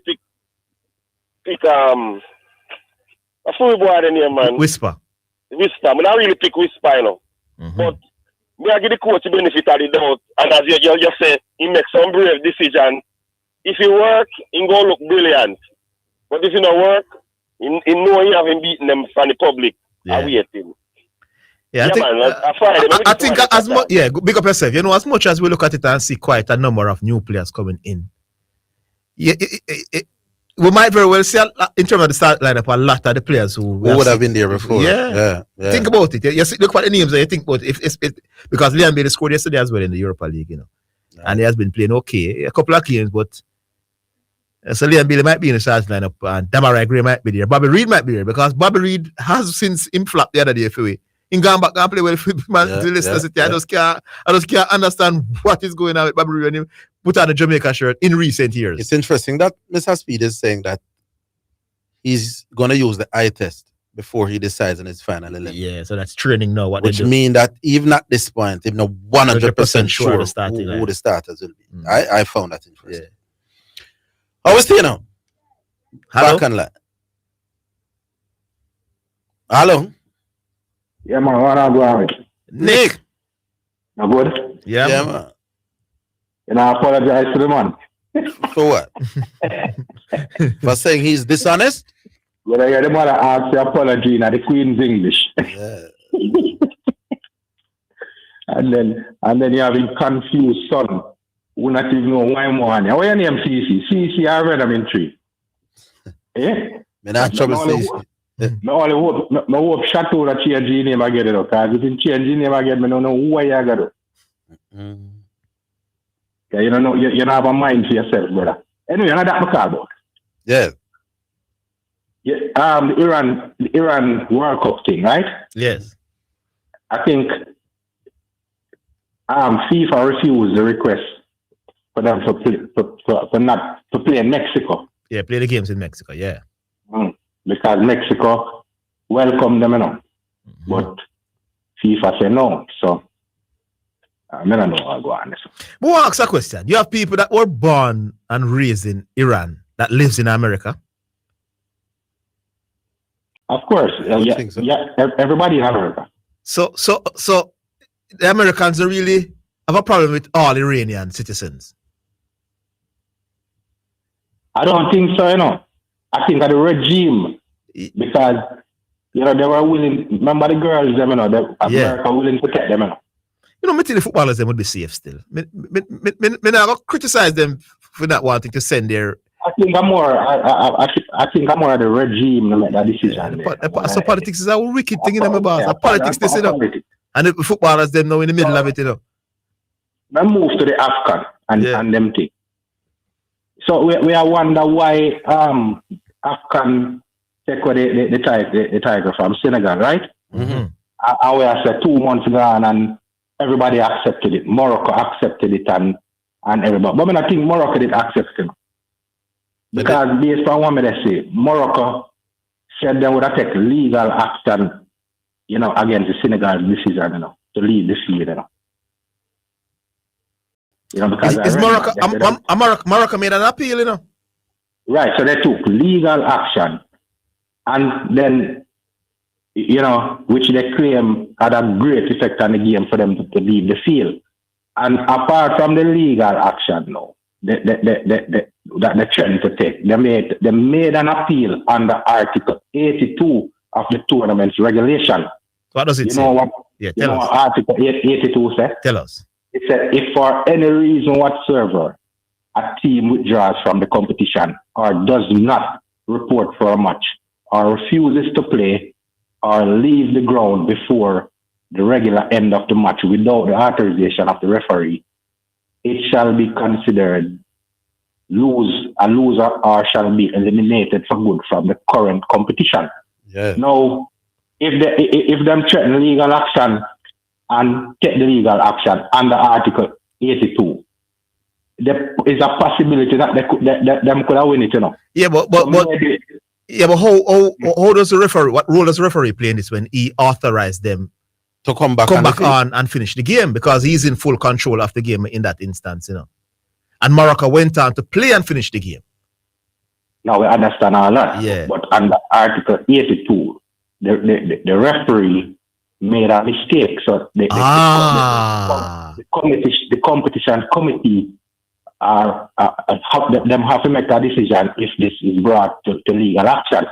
pick a full boy in here, man. Whisper. Me not really pick Whisper, you know. But me I give the coach the benefit of the doubt. And as you say, he makes some brave decision. If he work, he go look brilliant. But if he not work, he know he haven't beaten them from the public. I wait him. Yeah, I think as much, yeah, big up yourself. You know, as much as we look at it and see quite a number of new players coming in, yeah, we might very well see in terms of the start lineup a lot of the players who would have been there before. Yeah. Think about it. You see, look at the names and you think about it. Because Liam Bailey scored yesterday as well in the Europa League, you know, and he has been playing okay, a couple of games, but so Liam Bailey might be in the start lineup and Demarai Gray might be there. Bobby Reid might be there because Bobby Reid has since him flop the other day for me. In going back and play well for Leicester City. I just can't understand what is going on with Bobby Reid when he put on a Jamaica shirt in recent years. It's interesting that Mr. Speed is saying that he's going to use the eye test before he decides on his final 11. Yeah, so that's training now. Which means that even at this point, even 100% sure who the starters will be. I found that interesting. Yeah. How is it now? Hello? Hello? Yeah, man, what am I going? Nick. No good? Yeah, man. And I apologize to the man. For what? For saying he's dishonest? Well, I hear the mother ask the apology in the Queen's English. Yeah. and then you have a confused son who not even know why I'm on. Why your name CC? CC, I read them in three. Eh? Me not trouble CC. No hope Chateau that change the name again, because if you change the name again, I don't know who I got. Yeah, you don't know, you don't have a mind for yourself, brother. Anyway, another that about. Yeah. Yeah, the Iran World Cup thing, right? Yes. I think FIFA refused the request for them to play in Mexico. Yeah, play the games in Mexico, yeah. Because Mexico welcomed them, you know. But FIFA said no. So I don't know how to go on this. But I'll ask a question. You have people that were born and raised in Iran that lives in America. Of course. Everybody in America. So the Americans don't really have a problem with all Iranian citizens. I don't think so, I think of the regime, because, they were willing, remember the girls, America willing to protect them, me think the footballers them would be safe still. Me never criticize them for not wanting to send their. I think I'm more of the regime to make that decision. So politics is a wicked thing, my boss. Politics, this, and the footballers them now in the middle of it, Then move to the Afghan and them thing. So we are wonder why Afghan take away the tiger from Senegal, right? Mm-hmm. And we are said 2 months gone and everybody accepted it. Morocco accepted it and everybody. But I think Morocco did accept it. Because based on what they say, Morocco said they would have taken legal action, against the Senegal decision, to leave the field, because is Morocco made an appeal, Right, so they took legal action, and then, which they claim had a great effect on the game for them to leave the field. And apart from the legal action, no, that they threatened to take, they made an appeal under Article 82 of the tournament's regulation. What does it say? Tell us. What Article 82 says? Tell us. It said, if for any reason whatsoever a team withdraws from the competition or does not report for a match or refuses to play or leave the ground before the regular end of the match without the authorization of the referee, it shall be considered a loser or shall be eliminated for good from the current competition. Yeah. Now, if them threaten legal action and take the legal action under Article 82, there is a possibility that them could have win it, Yeah, but how does the referee? What role does the referee play in this when he authorized them to come back on and finish the game, because he's in full control of the game in that instance, And Morocco went on to play and finish the game. Now we understand all that. Yeah. But under Article 82, the referee made a mistake. So the competition committee have to make a decision if this is brought to legal action.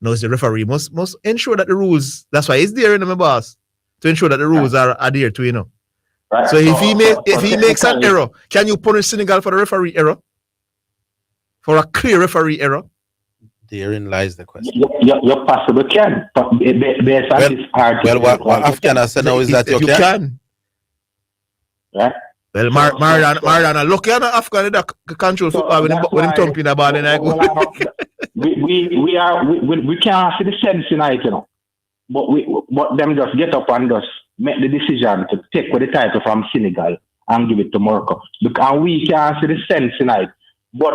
No, the referee must ensure that the rules, that's why he's there, my boss, to ensure that the rules are adhered to, Right. So if he makes an error, can you punish Senegal for the referee error? For a clear referee error? Therein lies the question. You possibly can, but based on this article. Well, what Afghan has said now is that you can. Right? Well, Mariana, look at Afghan that control football when him thumping the ball and I go. We can't see the sense in it, But them just get up and just make the decision to take the title from Senegal and give it to Morocco. Because we can't see the sense in it. But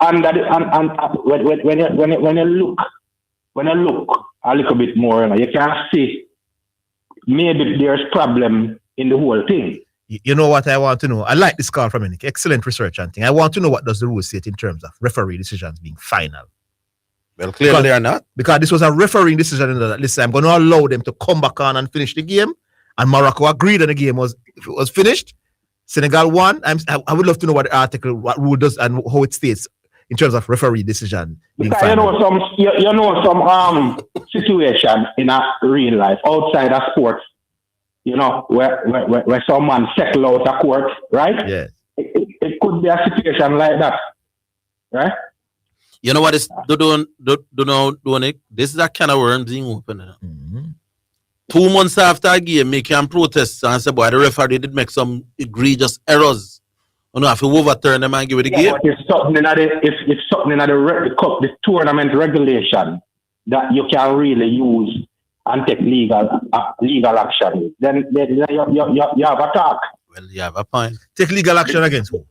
under when you look a little bit more, you can see maybe there's problem in the whole thing. You know what I want to know? I like this call from Nick. Excellent research and thing. I want to know what does the rule say in terms of referee decisions being final. Well, clearly they are not. Because this was a refereeing decision that, listen, I'm going to allow them to come back on and finish the game. And Morocco agreed that the game was finished. Senegal won. I would love to know what the article, what rule does and how it states in terms of referee decision being final. Some situation in a real life outside of sports, where someone settle out a court, right? Yes. It could be a situation like that, right? You know what is doing it? This is a can of worms being open. Mm-hmm. 2 months after a game, they can protest and say, boy, the referee did make some egregious errors. You know, if you overturn them and give it the game. If something in the tournament regulation that you can really use and take legal action, then you have a talk. Well, you have a point. Take legal action against who?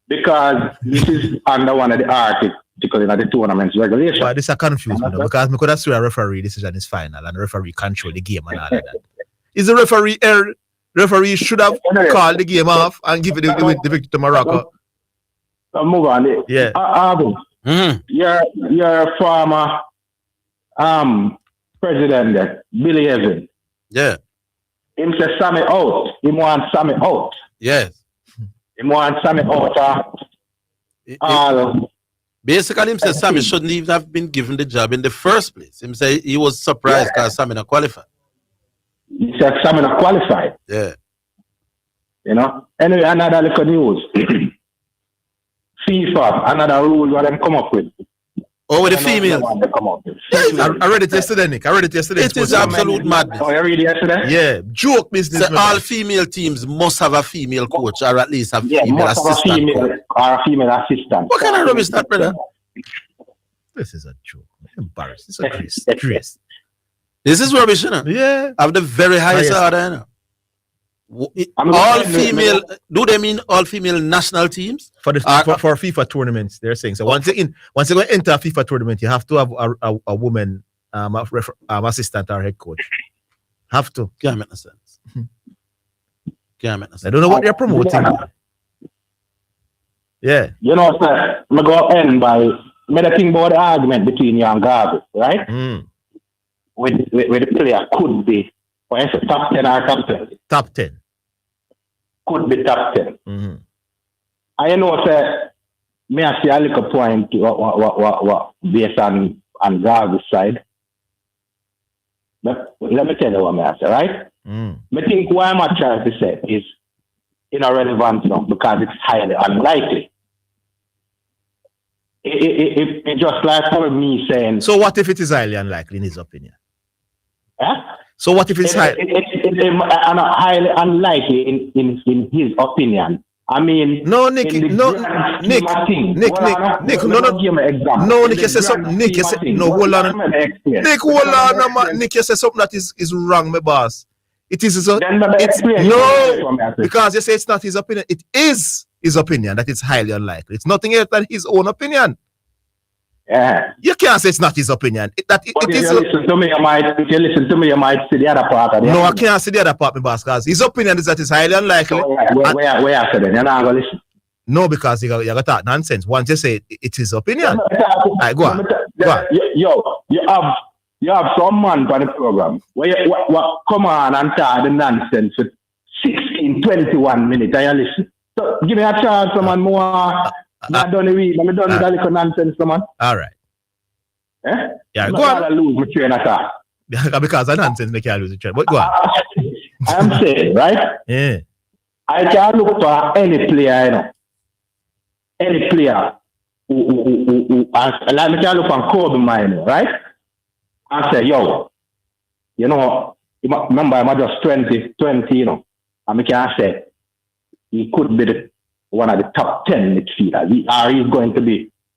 Because this is under one of the articles in the tournament's regulation. But this is a confusion because we could have seen a referee decision is final and the referee control the game and all of that. Is the referee error referee should have called the game off and given the victory to Morocco. Move on. Yeah. You're a former president, Billy Evans. Yeah. Him say Sammy out. He want Sammy out. Yes. He want Sammy out. Basically, him say Sammy shouldn't even have been given the job in the first place. Him say he was surprised because Sammy not qualified. He said Sammy not qualified. Yeah. You know. Anyway, another little news. FIFA, another rule what them come up with. Oh, with the females. I read it yesterday, Nick. It is absolute madness. Oh, you read it yesterday? Yeah, joke business. So all female teams must have a female coach or at least a female assistant. Or a female assistant. What kind of rubbish is that, brother? This is a joke. Embarrassing. This is a grace. This is rubbish, you know? Yeah. Of the very highest order, you know? All female, do they mean all female national teams? For FIFA tournaments, they're saying. So once you go enter a FIFA tournament, you have to have a woman assistant or head coach. Have to. Can't make no sense. Can't make no sense. I don't know what they're promoting. Yeah. You know, sir, I'm going to end by making about the argument between you and Garvey, right? With the player could be, for instance, top 10 or top 10. Top 10. Could be top 10. I know, sir, may I see a little point what based on Garvey's side. But let me tell you what I say, right? I think what I'm trying to say is irrelevant now because it's highly unlikely. It just like for me saying. So what if it is highly unlikely in his opinion? Huh? So what if it's highly unlikely in his opinion? I mean, no, Nick, Nick, no, Nick, you say something. Nick, you say no. Hold on, Nick, hold on, man. Nick, you say something that is wrong, my boss. It is no, because you say it's not his opinion. It is his opinion that it's highly unlikely. It's nothing else than his own opinion. Yeah. You can't say it's not his opinion. If you listen to me, you might see the other part of it. No, I can't see the other part, my boss, because his opinion is that it's highly unlikely. So, where I said it, you're not going to listen. No, because you got to talk nonsense. Once you say it's his opinion. Right, go on. You have some man on the program where you come on and talk the nonsense for 16, 21 minutes and you listen. So give me a chance, someone more. Not done the week. I'm done with that little nonsense, man. All right. Eh? Yeah, go on. I lose my train of thought. Because of nonsense, I can't lose the train. But go on. I'm saying, right? Yeah. I can look to any player, you know. Any player who like me can look on Kobe Mine, right? And say, yo, you know, remember I'm just 20, you know. And I can say, he could be one of the top 10 midfielders.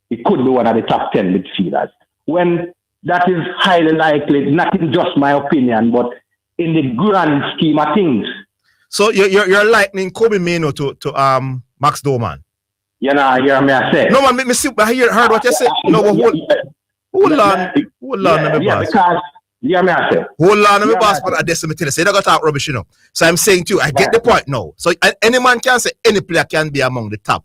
He could be one of the top 10 midfielders. When that is highly likely, not in just my opinion, but in the grand scheme of things. So you're likening Kobe Mino to Max Doman. You know, you hear me I say. No man, I heard what you said. No, hold on, let me pass. Yeah, me I say. Hold on, let me pass. But I decimate tell you, say they got to talk rubbish, you know. So I'm saying to you, I get the point now. So any man can say any player can be among the top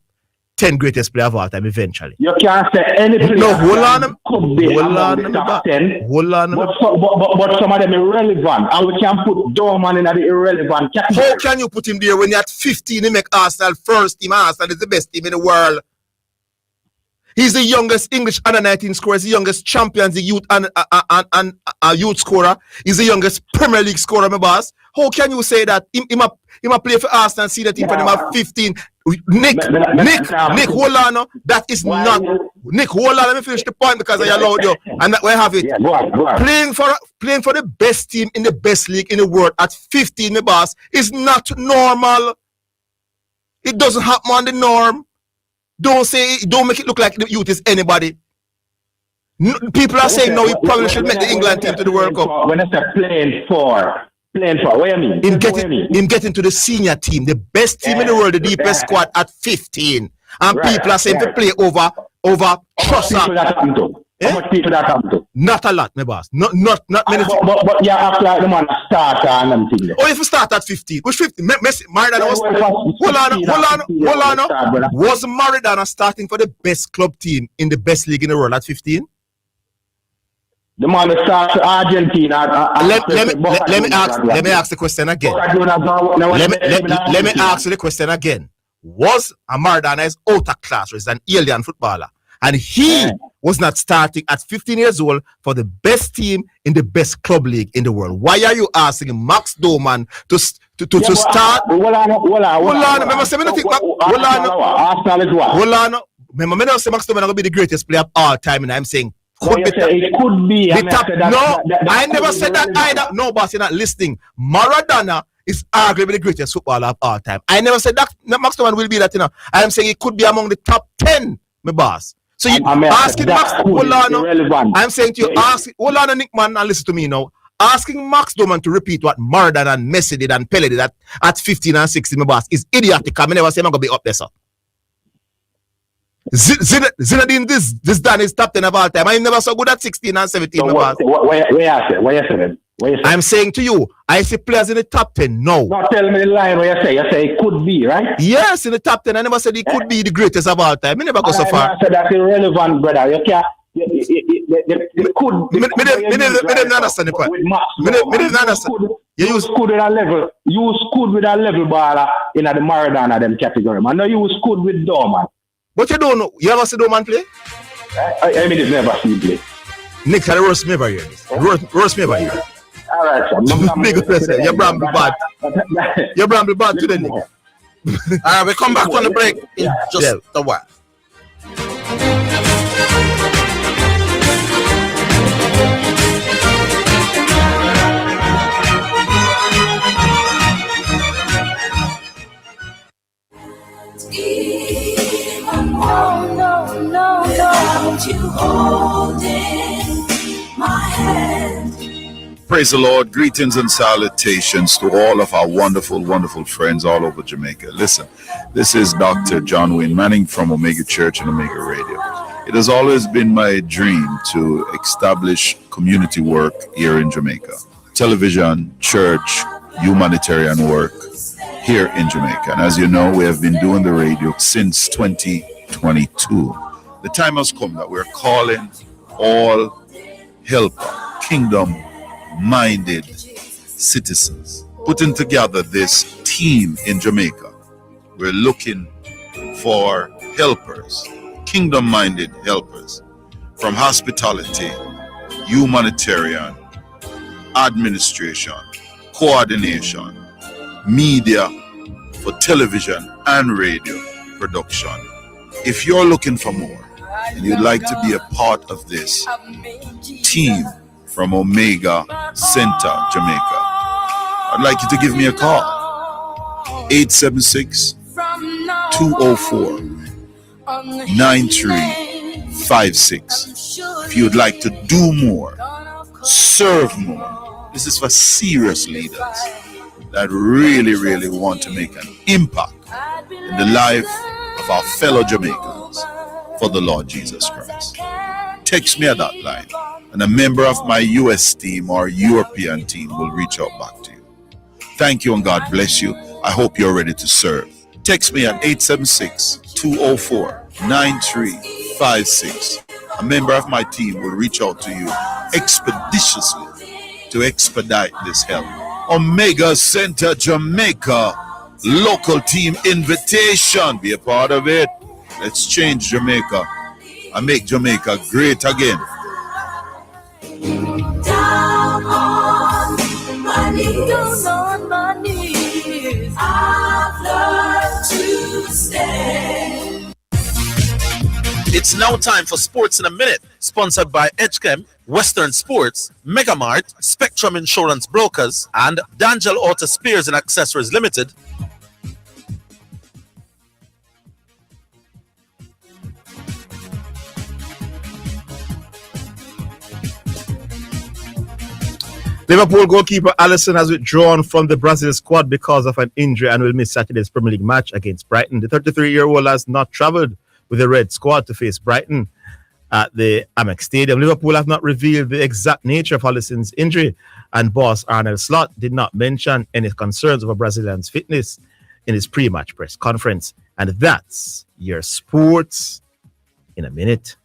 10 greatest players of all time eventually. You can't say any player. No, hold on. Could be among the top 10. Hold on. But some of them irrelevant. And we can put Dorman in the irrelevant category. How can you put him there when you're at 15 he make Arsenal first team? Arsenal is the best team in the world. He's the youngest English under 19 scorer. He's the youngest champions, the youth and youth scorer. He's the youngest Premier League scorer, my boss. How can you say that? He might play for Arsenal and see that team for them at 15. Nick, hold on. That is not. Nick, hold on. Let me finish the point because I allowed you. And that way I have it. Yeah, go on. Playing for the best team in the best league in the world at 15, my boss, is not normal. It doesn't happen on the norm. Don't make it look like the youth is anybody. People are saying no, he probably should make the England team to the World Cup. When I say playing for, what do you mean? Him getting to the senior team, the best team in the world, the deepest squad at 15. And people are saying to play over Trossard. How much people that come to? Not a lot, my boss. Not many. But you act like the man start and them thing. Oh, if you start at 15, which 15? Maradona was. Hold on. Was Maradona starting for the best club team in the best league in the world at 15? The man that starts for Argentina. Let me ask the question again. Let me ask you the question again. Was Maradona is out of class, or is an alien footballer, and he was not starting at 15 years old for the best team in the best club league in the world? Why are you asking Max Doman to start? Hold on. Remember, say nothing. Hold on. Remember, me don't say Max Doman will be the greatest player of all time, and I'm saying it could be. I never said that either. No, boss, you're not listening. Maradona is arguably the greatest footballer of all time. I never said that Max Doman will be that, I'm saying it could be among the top 10, my boss. So you asking Max, I'm saying to you, hold on, Nick man, and listen to me now. Asking Max Doman to repeat what Maradona and Messi did and Pele did at 15 and 16, my boss, is idiotic. I never say I'm going to be up there, sir. Zidane, this Dan is top 10 of all time. I never so good at 16 and 17. So where you say? I'm saying to you, I see players in the top 10 now. Not tell me the line where you say. You say it could be, right? Yes, in the top 10. I never said he could be the greatest of all time. I never go so far. I said that's irrelevant, brother. You can't. It could. Me didn't understand the point. Me didn't understand. You could with a level. You could with a level baller in the Maradona them category. Man, no, you could with Doman. But you don't know. You ever see Doman play? I mean, it's never seen play. Nick, the worst me ever hear this. Worst me ever hear. All right, sir. Big person. You're bramble bad. You're bramble bad today, Nick. All right, we come back on the break in just a while. No, don't you hold in my hand. Praise the Lord. Greetings and salutations to all of our wonderful, wonderful friends all over Jamaica. Listen, this is Dr. John Wayne Manning from Omega Church and Omega Radio. It has always been my dream to establish community work here in Jamaica. Television, church, humanitarian work here in Jamaica. And as you know, we have been doing the radio since 2022. The time has come that we're calling all helper, kingdom-minded citizens, putting together this team in Jamaica. We're looking for helpers, kingdom-minded helpers, from hospitality, humanitarian, administration, coordination, media, for television and radio production. If you're looking for more and you'd like to be a part of this team from Omega Center, Jamaica, I'd like you to give me a call. 876-204-9356. If you'd like to do more, serve more. This is for serious leaders that really want to make an impact in the life of our fellow Jamaicans for the Lord Jesus Christ. Text me at that line, and a member of my US team or European team will reach out back to you. Thank you and God bless you. I hope you're ready to serve. Text me at 876-204-9356. A member of my team will reach out to you expeditiously to expedite this help. Omega Center Jamaica local team invitation. Be a part of it. Let's change Jamaica and make Jamaica great again. Down on my knees, I've learned to stand. It's now time for Sports in a Minute, sponsored by Edgechem, Western Sports, Megamart, Spectrum Insurance Brokers, and D'Angelo Auto Spares and Accessories Limited. Liverpool goalkeeper Alisson has withdrawn from the Brazil squad because of an injury and will miss Saturday's Premier League match against Brighton. The 33-year-old has not travelled with the Red squad to face Brighton at the Amex Stadium. Liverpool have not revealed the exact nature of Alisson's injury, and boss Arnold Slot did not mention any concerns over Brazilian's fitness in his pre-match press conference. And that's your sports in a minute.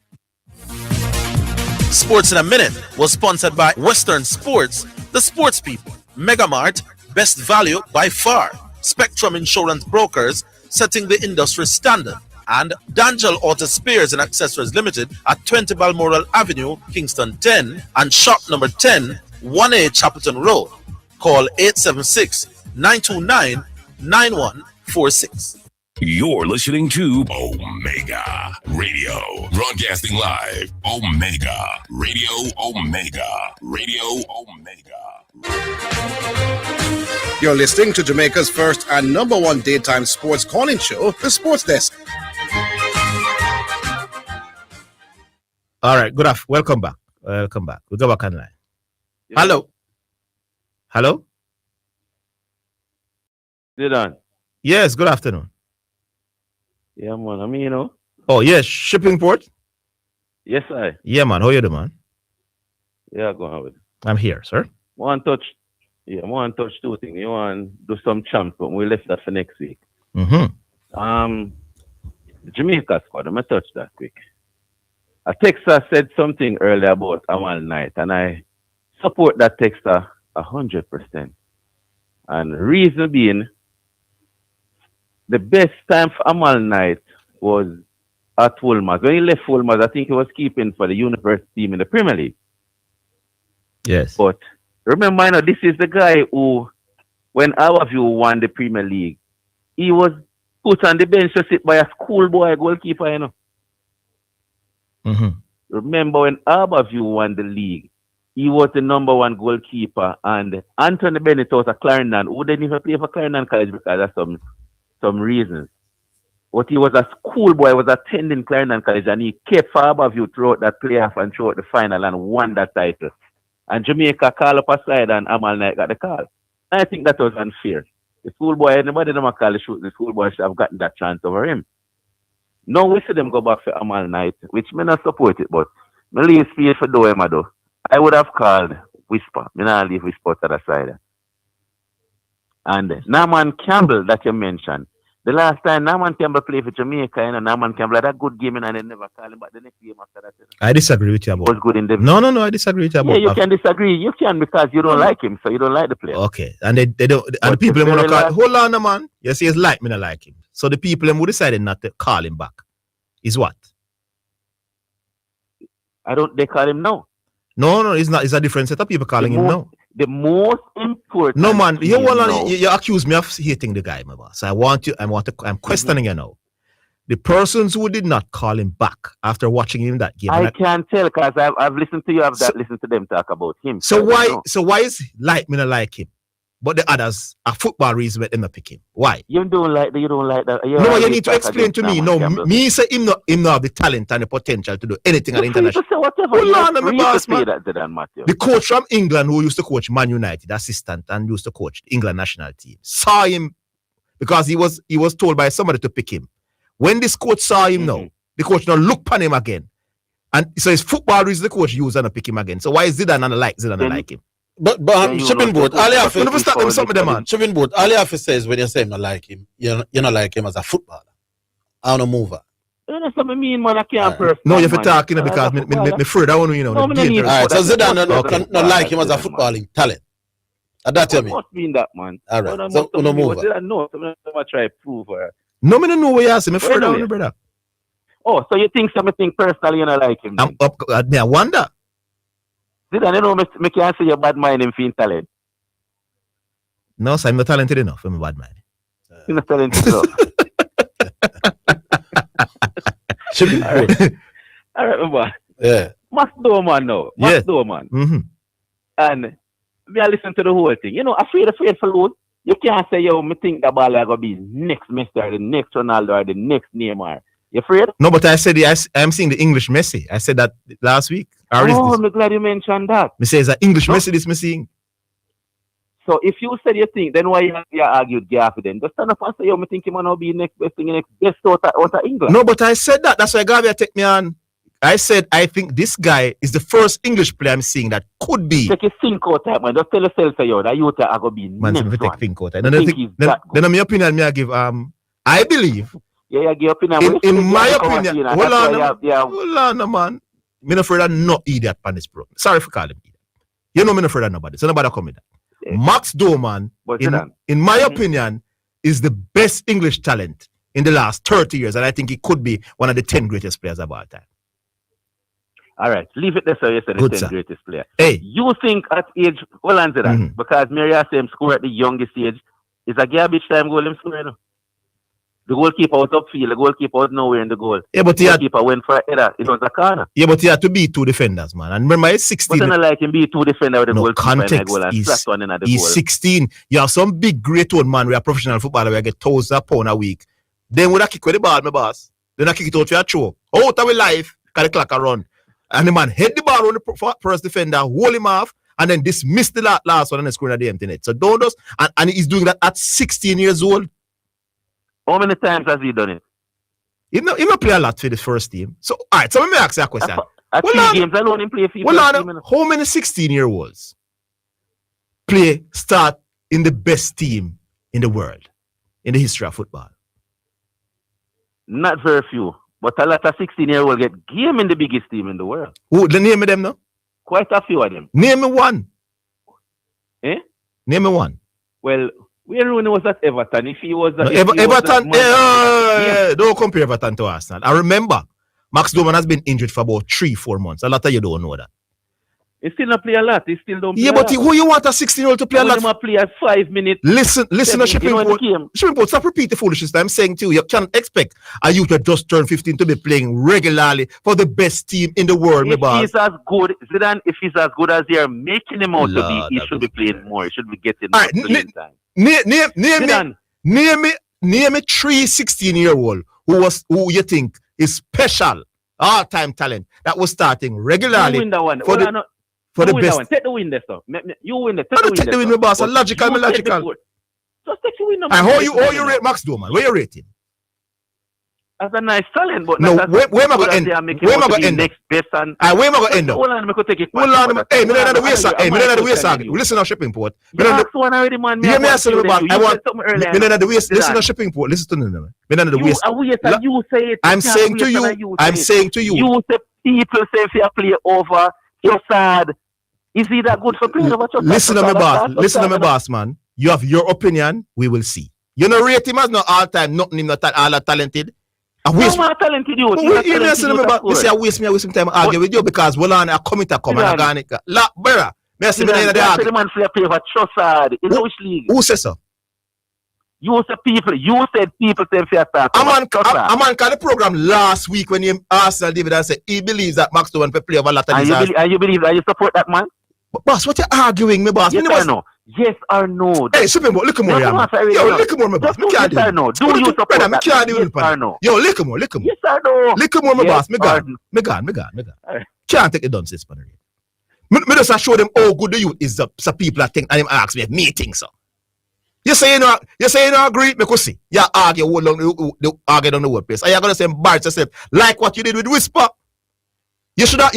Sports in a Minute was sponsored by Western Sports, the sports people, Megamart, best value by far, Spectrum Insurance Brokers, setting the industry standard, and D'Angelo Auto Spares and Accessories Limited at 20 Balmoral Avenue, Kingston 10, and shop number 10, 1A Chapelton Road. Call 876-929-9146. You're listening to Omega Radio, broadcasting live. Omega Radio, Omega Radio, Omega. You're listening to Jamaica's first and number one daytime sports calling show, The Sports Desk. All right, good afternoon. Welcome back. Welcome back. We go back online. Yeah. Hello? Zidane. Yes, good afternoon. Yeah, man. I mean, you know. Oh, yes, shipping port? Yes, I. Yeah, man. How you doing, man? Yeah, go on with it. I'm here, sir. Want touch two things. You want to do some champ, but we left that for next week. Mm-hmm. The Jamaica squad, I'm going to touch that quick. A texter said something earlier about Amal Knight, and I support that texter 100%. And reason being, the best time for Amal Knight was at Fulmars. When he left Fulmars, I think he was keeping for the university team in the Premier League. Yes. But remember, you know, this is the guy who, when our view won the Premier League, he was put on the bench to sit by a schoolboy goalkeeper, you know. Mm-hmm. Remember when Harbourview won the league, he was the number one goalkeeper, and Anthony Bennett was a Clarendon who didn't even play for Clarendon College because of some reasons. But he was a schoolboy, was attending Clarendon College, and he kept for Harbourview throughout that playoff and throughout the final and won that title. And Jamaica called up a side and Amal Knight got the call. I think that was unfair. The schoolboy, anybody never call the shoot, the schoolboy should have gotten that chance over him. Now we see them go back for Amal Knight, which may not support it, but me leave space for Doema though. I would have called Whisper. Me not leave Whisper to the side. And Norman Campbell that you mentioned. The last time Norman Campbell played for Jamaica, you know, Norman Campbell had a good game and they never called him, but the next game after that, I disagree with you about was good in the No, I disagree with you about Yeah, you can disagree. You can because you don't like him, so you don't like the player. Okay. And they don't, and the people who call, hold on, man. You see, it's like me not like him. So the people who decided not to call him back is what? They call him now. No, it's not. It's a different set of people calling him now. The most important. No, man. You accuse me of hating the guy, my boss. I'm questioning you now. The persons who did not call him back after watching him that game. I can't tell because I've listened to you. Listened to them talk about him. So why is like me not like him? But the others are football reasons that them not pick him. Why? You don't like that. No, you need to explain to me. No, me say him not have the talent and the potential to do anything at international. Hold on, my boss, man. The coach from England who used to coach Man United, assistant, and used to coach the England national team, saw him because he was told by somebody to pick him. When this coach saw him now, the coach now look upon him again. And so his football reasons the coach used and pick him again. So why is Zidane not like him? But shipping board, all you have to stop them something, man. Shipping board, all you have to say is when you say not like him, you're not like him as a footballer. I don't move her. That's what I mean, man. I can't No, you have to talk, because me further on, you know. All right, so Zidane not like him as a footballing talent. That's what I mean. Must mean that, man. All right, so no move her. No, I'm going to try to prove her. No, I don't know what you ask me further on, brother. Oh, so you think something personally you not like him? I wonder. Zidane, you know, me can't say you're bad mind him for talent. No, so I'm not talented enough for me bad mind. You're not talented enough. Should be good. All right, my boy. Yeah. Must do, man, now. Must do, man. Mm-hmm. And me I listen to the whole thing. You know, afraid for lose. You can't say, yo, me think the ball is going to be next Messi or the next Ronaldo or the next Neymar. You afraid? No, but I said I'm seeing the English Messi. I said that last week. I'm glad you mentioned that. Me say it's an English Messi this me seeing. So if you said you think, then why you argued Gaffy then? Just stand up and say, yo, me think he might not be next best thing, next best out of England. No, but I said that. That's why Gavi take me on. I said I think this guy is the first English player I'm seeing that could be. Take a think out time, man. Just tell yourself that you are going to be Man, next so take one. think out. Then my opinion, me I give. I believe. Yeah, give opinion. In my opinion, hold on, man. Me not afraid of no idiot on this program. Sorry for calling me. You know me not afraid of nobody. So nobody come with that. Yeah. Max Doman, in my opinion, is the best English talent in the last 30 years, and I think he could be one of the 10 greatest players of all time. All right, leave it there, so you said the 10 greatest player. Hey, you think at age, hold on to that, because Mary has him score at the youngest age, is a garbage time goal him score, you know? The goalkeeper was upfield, the goalkeeper was nowhere in the goal. Yeah, but the goalkeeper went for a header, it was a corner. Yeah, but he had to beat two defenders, man. And remember, he's 16. But not like him beat two defenders with the goalkeeper in the goal and he's, one in the he's goal. 16. You have some big great one, man. We are professional footballer, we get thousands of pounds a week. Then when I kick with the ball, my boss, then I kick it out for a throw. Out of our life, because the clock run. And the man hit the ball on the first defender, hold him off, and then dismiss the last one and score at the empty net. So don't just, and he's doing that at 16 years old. How many times has he done it? He not play a lot for the first team. So, all right, so let me ask you a question. At 3 games alone, he play for how many 16-year-olds start in the best team in the world, in the history of football? Not very few. But a lot of 16-year-olds get game in the biggest team in the world. Who? Name me them now? Quite a few of them. Name me one. Eh? Name me one. Well, Wayne Rooney was at Everton. If he was at Everton, don't compare Everton to Arsenal. I remember Max Doman has been injured for about 3-4 months. A lot of you don't know that. He still not play a lot. He still don't play a lot. Who you want a 16-year-old to play a lot? He play at 5 minutes. Listen to Shipping Port. Stop repeat the foolishness I'm saying to you. You can't expect a youth that just turned 15 to be playing regularly for the best team in the world, if he's as good, Zidane, if he's as good as they are making him out to be, he should be playing more. He should be getting more playing time. Name me 3 16-year-old who you think is special, all-time talent that was starting regularly for the best. Take the win there, sir. You win there. Take the win, boss. Logical. Just take the win. And how you rate Max Doman? Where you rate him? As a nice talent, but no. Where am I going to end? Where am I going to end? Next best and where am I going to end? Hold on, I could take it. Hold on, hey, me not the way sir. Hey, me not the way sir. Listen to Shipping Port. You asked one already, man. Hear me answer about. I want. Me not the way. Listen to Shipping Port. Listen to me. Me not the way. You say it. I'm saying to you. I'm saying to you. You say people say if you play over Trossard. Is he that good for playing over Trossard? Listen to me, boss. Listen to me, boss, man. You have your opinion. We will see. You know, rate him as not all time. Nothing him not all talented. I waste my talented you. You see, I waste some time argue with you because I come into La brother. Me see me in the argument. The man play for Trossard in which league? Who says so? You said people. You said people say fair start. A man called the program last week when he Arsenal David and said he believes that Max Doman play over a lot of these. And you believe that you support that man? But boss, what you arguing me, boss? Yes or no? Yes or no? Hey, Shipping Port, look more, yo, look more, my boss. Me can't yes or no? Do you support that? Me can't do it, or no? Yo, look more. Yes or no? Look more, my boss. Me gone. Can't take the dunces, man. Me just show them how good the youth is. So people that think, and them ask me if me think so. You say you know agree, me could see. You argue all along the argue on the workplace. And you're gonna say embarrass yourself like what you did with Whisper. You should not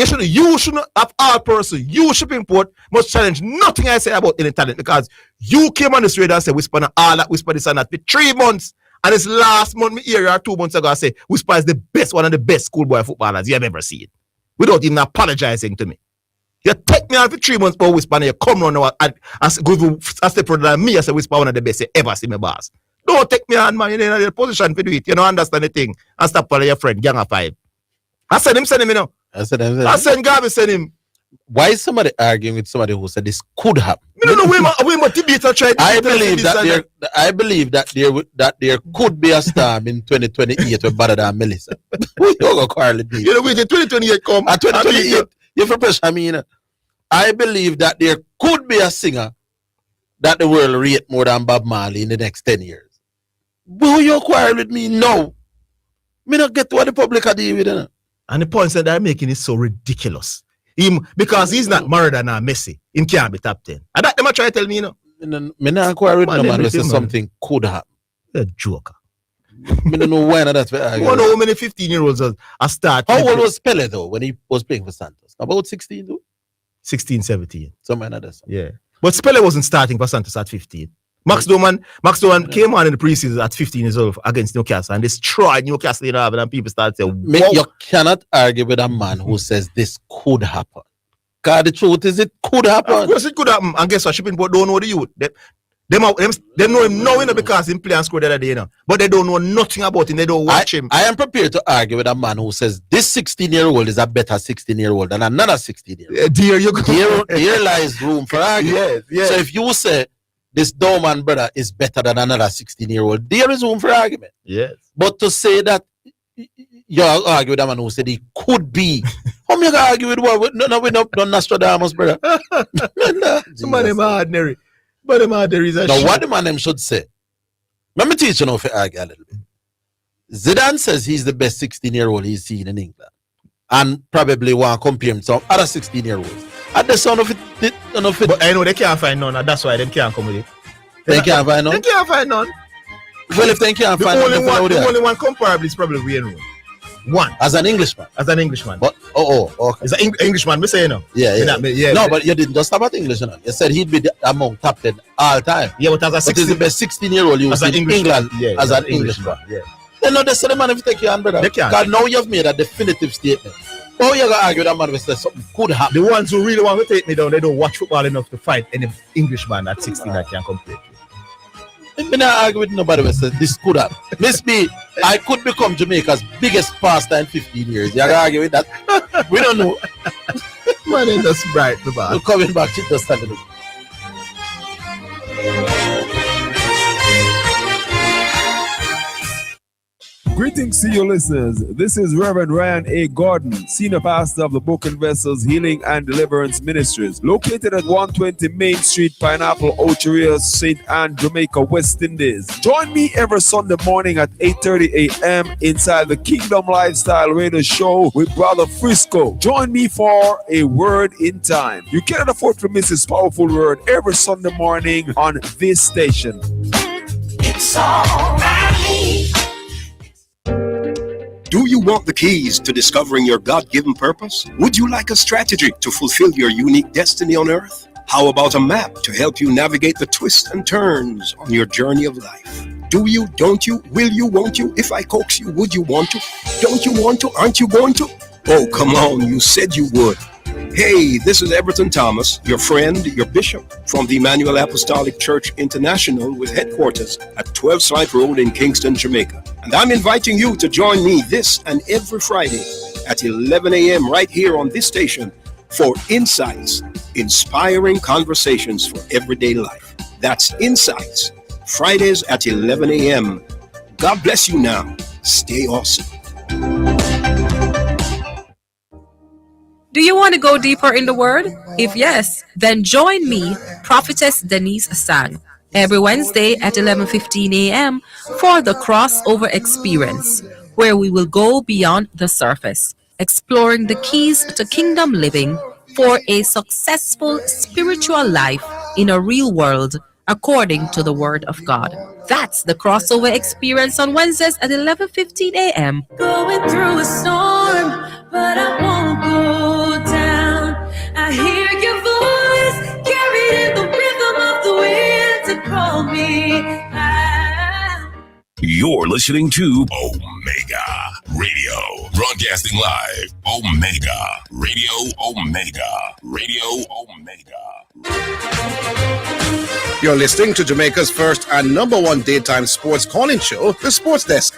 have all person. You Shipping Port must challenge nothing I say about any talent because you came on this radar and said Whisper and all that Whisper this and that for 3 months. And this last month, me here or 2 months ago, I say Whisper is the best one of the best schoolboy footballers you have ever seen. Without even apologizing to me. You take me on for 3 months for Whisper and you come on and go a step further than me. I say Whisper one of the best you ever see me, boss. Don't take me on, man. You're in a position to do it. You don't understand the thing. And stop calling your friend, Gang of 5. I send him, you know. I send Garvey, send him. Why is somebody arguing with somebody who said this could happen? I don't know where my debater tried. I believe that there could be a storm in 2028 with better than Melissa. Who you gonna quarrel with? You know, wait till 2028 come. At 2028, you for pressure me. I believe that there could be a singer that the world rate more than Bob Marley in the next 10 years. Who you quarrel with me? No. Me not get what the public are dealing with. And the points that they're making is so ridiculous. Because he's not Maradona nor Messi. He can't be top 10. And that them try to tell me, you know. Me not quarrel with no man who says something could happen. A joker. I don't know why that's I don't know how many 15-year-olds are starting. How old was Pele though when he was playing for Santos? About 16 though? 16, 17. Somewhere like that. Yeah. But Pele wasn't starting for Santos at 15. Max Doman came on in the preseason at 15 years old against Newcastle and destroyed Newcastle in Harvard, and people started saying, wow. You cannot argue with a man who says this could happen. God, the truth is it could happen. Of course it could happen. And guess what? Shipping board don't know the youth. They know him now, because he play and score the other day, but they don't know nothing about him. They don't watch him. I am prepared to argue with a man who says this 16-year-old is a better 16-year-old than another 16-year-old. There lies room for argument. Yes. So if you say this Dorman brother is better than another 16-year-old, there is room for argument. Yes. But to say that you're arguing with a man who said he could be, how am you going to argue with what? No, Nostradamus, brother. Somebody ordinary. But the man there is a now, shit. what the man them should say? Let me teach you now if you argue a little bit. Zidane says he's the best 16-year-old he's seen in England. And probably want to compare him to some other 16-year-olds. At the sound of it, But I know they can't find none, and that's why they can't come with it. They can't find none? They can't find none. Well, if they can't find none, the only one comparable is probably Wayne Rooney. One. As an Englishman? As an Englishman. But, okay. He's an Englishman, me say, Yeah. No, but you didn't just talk about English, you know. You said he'd be among top 10 all time. Yeah, but as a 16... But he's the best 16-year-old you see in England as an Englishman. Yeah. They know they say the man if you take your hand, brother. They can't. Because now you've made a definitive statement. How you going to argue that man will say something could happen? The ones who really want to take me down, they don't watch football enough to fight any Englishman at 16 that can compete. I'm not arguing with nobody who says this could happen. Miss me, I could become Jamaica's biggest pastor in 15 years. You're arguing with that? We don't know. Man, that's bright, the bar. We're coming back to the standard. Greetings to you listeners. This is Reverend Ryan A. Gordon, Senior Pastor of the Broken Vessels Healing and Deliverance Ministries, located at 120 Main Street, Pineapple, Ocheria, St. Anne, Jamaica, West Indies. Join me every Sunday morning at 8:30 a.m. inside the Kingdom Lifestyle Radio Show with Brother Frisco. Join me for a word in time. You cannot afford to miss this powerful word every Sunday morning on this station. It's all right. Do you want the keys to discovering your God-given purpose? Would you like a strategy to fulfill your unique destiny on earth? How about a map to help you navigate the twists and turns on your journey of life? Do you, don't you, will you, won't you? If I coax you, would you want to? Don't you want to? Aren't you going to? Oh, come on, you said you would. Hey, this is Everton Thomas, your friend, your bishop, from the Emmanuel Apostolic Church International with headquarters at 12 Slide Road in Kingston, Jamaica. And I'm inviting you to join me this and every Friday at 11 a.m. right here on this station for Insights, inspiring conversations for everyday life. That's Insights, Fridays at 11 a.m. God bless you now. Stay awesome. Do you want to go deeper in the Word? If yes, then join me, Prophetess Denise Sang, every Wednesday at 11:15 a.m. for the Crossover Experience, where we will go beyond the surface, exploring the keys to kingdom living for a successful spiritual life in a real world according to the Word of God. That's the Crossover Experience on Wednesdays at 11:15 a.m. Going through a storm, but I won't go down. I hear your voice carried in the rhythm of the wind to call me out. You're listening to Omega Radio, broadcasting live. Omega Radio, Omega Radio, Omega. You're listening to Jamaica's first and number one daytime sports calling show, The Sports Desk.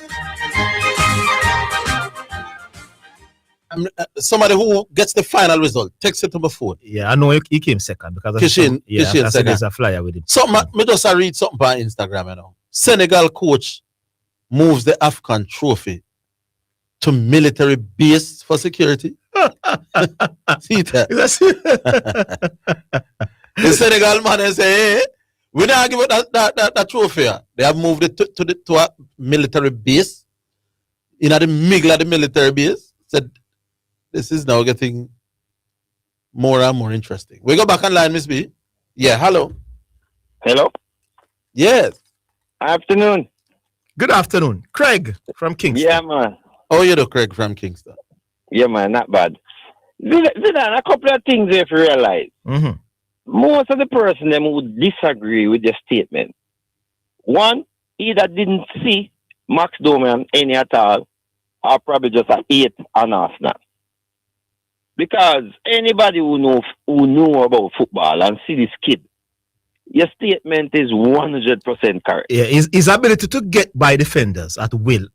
Somebody who gets the final result, takes it to my phone. Yeah, I know he came second because Kishin said there's a flyer with him. Me just read something on Instagram, you know. Senegal coach moves the AFCON trophy to military base for security. See that? The Senegal man say, hey, we not give it that trophy. They have moved it to a military base. In the middle of the military base. Said, this is now getting more and more interesting. We go back online, Miss B. Yeah, hello. Hello. Yes. Afternoon. Good afternoon. Craig from Kingston. Yeah, man. How you do, Craig from Kingston? Yeah, man, not bad. Zidane, a couple of things you have to realize. Mm-hmm. Most of the person them would disagree with your statement. One, either didn't see Max Doman any at all, or probably just an 8 on Arsenal. Because anybody who know about football and see this kid, your statement is 100% correct. Yeah, his ability to get by defenders at will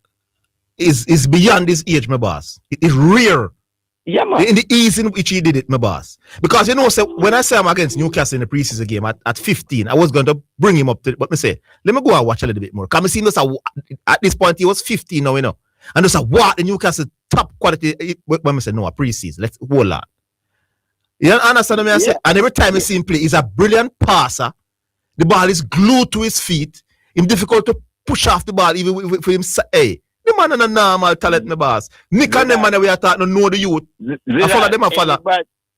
is beyond his age, my boss. It is rare. Yeah, man. In the ease in which he did it, my boss. Because you know, when I say I'm against Newcastle in the preseason game at 15, I was going to bring him up to, but me say, let me go and watch a little bit more. Because I see at this point he was 15 now, you know. And just what the Newcastle top quality when I say no, a preseason. Let's hold on. You understand me? I say, and every time I see him play, he's a brilliant passer. The ball is glued to his feet. It's difficult to push off the ball even for him. Hey, the man is a normal talent, my boss. Nick and them man we are talking know the youth. I follow them, I follow.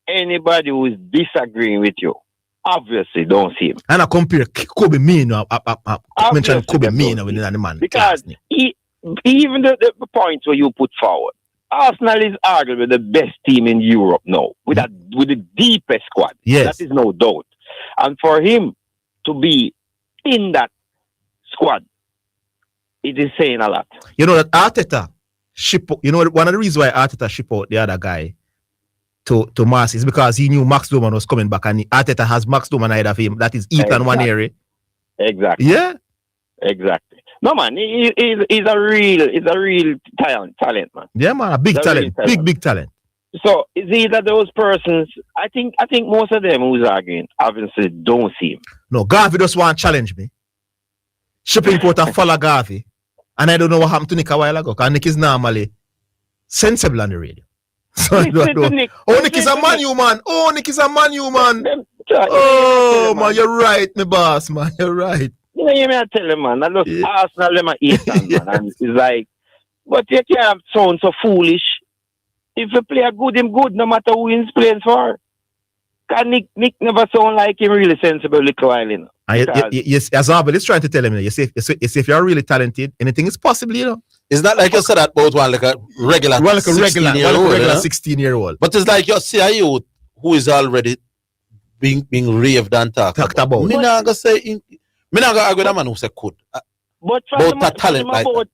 Anybody who is disagreeing with you, obviously don't see him. And I compare Kobe Mino. I mentioned Kobe Mino with the man. Because even the points where you put forward, Arsenal is arguably the best team in Europe now, with the deepest squad. Yes. That is no doubt. And for him to be in that squad, it is saying a lot. You know that Arteta one of the reasons why Arteta ship out the other guy to Mars is because he knew Max Doman was coming back, and Arteta has Max Doman ahead of him. That is Ethan one area. Exactly. Yeah. Exactly. No, man, he's a real talent, man. Yeah, man, a big talent. Big talent. So it's either those persons. I think most of them who's arguing obviously don't see him. No, Garvey just want to challenge me. Shipping Porter follow Garvey, and I don't know what happened to Nick a while ago. Because Nick is normally sensible on the radio. So Nick is a man, you man. Oh, Nick is a man, you man. Oh, man, you're right, my boss, man. You're right. You know, you may tell him, man. I look Arsenal, them are 8 man. And it's like, but you can't sound so foolish. If you play a good, him good, no matter who he's playing for. Because Nick never sound like him really sensible little while, you know. Yes, as Orville is trying to tell him, you see, if you're really talented, anything is possible, you know. It's not like you said that about one like a regular 16-year-old. But it's like you see a youth who is already being raved and talked about. Me not gonna say, me not gonna argue that man who say could. But from the talent like about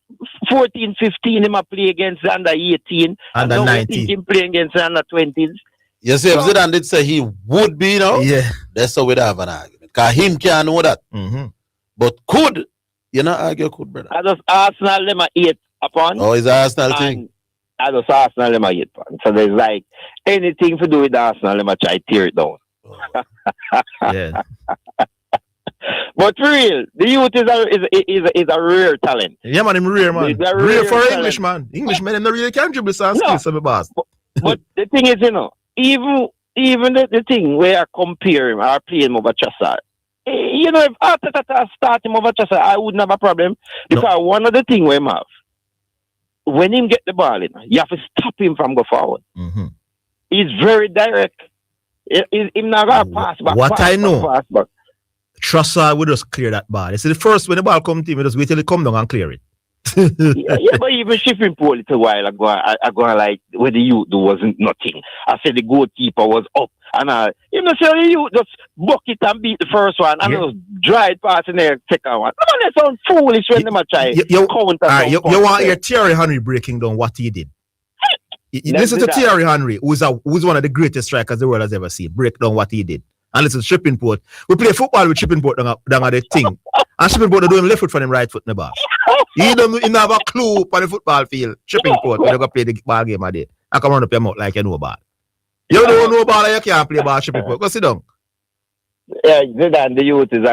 14, 15, he might play against under 18. Under 19. Him playing against under 20s. You see, if Zidane did say he would be, you know, that's how we'd have an argument. Because him can't know that. Mm-hmm. But could, you know, argue could, brother. I just Arsenal them are 8 upon. Oh, it's Arsenal thing. I just Arsenal them are 8 upon. So there's like anything to do with Arsenal, them are try to tear it down. Yeah. But for real, the youth is a rare talent. Yeah, man, I'm rare, man. Rare for talent. English, man. English men, they really can't dribble skills of the boss. But the thing is, you know, even the thing where I compare him or play him over Chassa, you know, if Arteta start him over Chassa, I wouldn't have a problem. Because one of the things we have, when him get the ball in, you have to stop him from go forward. Mm-hmm. He's very direct. He's not going to pass back. What I know, Trossard would just clear that ball. It's the first when the ball comes to him, just wait till it come down and clear it. yeah, but even shipping for a little while ago, I go like where the youth wasn't nothing. I said the goalkeeper was up, and even say the youth just buck it and beat the first one, and just drive past in there second one. No, that sounds foolish when they try counter. You want your Thierry Henry breaking down what he did. Listen to Thierry Henry, who's one of the greatest strikers the world has ever seen. Break down what he did. And listen, Shipping Port. We play football with Shipping Port down at the thing. And Shipping Port, they do him left foot for him right foot in the bar. He don't have a clue on the football field. Shipping Port, when they go play the ball game a day. I come run up your mouth like you know ball. You don't know ball, you can't play ball Shipping Port. Go sit down. Yeah, Zidane, the youth is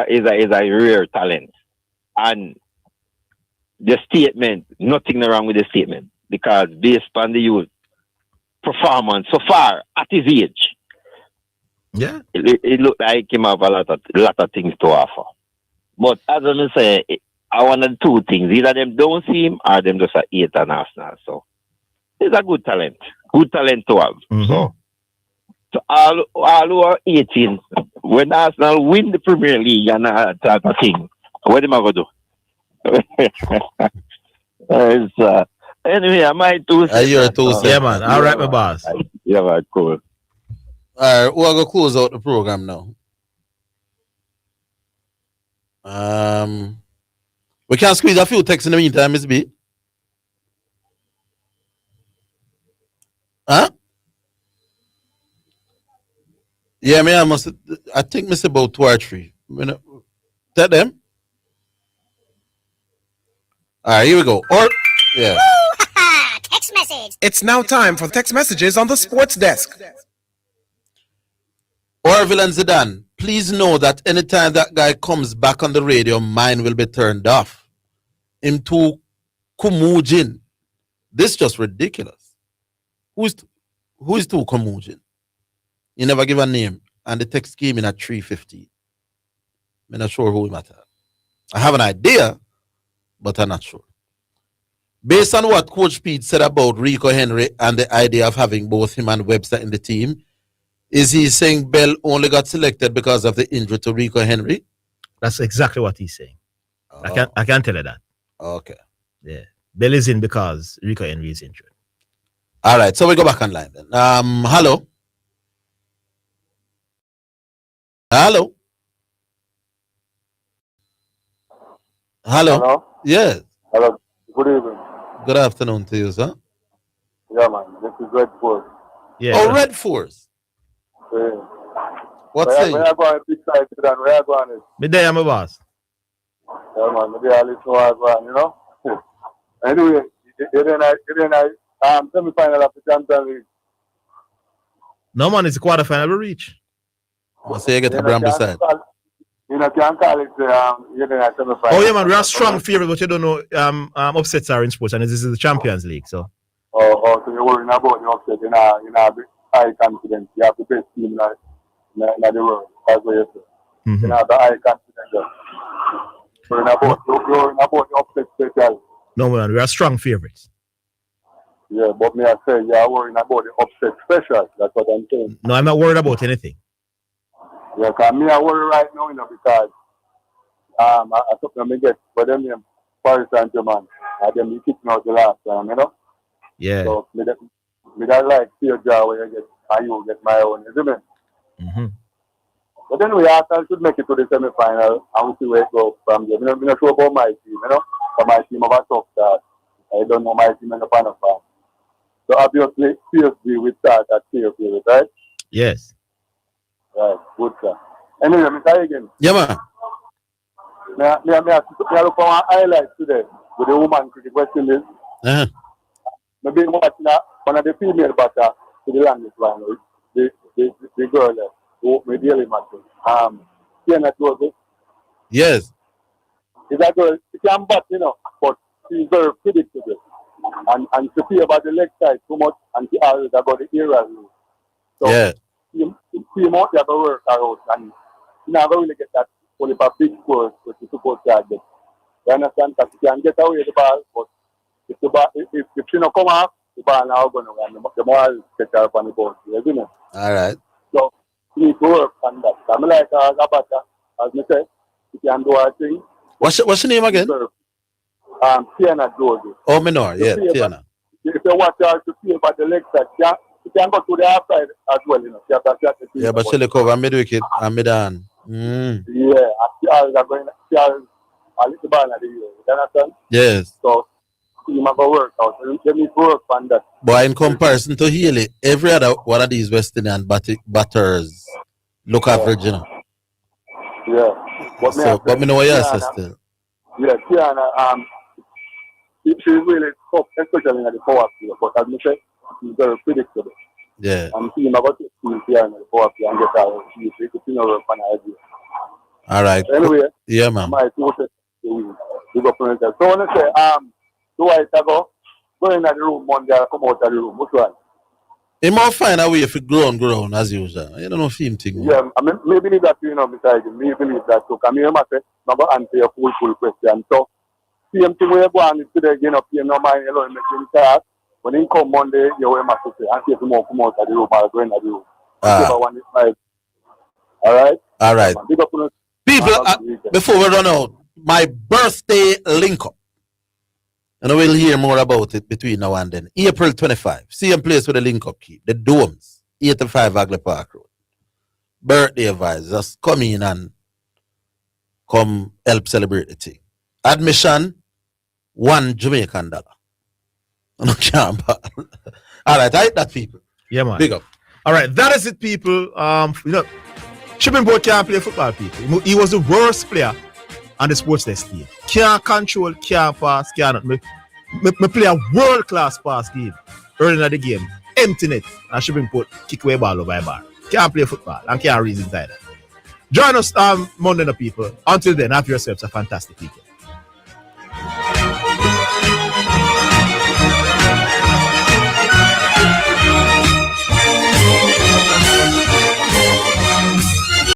a rare talent. And the statement, nothing wrong with the statement. Because based on the youth performance so far at his age, yeah, it looked like him have a lot of things to offer. But as I say, I wanted 2 things. Either them don't see him or them just a 8 on Arsenal. So it's a good talent. Good talent to have. Mm-hmm. So all who are 18, when Arsenal win the Premier League and that type of thing, what am I going to do? Anyway, I might do. You're two cents. Yeah, man. All right, my boss. Yeah, man. Cool. All right, we're gonna close out the program now. We can squeeze a few texts in the meantime, Miss B. Huh? Yeah, I think Miss about 2 or 3. Tell them. All right, here we go. Or yeah. Text message. It's now time for text messages on the sports desk. Orville and Zidane, please know that anytime that guy comes back on the radio, mine will be turned off. Him too kumujin. This is just ridiculous. Who is too kumujin? You never give a name, and the text came in at 3:50. I'm not sure who him at. I have an idea, but I'm not sure. Based on what Coach Pete said about Rico Henry and the idea of having both him and Webster in the team, is he saying Bell only got selected because of the injury to Rico Henry? That's exactly what he's saying. I can't tell you that. Okay. Yeah. Bell is in because Rico Henry is injured. All right, so we go back online then. Hello. Hello. Hello? Yes. Hello. Good evening. Good afternoon to you, sir. Yeah, man. This is Red Force. Yeah. Oh, Red Force. Yeah. What's where, saying? where you going big side to that? Where you going? Me there, my boss. Yeah, man. Maybe I listen to where you going, you know? Anyway, semi-final of the Champions League. No, man, it's a quarterfinal we reach. So you get the Bramble side. You know, can't call it semi-final. Oh, yeah, man, we are strong favorite, but you don't know upsets are in sports, and this is the Champions League, so. Oh, so you're worrying about the upset. You're not high confidence. You have the best team in the world. That's what you say. You have the high confidence. Worrying about the upset special. No, man, we are strong favorites. Yeah, but me I say you're worrying about the upset special. That's what I'm saying. No, I'm not worried about anything. Yeah, because me I worry right now, because I took them get for them name Paris Saint-Germain. And them you kicked me out the last time, Yeah. So me that like see a job where you get and you get my own, isn't it? Mm-hmm. But then we Arsenal should make it to the semi-final and we see where it goes from there. I'm not sure about my team, but my team have a tough start. I don't know my team in the final fan. So obviously CSB will start at CSB, right? Yes. Right, good sir. Anyway, Mr. Higgins. Yeah, man. I look for my highlights today with the woman cricket question is. Uh-huh. I've been watching one of the female batter to the longest line, the girl who made the daily match. Sienna Joseph. Yes. Is that girl, she can bat, but she's very predictable. And she fear about the leg side too much, and she always about the aerial rule. So, yeah. She might have to work her out, and she never really get that only for big scores, which she's supposed to get. You understand? Because she can get away the ball, but if she not come off, the ball now going to run. The more get her up on the board, isn't it? All right. So, she needs to work on that. I'm like her as a batter, as I said, she can do her thing. What's your name again? Tiana Joseph. Oh, Minor, yeah, Tiana. If you watch her to feel about the leg side, she can go to the outside as well, She has to yeah, but she look over mid-wicket and mid-hand. Yeah, she always going, she always a little ball at the year. You understand? Yes. So, she must go work out. They need to work on that. But in comparison to Healy, every other one of these West Indian batters look average, Yeah. But me know what you say still. Yeah, Tiana, she's really tough, especially in the power play. But as I said, she's very predictable. Yeah. And she never got to see Tiana in the power play and get her. She's work on her idea. All right. Anyway, yeah, man. My two said, big up on so I want to say, do I go in the room Monday or come out of the room? Which one? He might find a way if it grown as usual. You don't know film thing. Yeah, I mean, me believe that, Mr. Higgins. Me believe that too. Because me say, I'm going to answer your full question. So, same thing where you go on today, pay no mind, make him start. When he come Monday, you will have to say, and see if you come out of the room or go in the room. All right? All right. People, before we run out, my birthday link up. And we'll hear more about it between now and then. April 25. Same place with the link up keep. The Domes. 85 Agley Park Road. Birthday vibes. Just come in and come help celebrate the thing. Admission, $1 Jamaican. No can't. All right, I hate that, people. Yeah, man. Big up. All right, that is it, people. Shipping Board can't play football, people. He was the worst player on the sports desk team. Can't control, can't pass, can't. Me play a world-class pass game early in the game. Empty net. And Shipping Board kick away ball over bar. Can't play football and can't reason inside. Join us Monday, people. Until then, have yourselves a fantastic weekend.